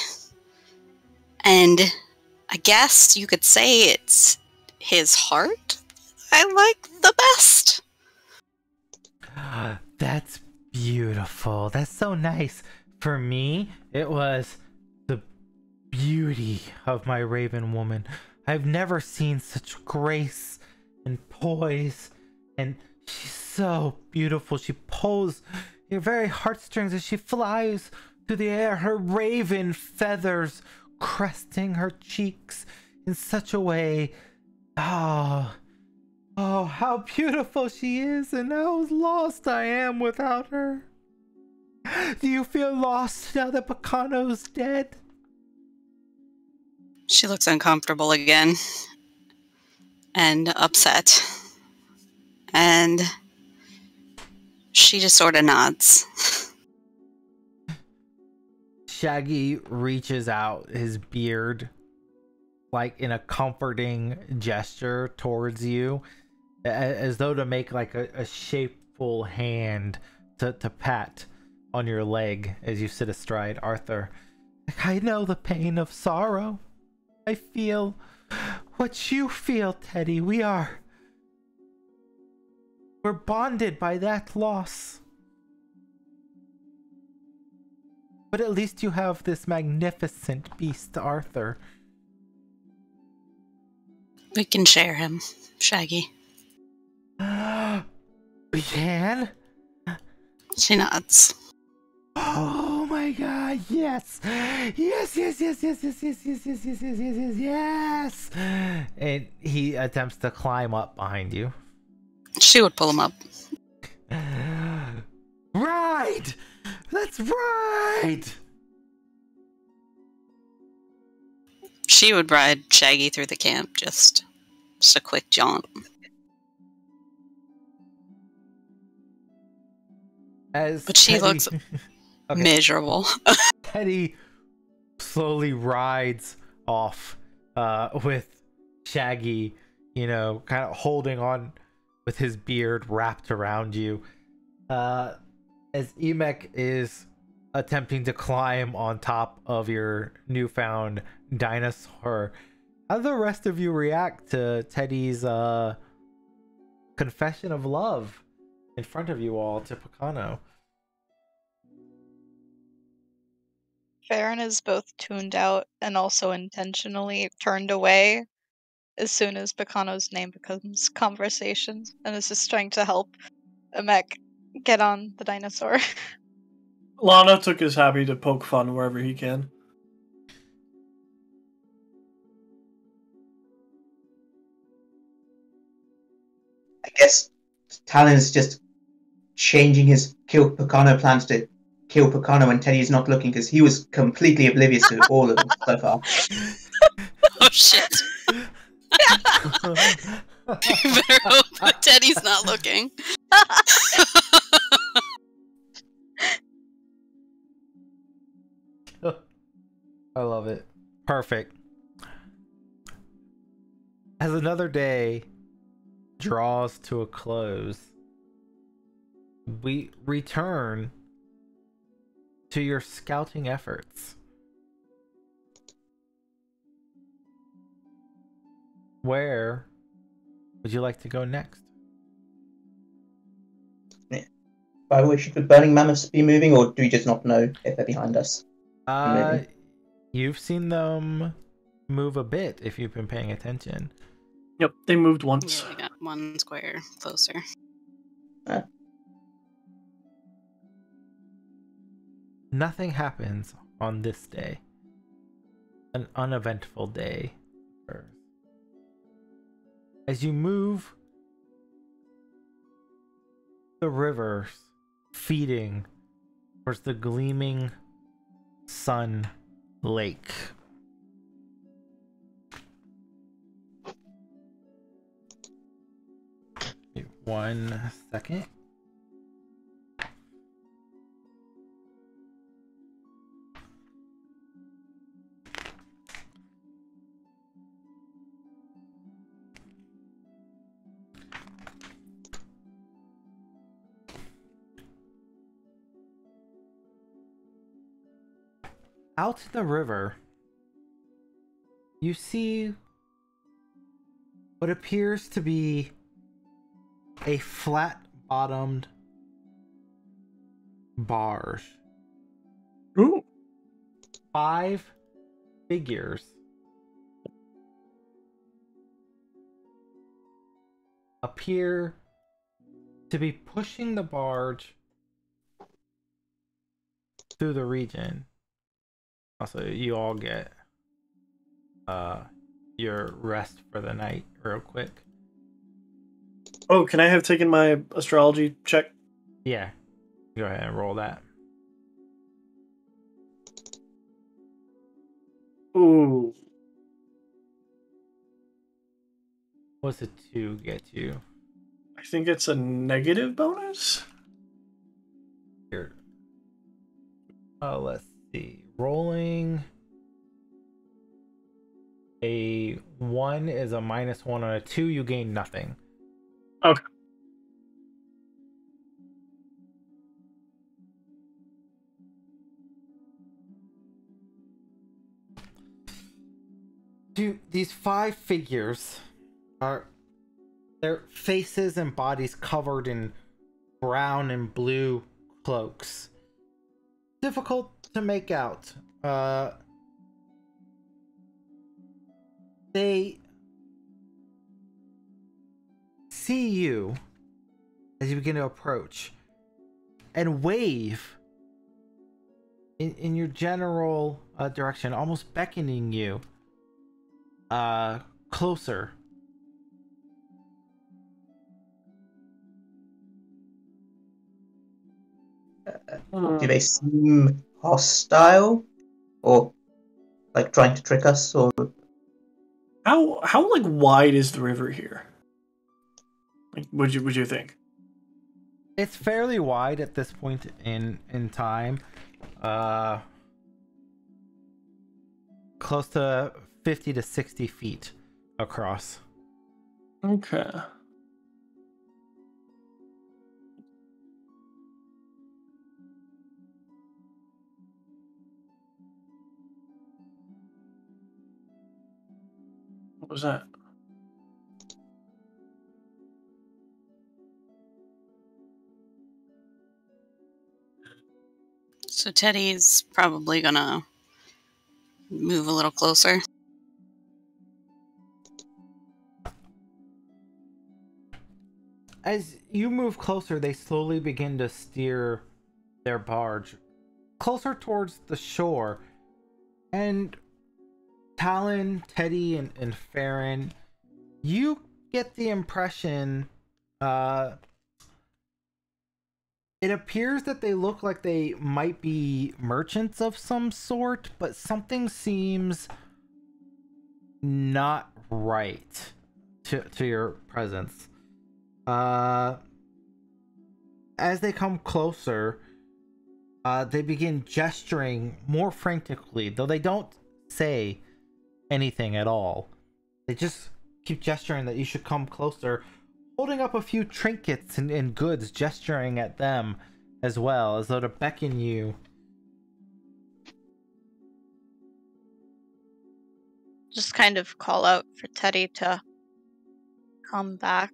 And I guess you could say it's his heart I like the best. That's beautiful. That's so nice. For me, it was the beauty of my raven woman. I've never seen such grace and poise, and she's so beautiful. She pulls your very heartstrings as she flies through the air, her raven feathers cresting her cheeks in such a way. Oh, how beautiful she is, and how lost I am without her. Do you feel lost now that Picano's dead? She looks uncomfortable again. And upset. And she just sort of nods. Shaggy reaches out his beard, like in a comforting gesture towards you, as though to make like a shapeful hand to pat on your leg as you sit astride Arthur. I know the pain of sorrow. I feel what you feel, Teddy. We're bonded by that loss. But at least you have this magnificent beast, Arthur. We can share him, Shaggy. We can? She nods. Oh my god, yes! Yes, yes, yes, yes, yes, yes, yes, yes, yes, yes, yes, yes, yes! And he attempts to climb up behind you. She would pull him up. Right! That's right! She would ride Shaggy through the camp, just a quick jaunt. But she looks miserable. Teddy slowly rides off with Shaggy, kind of holding on with his beard wrapped around you. As Emek is attempting to climb on top of your newfound dinosaur, how do the rest of you react to Teddy's confession of love in front of you all to Picano? Farron is both tuned out and also intentionally turned away as soon as Picano's name becomes conversation, and is just trying to help Emek get on the dinosaur. Lana took his happy to poke fun wherever he can. I guess Talon's just changing his kill Picano plans to kill Picano when Teddy is not looking, because he was completely oblivious to all of them so far. Oh shit. better hope that Teddy's not looking. I love it. Perfect. As another day draws to a close, we return to your scouting efforts. Where would you like to go next? By the way, should the burning mammoths be moving, or do we just not know if they're behind us? You've seen them move a bit if you've been paying attention. Yep, they moved once. Yeah, we got one square closer. Nothing happens on this day. An uneventful day. As you move the rivers feeding towards the gleaming sun lake. Wait 1 second. Out in the river, you see what appears to be a flat-bottomed barge. Ooh. 5 figures appear to be pushing the barge through the region. Also, you all get your rest for the night real quick. Oh, can I have taken my astrology check? Yeah. Go ahead and roll that. Ooh. What's a 2 get you? I think it's a negative bonus? Here. Let's see. Rolling a 1 is a -1 on a 2, you gain nothing. Okay. These 5 figures are their faces and bodies covered in brown and blue cloaks. Difficult to make out. They see you as you begin to approach and wave in your general direction, almost beckoning you closer. Do they seem hostile, or like trying to trick us, or How like wide is the river here? Like, would you think? It's fairly wide at this point in time. Close to 50 to 60 feet across. Okay. What was that? So Teddy's probably gonna move a little closer. As you move closer, they slowly begin to steer their barge closer towards the shore. And Talon, Teddy, and Farron, you get the impression it appears that they look like they might be merchants of some sort, but something seems not right. to your presence. As they come closer, they begin gesturing more frantically, though they don't say anything at all. They just keep gesturing that you should come closer, holding up a few trinkets and goods, gesturing at them as well, as though to beckon you. Just kind of call out for Teddy to come back.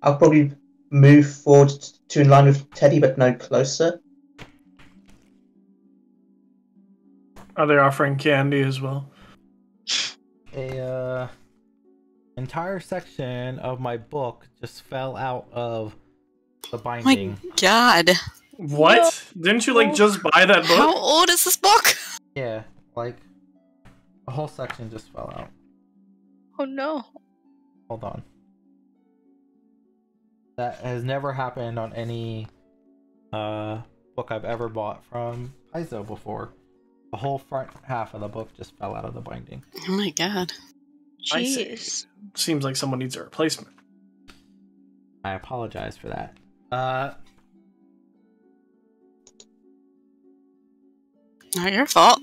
I'll probably move forward to in line with Teddy, but no closer. Are they offering candy as well? A entire section of my book just fell out of the binding. My God. What? Didn't you like just buy that book? How old is this book? Yeah, like a whole section just fell out. Oh no. Hold on. That has never happened on any book I've ever bought from Paizo before. The whole front half of the book just fell out of the binding. Oh my God. I see. Jeez. Seems like someone needs a replacement. I apologize for that. Not your fault.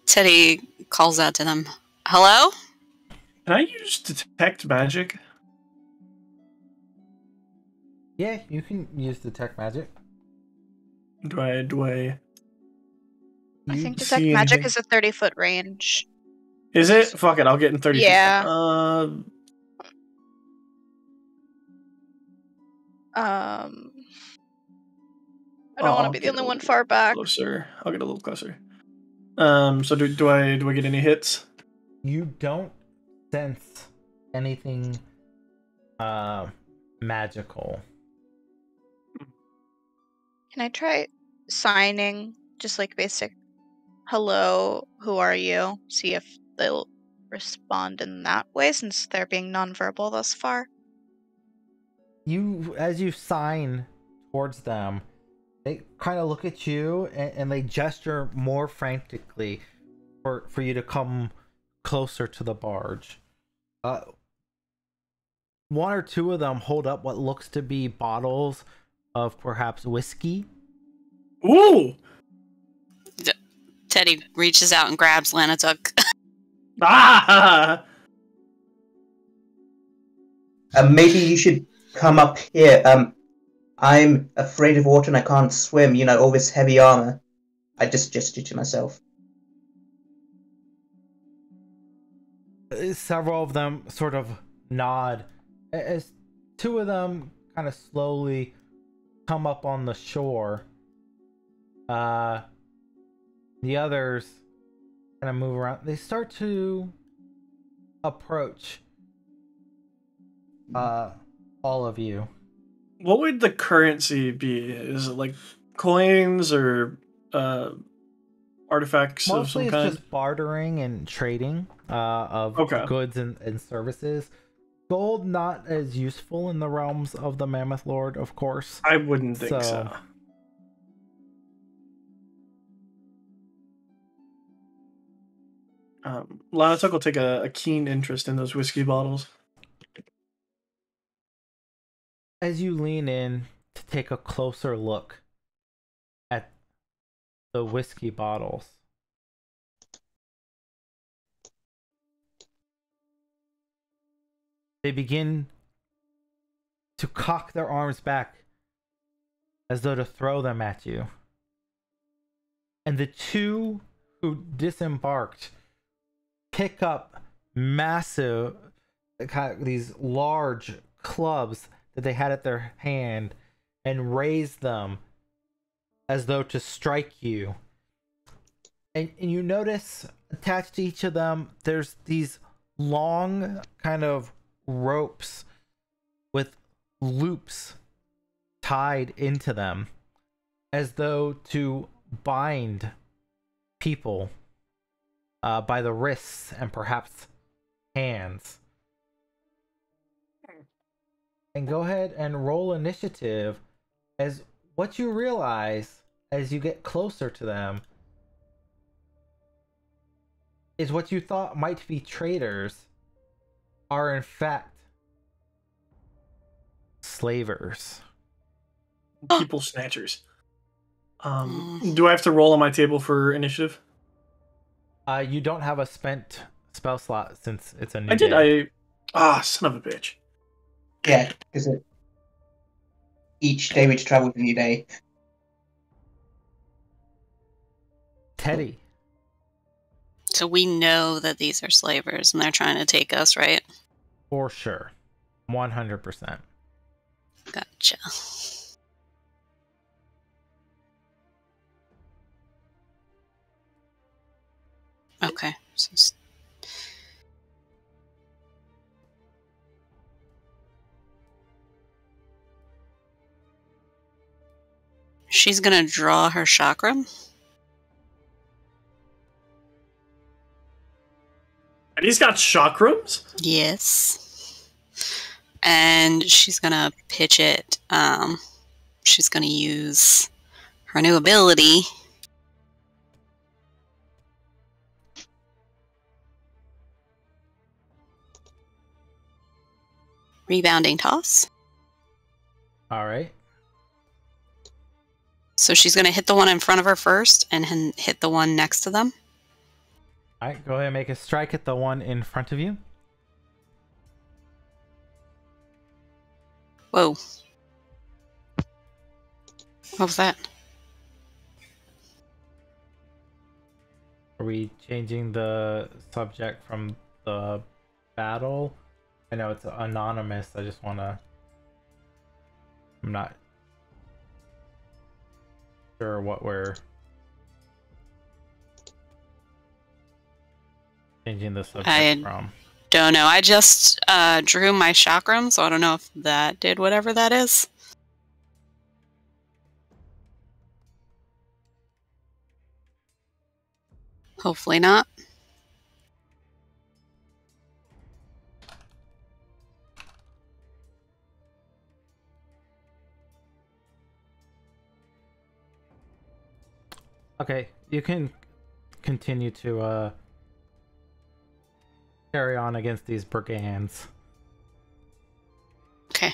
Teddy calls out to them. Hello? Can I use detect magic? Yeah, you can use detect magic. Do I I You think see detect magic anything? is a 30-foot range. Is it? Fuck it, I'll get in 30 feet. Yeah. I don't want to be the only one far back. Closer. I'll get a little closer. So do I get any hits? You don't sense anything magical. Can I try signing just like basic hello, who are you? See if they'll respond in that way since they're being nonverbal thus far. As you sign towards them, they kind of look at you and they gesture more frantically for you to come closer to the barge. One or two of them hold up what looks to be bottles of perhaps whiskey. Ooh! Teddy reaches out and grabs Lanatuk. Ah! Maybe you should come up here. I'm afraid of water and I can't swim. You know, all this heavy armor. I just gestured to myself. Several of them sort of nod as two of them kind of slowly come up on the shore. The others kind of move around. They start to approach all of you. What would the currency be? Is it like coins or artifacts of Mostly some it's kind? just bartering and trading of Okay. goods and services. Gold not as useful in the realms of the Mammoth Lord, of course. I wouldn't think so. Lanatuk will take a keen interest in those whiskey bottles. As you lean in to take a closer look at the whiskey bottles, they begin to cock their arms back as though to throw them at you. And the two who disembarked pick up massive, these large clubs that they had at their hand and raise them as though to strike you. And you notice attached to each of them, there's these long kind of ropes with loops tied into them as though to bind people by the wrists and perhaps hands. And go ahead and roll initiative as what you realize as you get closer to them is what you thought might be traitors are in fact slavers. People snatchers. Do I have to roll on my table for initiative? You don't have a spent spell slot since it's a new I did. day. Son of a bitch. Yeah, because each day we travel is a new day. Teddy. So we know that these are slavers and they're trying to take us, right? For sure. 100%. Gotcha. Okay. So she's gonna draw her chakram. And he's got chakrams? Yes. And she's gonna pitch it. She's gonna use her new ability. Rebounding toss. All right. So she's gonna hit the one in front of her first and hit the one next to them. All right, go ahead and make a strike at the one in front of you. Whoa. What was that? Are we changing the subject from the battle? I know it's anonymous. I just want to... I'm not sure what we're changing the subject from. Don't know. I just drew my chakram, so I don't know if that did whatever that is. Hopefully not. Okay, you can continue to carry on against these brigands. Okay.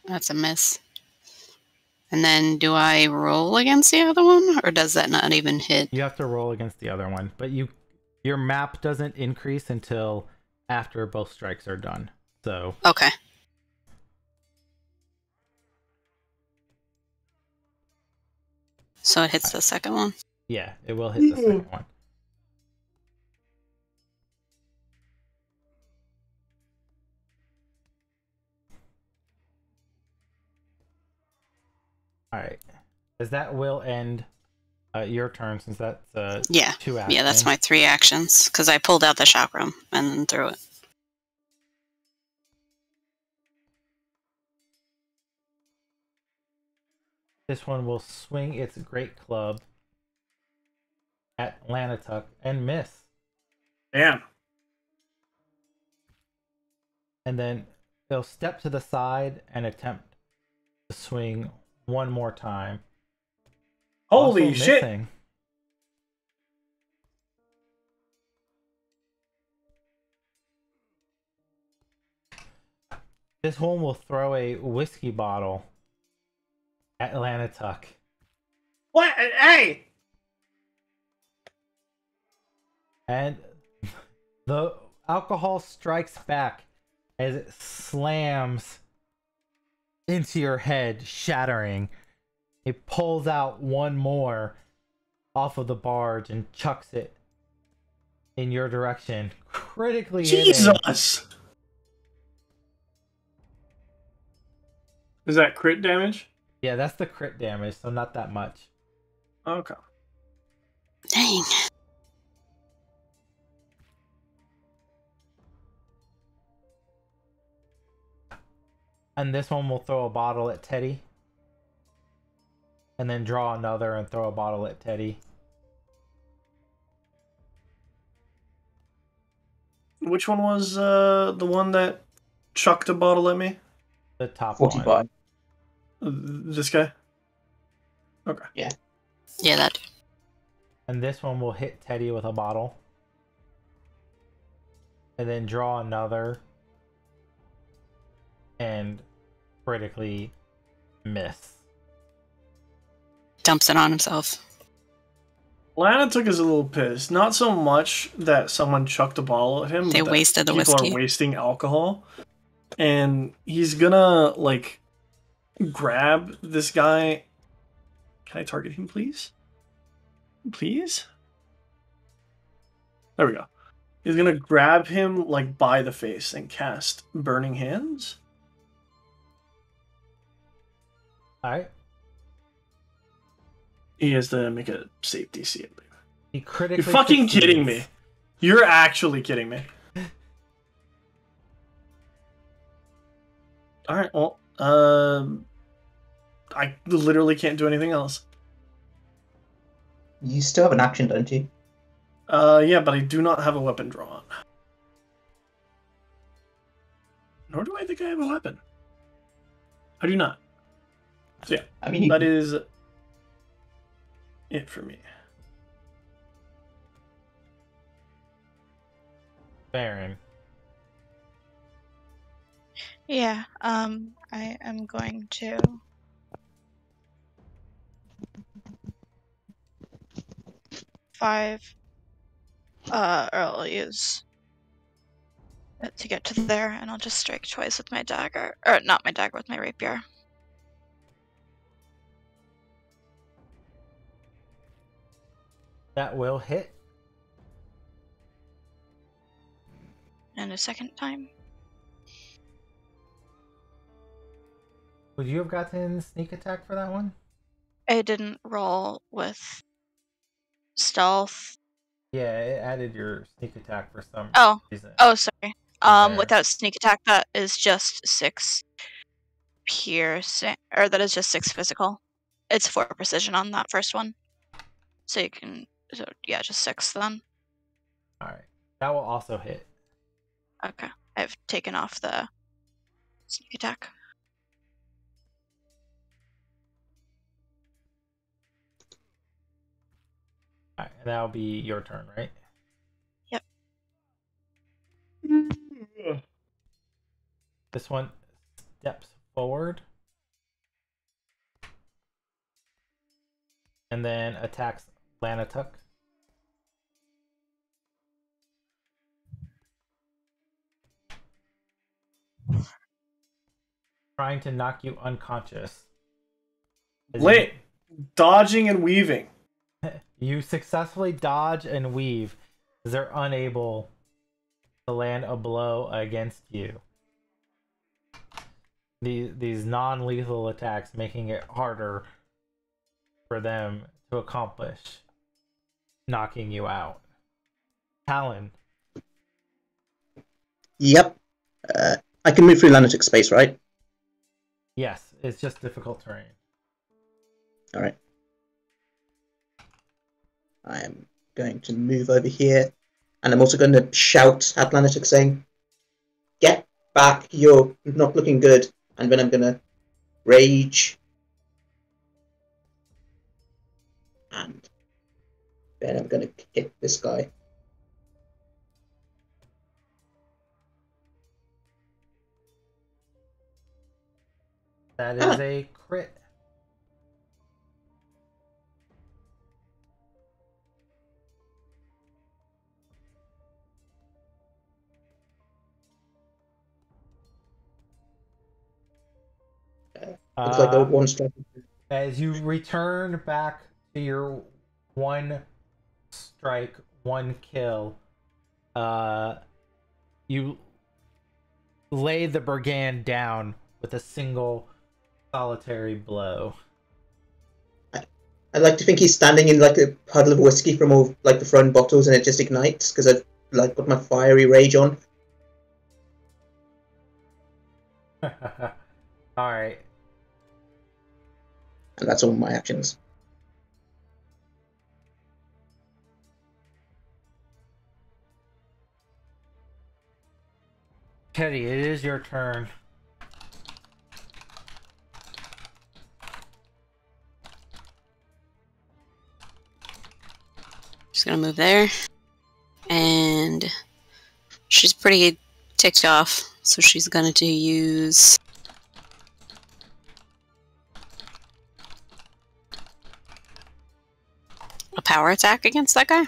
That's a miss. And then do I roll against the other one, or does that not even hit? You have to roll against the other one, but your map doesn't increase until after both strikes are done. So Okay. So it hits the second one? yeah, it will hit the second one. Alright. As that will end your turn, since that's Yeah. 2 actions. Yeah, that's my 3 actions, because I pulled out the chakram and then threw it. This one will swing its great club at Lanatuck and miss. Damn. And then it'll step to the side and attempt to swing one more time. Holy Also shit. missing. This one will throw a whiskey bottle at Lanatuck. What? Hey! And the alcohol strikes back as it slams into your head, shattering. It pulls out one more off of the barge and chucks it in your direction, critically hitting. Jesus! Is that crit damage? Yeah, that's the crit damage, so not that much. Okay. Dang. And this one will throw a bottle at Teddy. And then draw another and throw a bottle at Teddy. Which one was the one that chucked a bottle at me? The top 45. one. This guy? Okay. Yeah, that. And this one will hit Teddy with a bottle. And then draw another. And critically miss. Dumps it on himself. Lana took is a little pissed. Not so much that someone chucked a bottle at him. They but that wasted the people whiskey. are wasting alcohol. And he's gonna, like, grab this guy. Can I target him, please? Please? There we go. He's gonna grab him, like, by the face and cast Burning Hands. Alright. He has to make a safe DC, I believe. He critically You're fucking succeeds. kidding me. You're actually kidding me. Alright, well, I literally can't do anything else. You still have an action, don't you? Yeah, but I do not have a weapon drawn. Nor do I think I have a weapon. I do not. So yeah, I mean, that is it for me. Baron. Yeah, I am going to or I'll use it to get to there, and I'll just strike twice with my dagger. Or not my dagger, with my rapier. That will hit. And a second time. Would you have gotten sneak attack for that one? I didn't roll with stealth. Yeah, it added your sneak attack for some reason. Oh, sorry. There. Without sneak attack, that is just 6 piercing, or that is just 6 physical. It's 4 precision on that first one. So you can, so yeah, just 6 then. Alright. That will also hit. Okay. I've taken off the sneak attack. Alright, and that'll be your turn, right? Yep. This one steps forward. And then attacks Lanatuk. Trying to knock you unconscious. Wait, dodging and weaving. You successfully dodge and weave as they're unable to land a blow against you. These non-lethal attacks making it harder for them to accomplish knocking you out. Talon. Yep. I can move through Lanatic space, right? Yes, it's just difficult terrain. Alright. I am going to move over here. And I'm also going to shout at Lanatic saying, "Get back, you're not looking good." And then I'm going to rage. And then I'm going to hit this guy. That is a crit. Looks like a one strike. As you return back to your 1 strike, 1 kill, you lay the brigand down with a single solitary blow. I like to think he's standing in like a puddle of whiskey from all like the front bottles, and it just ignites because I've like put my fiery rage on. Alright. And that's all my actions. Teddy, it is your turn. She's gonna move there. And she's pretty ticked off, so she's going to use a power attack against that guy.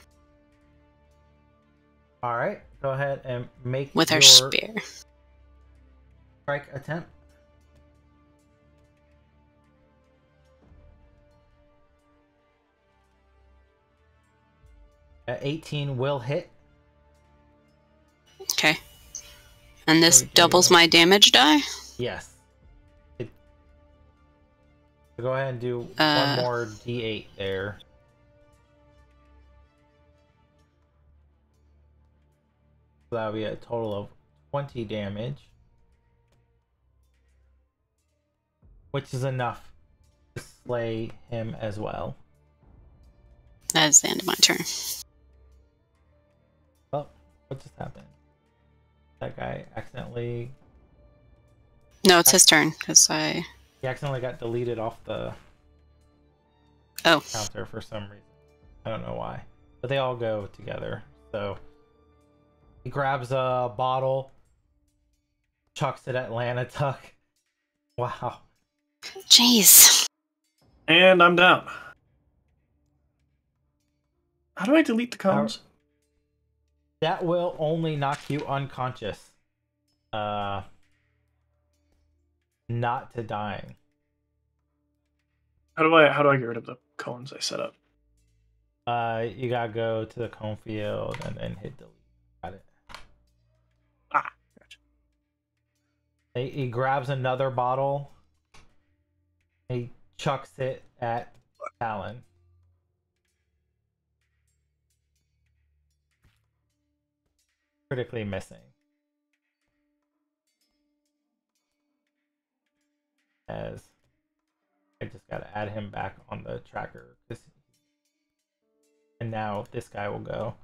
Alright, go ahead and make with her your spear. strike attempt. At 18 will hit. Okay. And this So we do- doubles my damage die? Yes. So go ahead and do one more d8 there. So that'll be a total of 20 damage. Which is enough to slay him as well. That is the end of my turn. Oh, what just happened? That guy accidentally... No, it's his turn, because He accidentally got deleted off the Oh. counter for some reason. I don't know why. But they all go together. So he grabs a bottle, chucks it at Lanatuck. Wow. Jeez. And I'm down. How do I delete the cones? That will only knock you unconscious. Not to dying. How do I get rid of the cones I set up? You gotta go to the cone field and then hit delete. Got it. Ah, gotcha. He grabs another bottle. He chucks it at Talon. Critically missing. As I just gotta add him back on the tracker. And now this guy will go.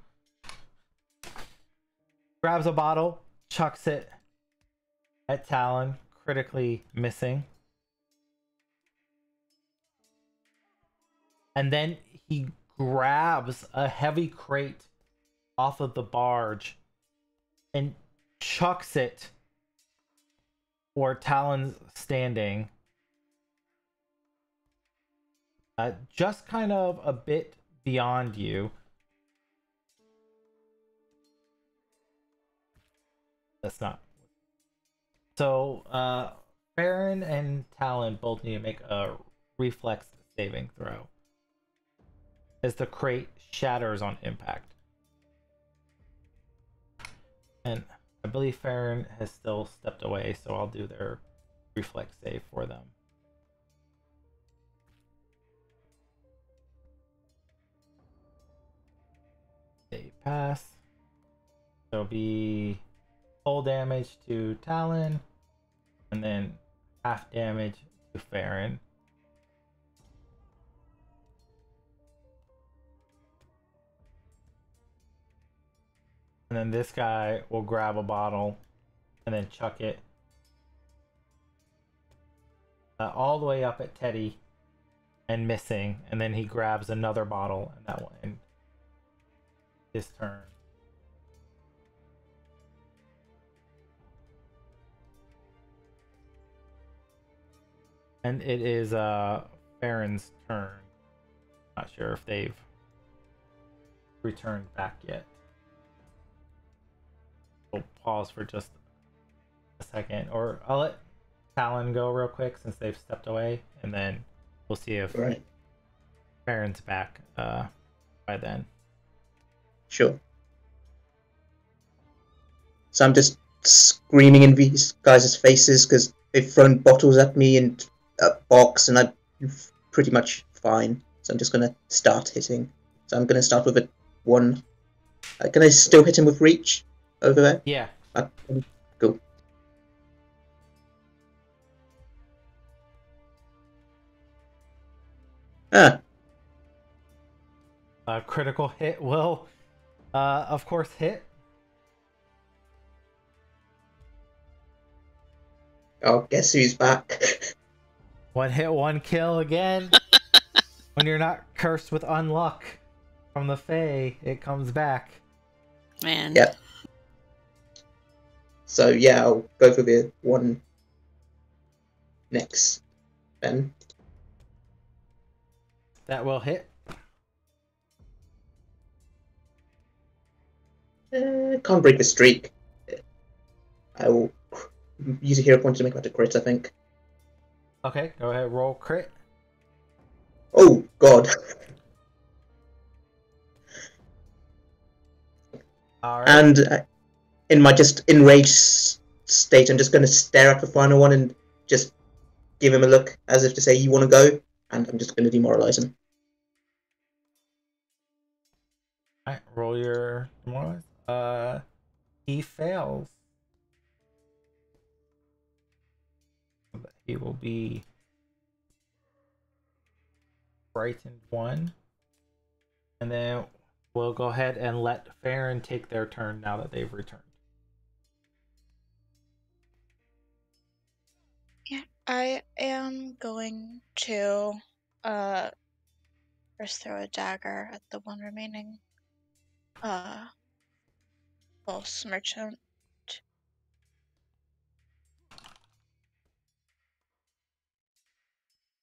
Grabs a bottle, chucks it at Talon, critically missing. And then he grabs a heavy crate off of the barge and chucks it where Talon's standing. Just kind of a bit beyond you. That's not. So, Farron and Talon both need to make a reflex saving throw as the crate shatters on impact. And I believe Farron has still stepped away, so I'll do their reflex save for them. They pass. So it'll be full damage to Talon, and then half damage to Farron. And then this guy will grab a bottle and then chuck it all the way up at Teddy and missing. And then he grabs another bottle, and that will end his turn. And it is Farron's turn. Not sure if they've returned back yet. We'll pause for just a second, or I'll let Talon go real quick since they've stepped away, and then we'll see if Farron's back by then. Sure. So I'm just screaming in these guys' faces because they've thrown bottles at me and a box, and I'm pretty much fine. So I'm just going to start hitting. So I'm going to start with a 1. Can I still hit him with reach over there? Yeah. Cool. A critical hit will, of course, hit. Oh, guess who's back? One hit, one kill again. When you're not cursed with unluck. from the Fae. It comes back. Man. Yeah. So yeah, I'll go for the one next then. That will hit. Can't break the streak. I will use a hero point to make that a crit, I think. Okay, go ahead, roll crit. Oh god. All right. And in my just enraged state, I'm just going to stare at the final one and just give him a look as if to say, you want to go? And I'm just going to demoralize him. All right, roll your demoralize. He fails. He will be frightened 1. And then we'll go ahead and let Farron take their turn now that they've returned. Yeah, I am going to first throw a dagger at the one remaining false merchant.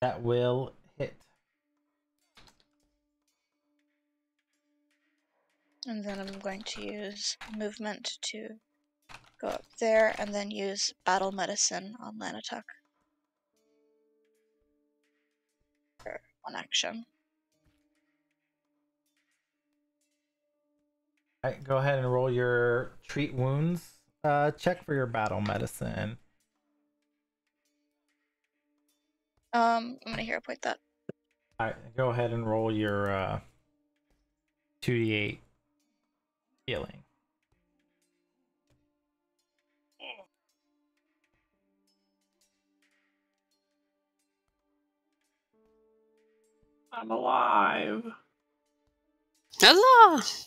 That will hit. And then I'm going to use movement to go up there and then use battle medicine on Lanatuk for one action. Alright, go ahead and roll your treat wounds. Check for your battle medicine. I'm gonna hero point that. Alright, go ahead and roll your 2d8 healing. I'm alive. Huzzah!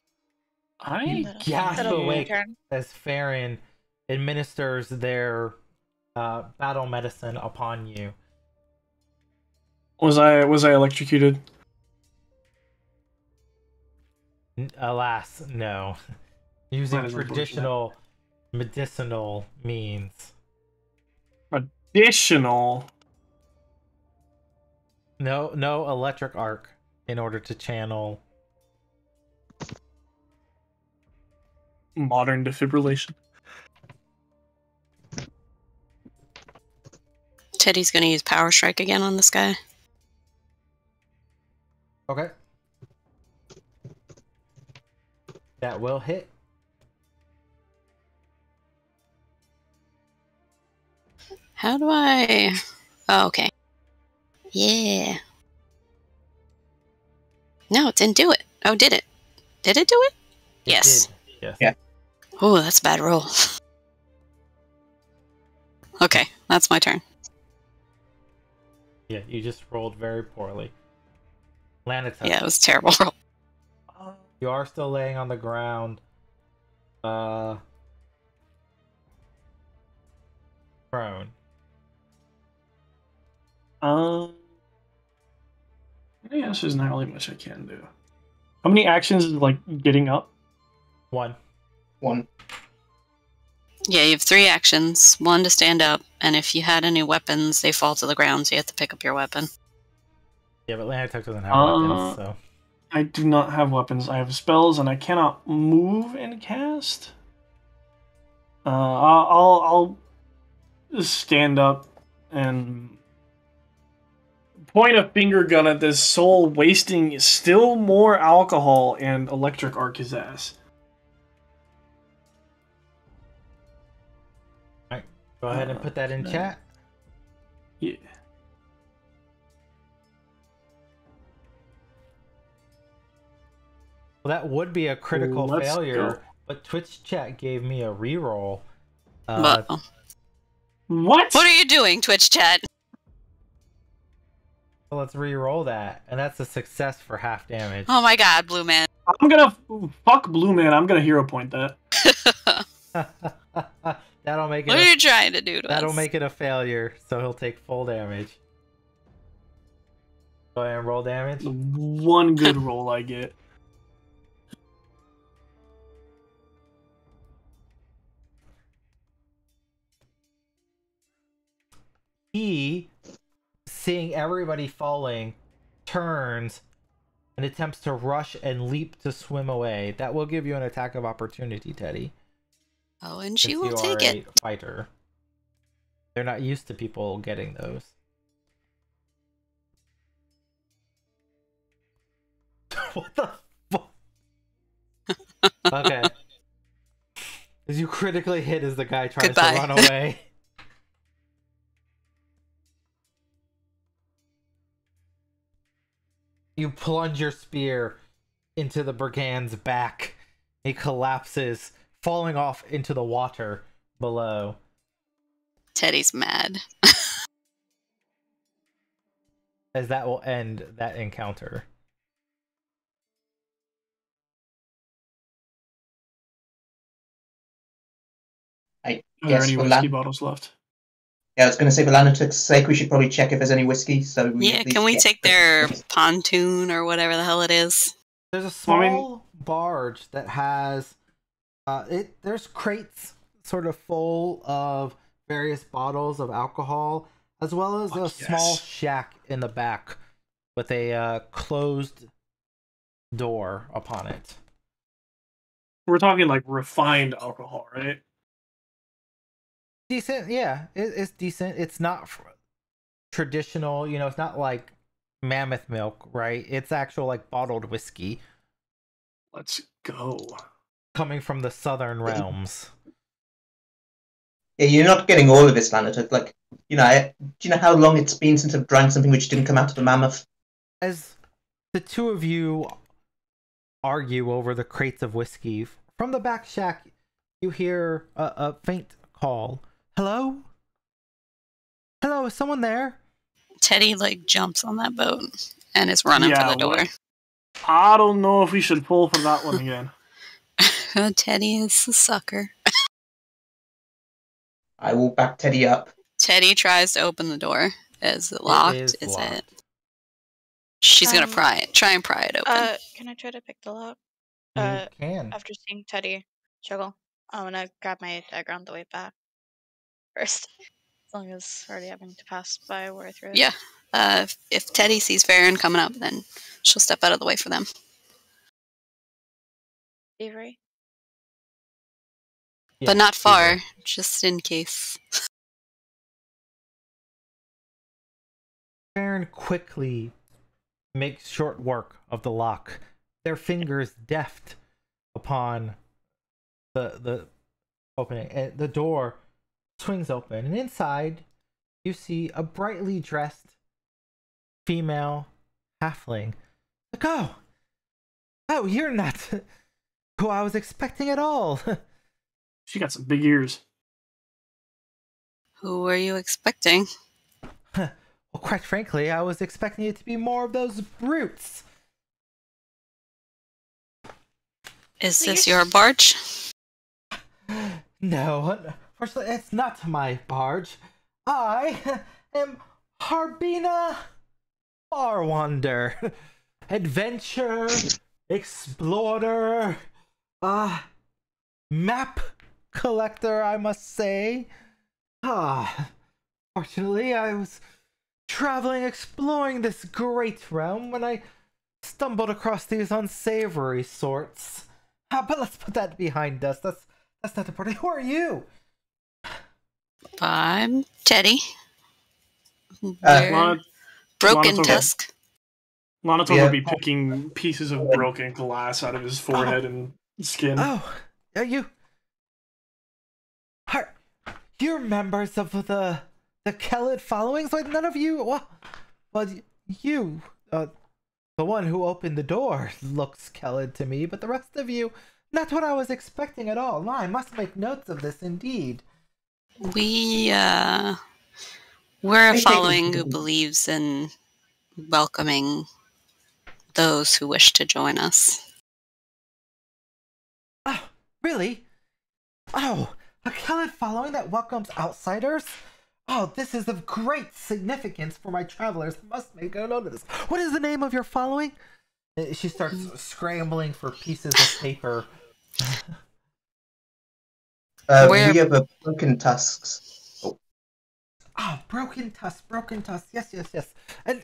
I Gasp That'll be my awake turn. as Farron administers their battle medicine upon you. was I electrocuted? Alas, no. Using That is traditional medicinal means. Additional. No electric arc in order to channel. Modern defibrillation. Teddy's gonna use Power Strike again on this guy. Okay. That will hit. How do I... Oh, okay. Yeah. No, it didn't do it. Oh, did it? Did it do it? Yes. Did. Yes. Yeah. Oh, that's a bad roll. Okay, that's my turn. Yeah, you just rolled very poorly. Lanatuk. Yeah, it was a terrible roll. You are still laying on the ground. Prone. Yes, there's not really much I can do. How many actions is like getting up? 1. Yeah, you have 3 actions. 1 to stand up, and if you had any weapons, they fall to the ground, so you have to pick up your weapon. Yeah, but Lanatuk doesn't have weapons, so... I do not have weapons. I have spells, and I cannot move and cast. I'll stand up and point a finger gun at this soul, wasting still more alcohol and electric arc his ass. Alright, go ahead and put that in chat. Yeah. Well, that would be a critical Let's failure, go. but Twitch chat gave me a reroll. What What? are you doing, Twitch chat? So let's re-roll that, and that's a success for half damage. Oh my god, Blue Man. I'm gonna fuck Blue Man. I'm gonna hero point that. That'll make it. What are you trying to do to That'll us? make it a failure, so he'll take full damage. Go ahead and roll damage. The one good roll I get. He, seeing everybody falling, turns and attempts to rush and leap to swim away. That will give you an attack of opportunity, Teddy. Oh, and she Since will you take are it. a fighter. They're not used to people getting those. What the fuck? Okay. As you critically hit as the guy tries Goodbye. to run away. You plunge your spear into the brigand's back. He collapses, falling off into the water below. Teddy's mad. As that will end that encounter. I Are there guess any for whiskey bottles left? Yeah, I was going to say for Lanatuk's sake, we should probably check if there's any whiskey. So we Yeah, at least can we get- take their pontoon or whatever the hell it is? There's a small barge that has there's crates sort of full of various bottles of alcohol, as well as a small shack in the back with a closed door upon it. We're talking like refined alcohol, right? Decent, yeah, it's decent. It's not traditional, it's not like mammoth milk, right? It's actual like bottled whiskey Let's go. coming from the southern realms. Yeah, you're not getting all of this, Lanatuk. Like, do you know how long it's been since I've drank something which didn't come out of a mammoth? As the two of you argue over the crates of whiskey, from the back shack, you hear a faint call. Hello? Hello, is someone there? Teddy jumps on that boat and is running for the door. I don't know if we should pull for that one again. Teddy is a sucker. I will back Teddy up. Teddy tries to open the door. Is it locked? Is locked. It? She's gonna try and pry it open. Can I try to pick the lock? You can. After seeing Teddy juggle, I'm gonna grab my dagger on the way back first. As long as already having to pass by where I threw it. Yeah. If Teddy sees Farron coming up, then she'll step out of the way for them. Avery? But not far, just in case. Baron quickly makes short work of the lock, their fingers deft upon the opening. And the door swings open, and inside you see a brightly dressed female halfling. Oh, you're not who I was expecting at all. She got some big ears. Who were you expecting? Well, quite frankly, I was expecting it to be more of those brutes. Is this your barge? No, unfortunately, it's not my barge. I am Harbina Farwander, adventure, explorer, map collector, I must say. Fortunately, I was traveling, exploring this great realm when I stumbled across these unsavory sorts. But let's put that behind us. That's not important. Who are you? I'm Teddy. Lana Broken Lana- Tusk. Lanatok would be picking pieces of broken glass out of his forehead and skin. Oh, are you? You're members of the Kelid followings? Like none of you? Well, you, the one who opened the door, looks Kelid to me, but the rest of you, not what I was expecting at all. No, I must make notes of this indeed. We're a following who believes in welcoming those who wish to join us. Oh, really? Oh, a Kelid following that welcomes outsiders? Oh, this is of great significance for my travelers. I must make a note of this. What is the name of your following? She starts scrambling for pieces of paper. We have a broken tusks. Ah, broken tusk. Yes. And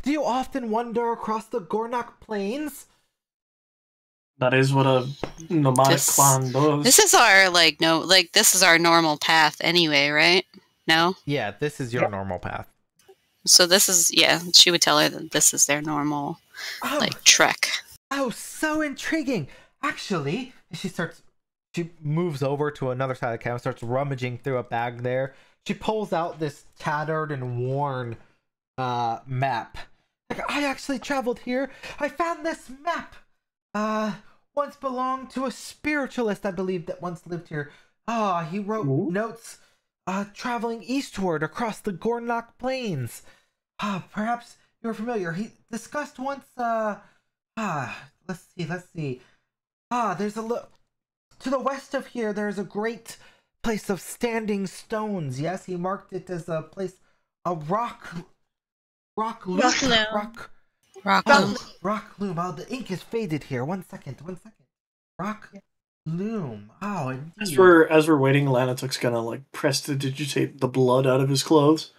do you often wander across the Gornak Plains? That is what a nomadic clan does. This is our this is our normal path anyway, right? No? Yeah, this is your normal path. So this is she would tell her that this is their normal Oh, trek. oh, so intriguing. Actually, she moves over to another side of the camp, starts rummaging through a bag there. She pulls out this tattered and worn map. Like, I actually traveled here. I found this map. Once belonged to a spiritualist, I believe, that once lived here. He wrote notes, traveling eastward across the Gornak Plains. Perhaps you're familiar. He discussed once, let's see. There's to the west of here, there's a great place of standing stones. Yes, he marked it as a place, a rock loom. Rock loom. Oh, the ink is faded here. One second. Rock loom. Oh, indeed. As we're waiting, Lanatok's gonna prestidigitate the blood out of his clothes.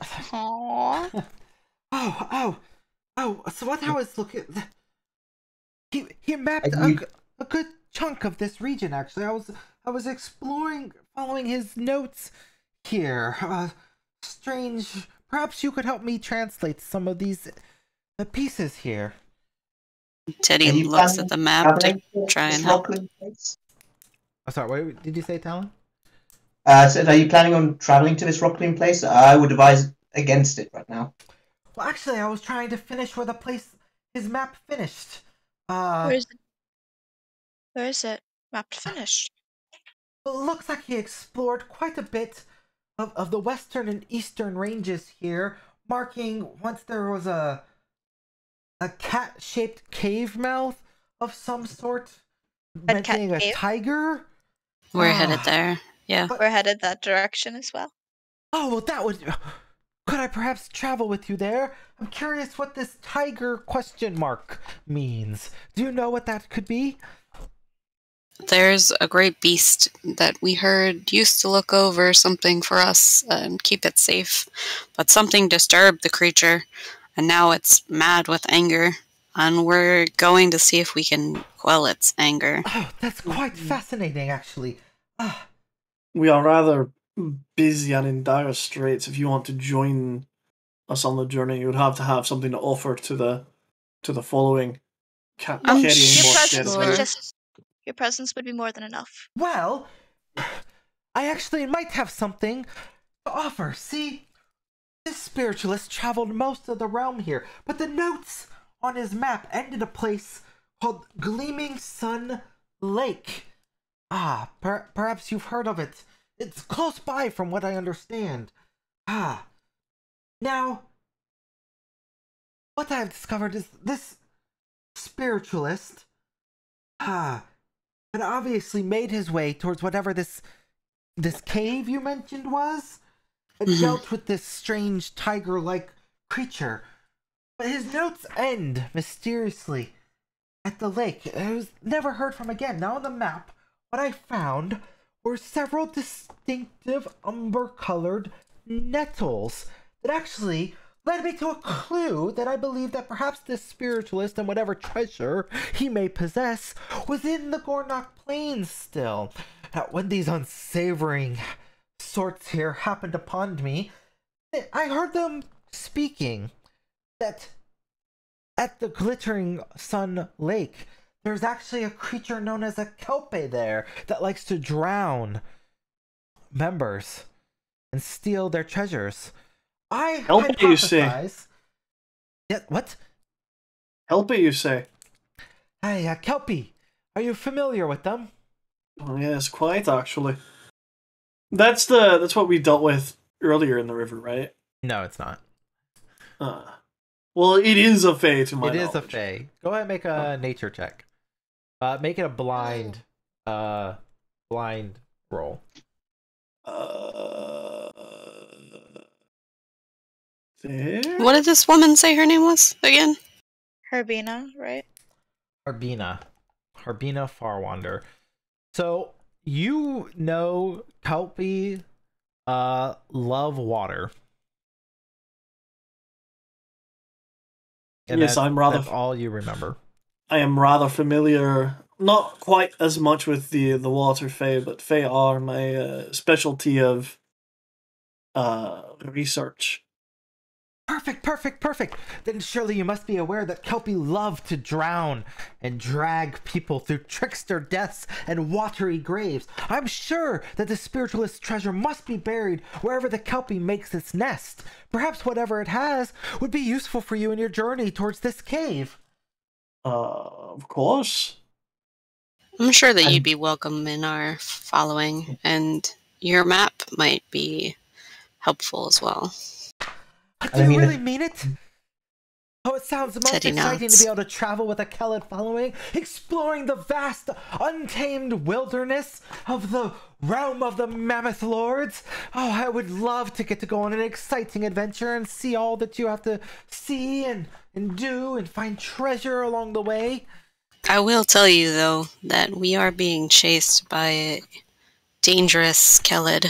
Aww. Oh. So what I was looking, he mapped a good chunk of this region. Actually, I was exploring, following his notes here. Strange. Perhaps you could help me translate some of these pieces here. Teddy looks at the map to try and help. Oh, sorry, what did you say, Talon? Said, are you planning on traveling to this rockling place? I would advise against it right now. Well, actually, I was trying to finish where the place his map finished. Where is it? Mapped finished. It looks like he explored quite a bit of the western and eastern ranges here, marking once there was a cat-shaped cave mouth of some sort, mentioning a tiger. We're headed there. Yeah. We're headed that direction as well. Oh, well, that would... Could I perhaps travel with you there? I'm curious what this tiger question mark means. Do you know what that could be? There's a great beast that we heard used to look over something for us and keep it safe. But something disturbed the creature, and now it's mad with anger. And we're going to see if we can quell its anger. Oh, that's quite fascinating, actually. We are rather busy and in dire straits. If you want to join us on the journey, you would have to have something to offer to the following. Your presence would be more than enough. Well, I actually might have something to offer. See, this spiritualist traveled most of the realm here, but the notes on his map ended a place called Gleaming Sun Lake. Perhaps you've heard of it. It's close by from what I understand. Now, what I've discovered is this spiritualist, had obviously made his way towards whatever this cave you mentioned was, and dealt with this strange tiger-like creature. But his notes end mysteriously at the lake. It was never heard from again. Now on the map, what I found were several distinctive umber-colored nettles that actually led me to a clue that I believe that perhaps this spiritualist and whatever treasure he may possess was in the Gornak Plains still. Now, when these unsavoring sorts here happened upon me, I heard them speaking that at the Glittering Sun Lake, there's actually a creature known as a kelpie there that likes to drown members and steal their treasures. I Kelpie, you say? Yeah, what? Kelpie, you say? Hey, kelpie. Are you familiar with them? Oh, yes, quite actually. That's what we dealt with earlier in the river, right? No, it's not. Well, it is a fae to my knowledge. It is a fae. Go ahead and make a nature check. Make it a blind roll. What did this woman say her name was again? Herbina, right? Harbina Farwander. So you know Kelpie Love water. And Yes, that's all you remember. I am rather familiar, not quite as much with the water Fae, but Fae are my specialty of research. Perfect. Then surely you must be aware that Kelpie love to drown and drag people through trickster deaths and watery graves. I'm sure that the spiritualist treasure must be buried wherever the Kelpie makes its nest. Perhaps whatever it has would be useful for you in your journey towards this cave. Of course. I'm sure that you'd be welcome in our following, and your map might be helpful as well. Do you really mean it? Oh, it sounds most Teddy exciting nods. to be able to travel with a Kelid following, exploring the vast, untamed wilderness of the realm of the Mammoth Lords. Oh, I would love to get to go on an exciting adventure and see all that you have to see and do and find treasure along the way. I will tell you, though, that we are being chased by a dangerous Kelid.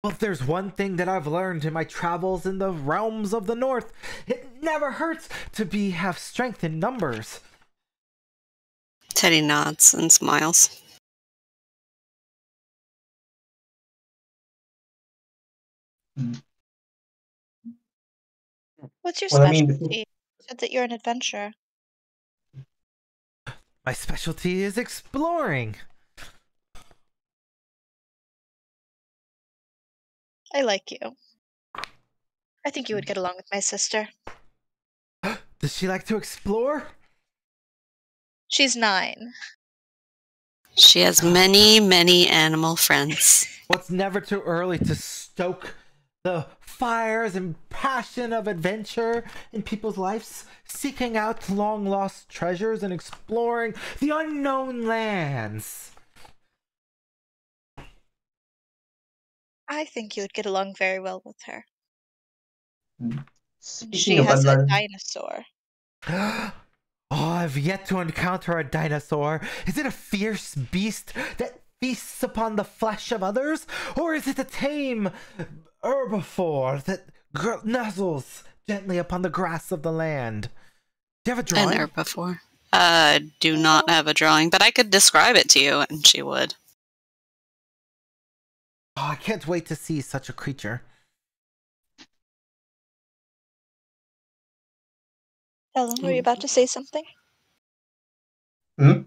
Well, if there's one thing that I've learned in my travels in the realms of the north, it never hurts to have strength in numbers. Teddy nods and smiles. What's your Well, I specialty? mean, You said that you're an adventurer. My specialty is exploring. I like you. I think you would get along with my sister. Does she like to explore? She's 9. She has many, many animal friends. Well, it's never too early to stoke the fires and passion of adventure in people's lives, seeking out long-lost treasures and exploring the unknown lands. I think you would get along very well with her. speaking She of has a unknown, dinosaur. Oh, I've yet to encounter a dinosaur. Is it a fierce beast that feasts upon the flesh of others? Or is it a tame herbivore that nuzzles gently upon the grass of the land? Do you have a drawing? An herbivore. Do not have a drawing, but I could describe it to you, and she would. Oh, I can't wait to see such a creature. Ellen, were you about to say something? I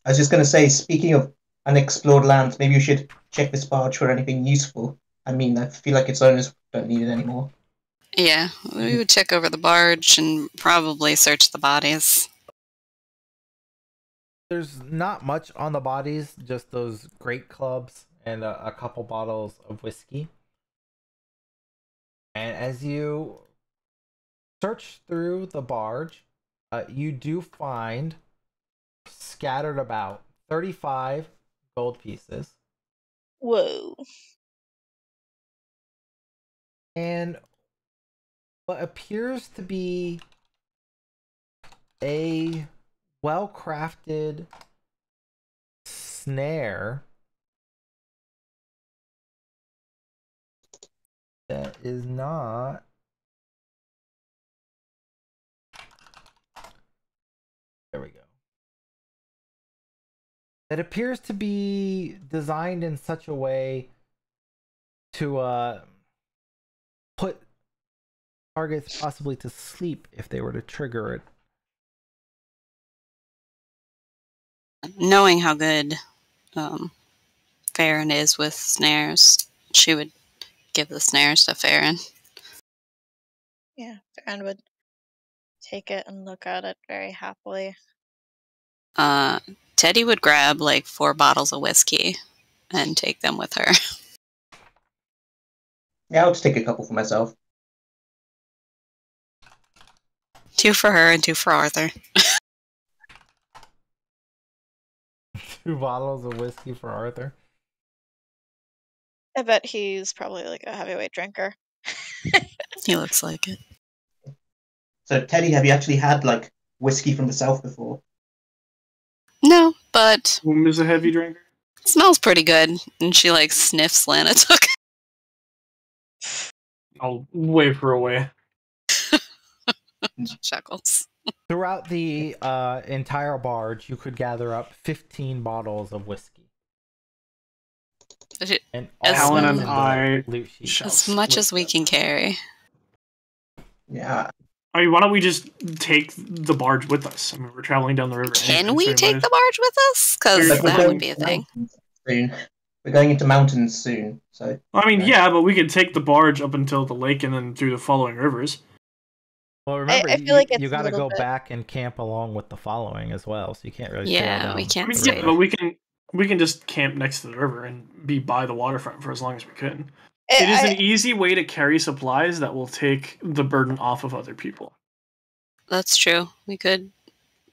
was just going to say, speaking of unexplored lands, maybe you should check this barge for anything useful. I mean, I feel like its owners don't need it anymore. Yeah, we would check over the barge and probably search the bodies. There's not much on the bodies, just those great clubs and a couple bottles of whiskey. And as you search through the barge, you do find scattered about 35 gold pieces. Whoa. And what appears to be a well-crafted snare that is not there we go. That appears to be designed in such a way to put targets possibly to sleep if they were to trigger it. Knowing how good Farron is with snares, she would give the snares to Farron. Yeah, Farron would take it and look at it very happily. Teddy would grab like 4 bottles of whiskey and take them with her. Yeah, I'll just take a couple for myself. 2 for her and 2 for Arthur. 2 bottles of whiskey for Arthur. I bet he's probably like a heavyweight drinker. He looks like it. So, Teddy, have you actually had, like, whiskey from the south before? No, but Whom is a heavy drinker? Smells pretty good. And she, like, sniffs Lanatuk. I'll wave her away. Chuckles. Throughout the entire barge, you could gather up 15 bottles of whiskey. And all As- of Helen them and in the I loot sheet. shall As much split as we them. can carry. Yeah. I mean, why don't we just take the barge with us? I mean, we're traveling down the river. Can anyway, we so take might the barge with us? Because Like, that would be a thing. Soon. We're going into mountains soon, so. I mean, Right. yeah, but we could take the barge up until the lake and then through the following rivers. Well, remember, I feel like it's you a got to little go bit- back and camp along with the following as well, so you can't really sail Yeah, down we I can't mean, the stay. yeah, river. but we can just camp next to the river and be by the waterfront for as long as we can. It is an easy way to carry supplies that will take the burden off of other people. That's true. We could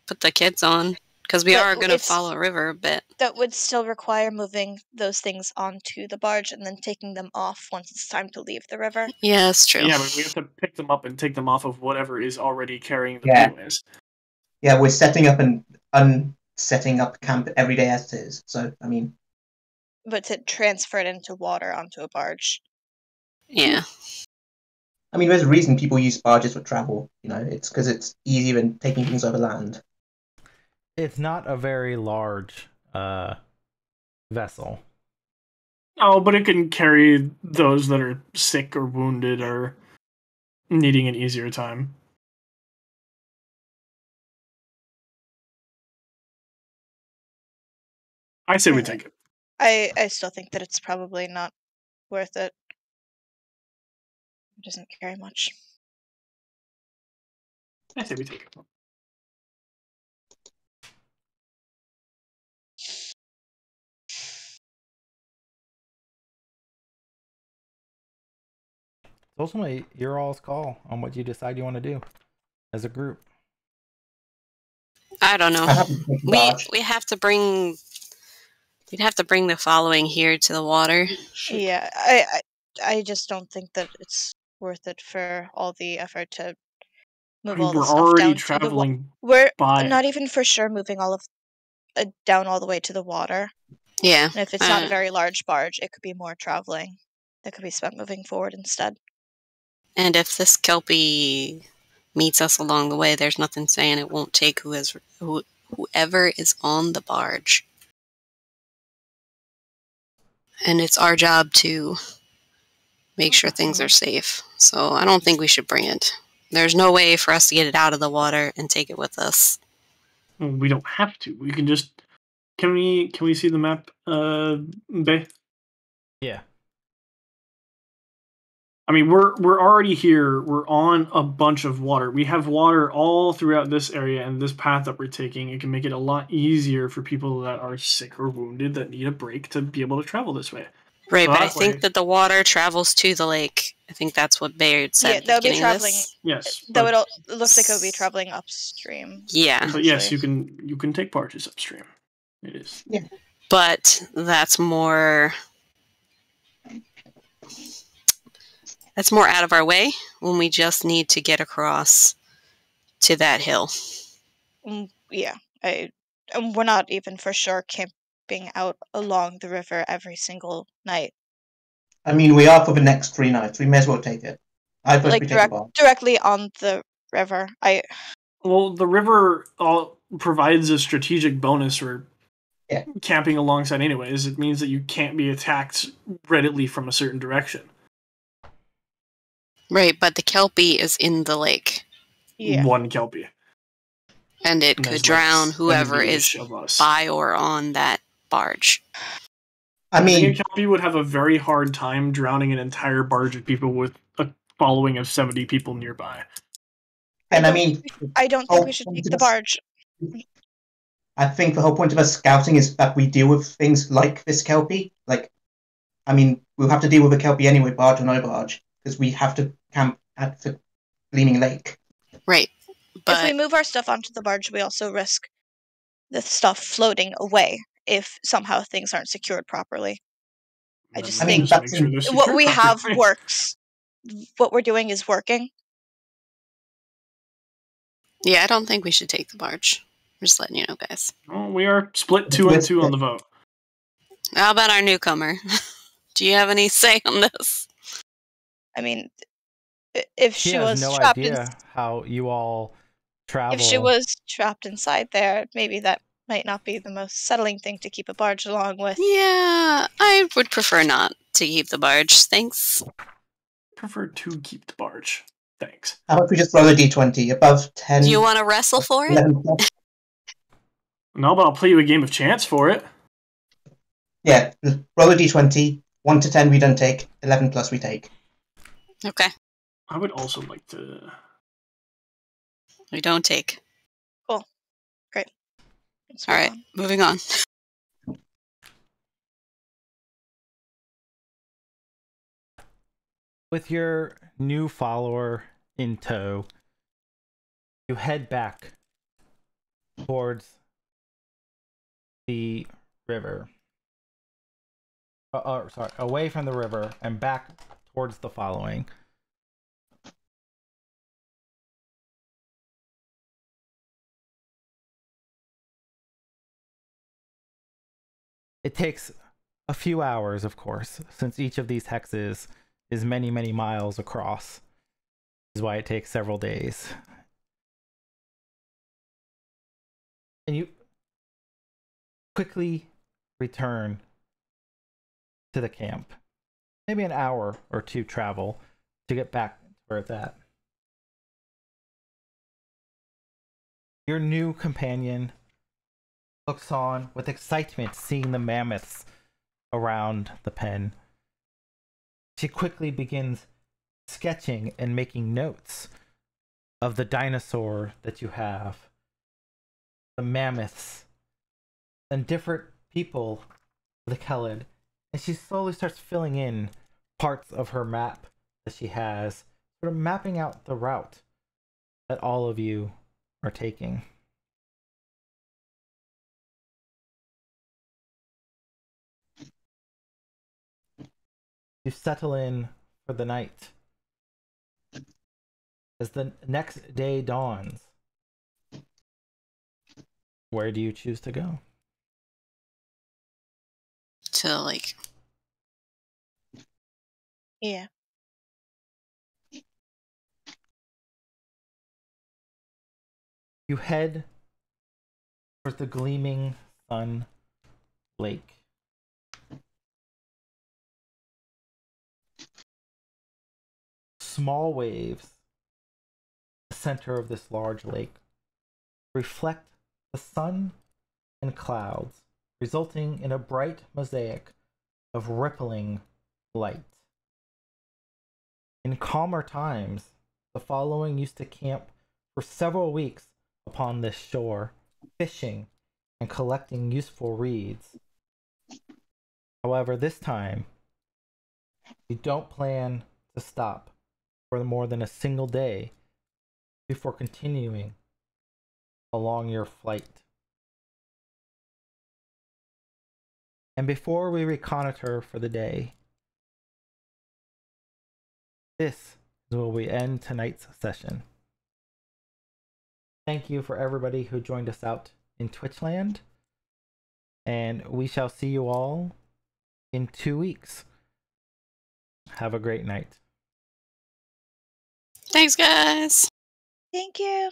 put the kids on. Because we But are going to it's- follow a river a bit. That would still require moving those things onto the barge and then taking them off once it's time to leave the river. Yeah, that's true. Yeah, but we have to pick them up and take them off of whatever is already carrying them Yeah. anyways. Yeah, we're setting up and unsetting up camp every day as it is. So, I mean, But to transfer it into water onto a barge. Yeah. there's a reason people use barges for travel. It's because it's easier than taking things over land. It's not a very large vessel. Oh, but it can carry those that are sick or wounded or needing an easier time. I say we take it. I still think that it's probably not worth it. It doesn't carry much. I say we take it. It's ultimately your all's call on what you decide you want to do as a group. I don't know. I haven't taken the barge. We'd have to bring the following here to the water. Yeah, I just don't think that it's worth it for all the effort to move all the We're stuff already down traveling We're by. not even for sure moving all of down all the way to the water. Yeah. And if it's not a very large barge, it could be more traveling that could be spent moving forward instead. And if this Kelpie meets us along the way, there's nothing saying it won't take whoever is on the barge. And it's our job to make sure things are safe. So I don't think we should bring it. There's no way for us to get it out of the water and take it with us. We don't have to. We can just. Can we see the map, Bay? Yeah. I mean, we're already here. We're on a bunch of water. We have water all throughout this area, and this path that we're taking, it can make it a lot easier for people that are sick or wounded that need a break to be able to travel this way. Right, So but I that think way- that the water travels to the lake. I think that's what Bayard said Yeah, at the that would be beginning of traveling. this. Yes, That but, it looks like it would be traveling upstream. Yeah, but yes, usually. you can take barges upstream. It is. but that's more out of our way when we just need to get across to that hill. Yeah, and we're not even for sure camping out along the river every single night. We are for the next 3 nights. We may as well take it. I vote we take the barge. Directly on the river. Well, the river provides a strategic bonus for camping alongside anyways. It means that you can't be attacked readily from a certain direction. Right, but the Kelpie is in the lake. Yeah. One Kelpie. And it And could there's, drown like, whoever 70-ish is of us. by or on that barge. I think a Kelpie would have a very hard time drowning an entire barge of people with a following of 70 people nearby. I don't think we should take the barge. I think the whole point of us scouting is that we deal with things like this Kelpie. We'll have to deal with a Kelpie anyway, barge or no barge, because we have to camp at the Gleaming Lake. Right. If we move our stuff onto the barge, we also risk the stuff floating away if somehow things aren't secured properly. I just think what we have works. What we're doing is working. Yeah, I don't think we should take the barge. I'm just letting you know, guys. Well, we are split 2 and 2 on the vote. How about our newcomer? Do you have any say on this? I mean, if She she has was no trapped idea how you all travel. if she was trapped inside there, maybe that might not be the most settling thing to keep a barge along with. Yeah, I would prefer not to keep the barge. Thanks. Prefer to keep the barge. Thanks. How about we just roll a d20 above 10? Do you want to wrestle for it? 11 plus? No, but I'll play you a game of chance for it. Yeah, roll a d20. 1 to 10 we don't take. 11 plus we take. Okay. I would also like to... We don't take. Great. Let's All move right, on. moving on. With your new follower in tow, you head back towards the river. Sorry, away from the river and back towards the following. It takes a few hours, of course, since each of these hexes is many, many miles across. This is why it takes several days. And you quickly return to the camp. Maybe an hour or two travel to get back where it's at. Your new companion looks on with excitement seeing the mammoths around the pen. She quickly begins sketching and making notes of the dinosaur that you have, the mammoths, and different people of the Kelid. And she slowly starts filling in parts of her map that she has, sort of mapping out the route that all of you are taking. You settle in for the night. As the next day dawns, where do you choose to go? To, like, Yeah. You head towards the gleaming sun lake. Small waves, the center of this large lake, reflect the sun and clouds, resulting in a bright mosaic of rippling light. In calmer times, the following used to camp for several weeks upon this shore, fishing and collecting useful reeds. However, this time, you don't plan to stop for more than a single day before continuing along your flight. And before we reconnoiter for the day, this is where we end tonight's session. Thank you for everybody who joined us out in Twitchland, and we shall see you all in 2 weeks. Have a great night. thanks, guys. Thank you.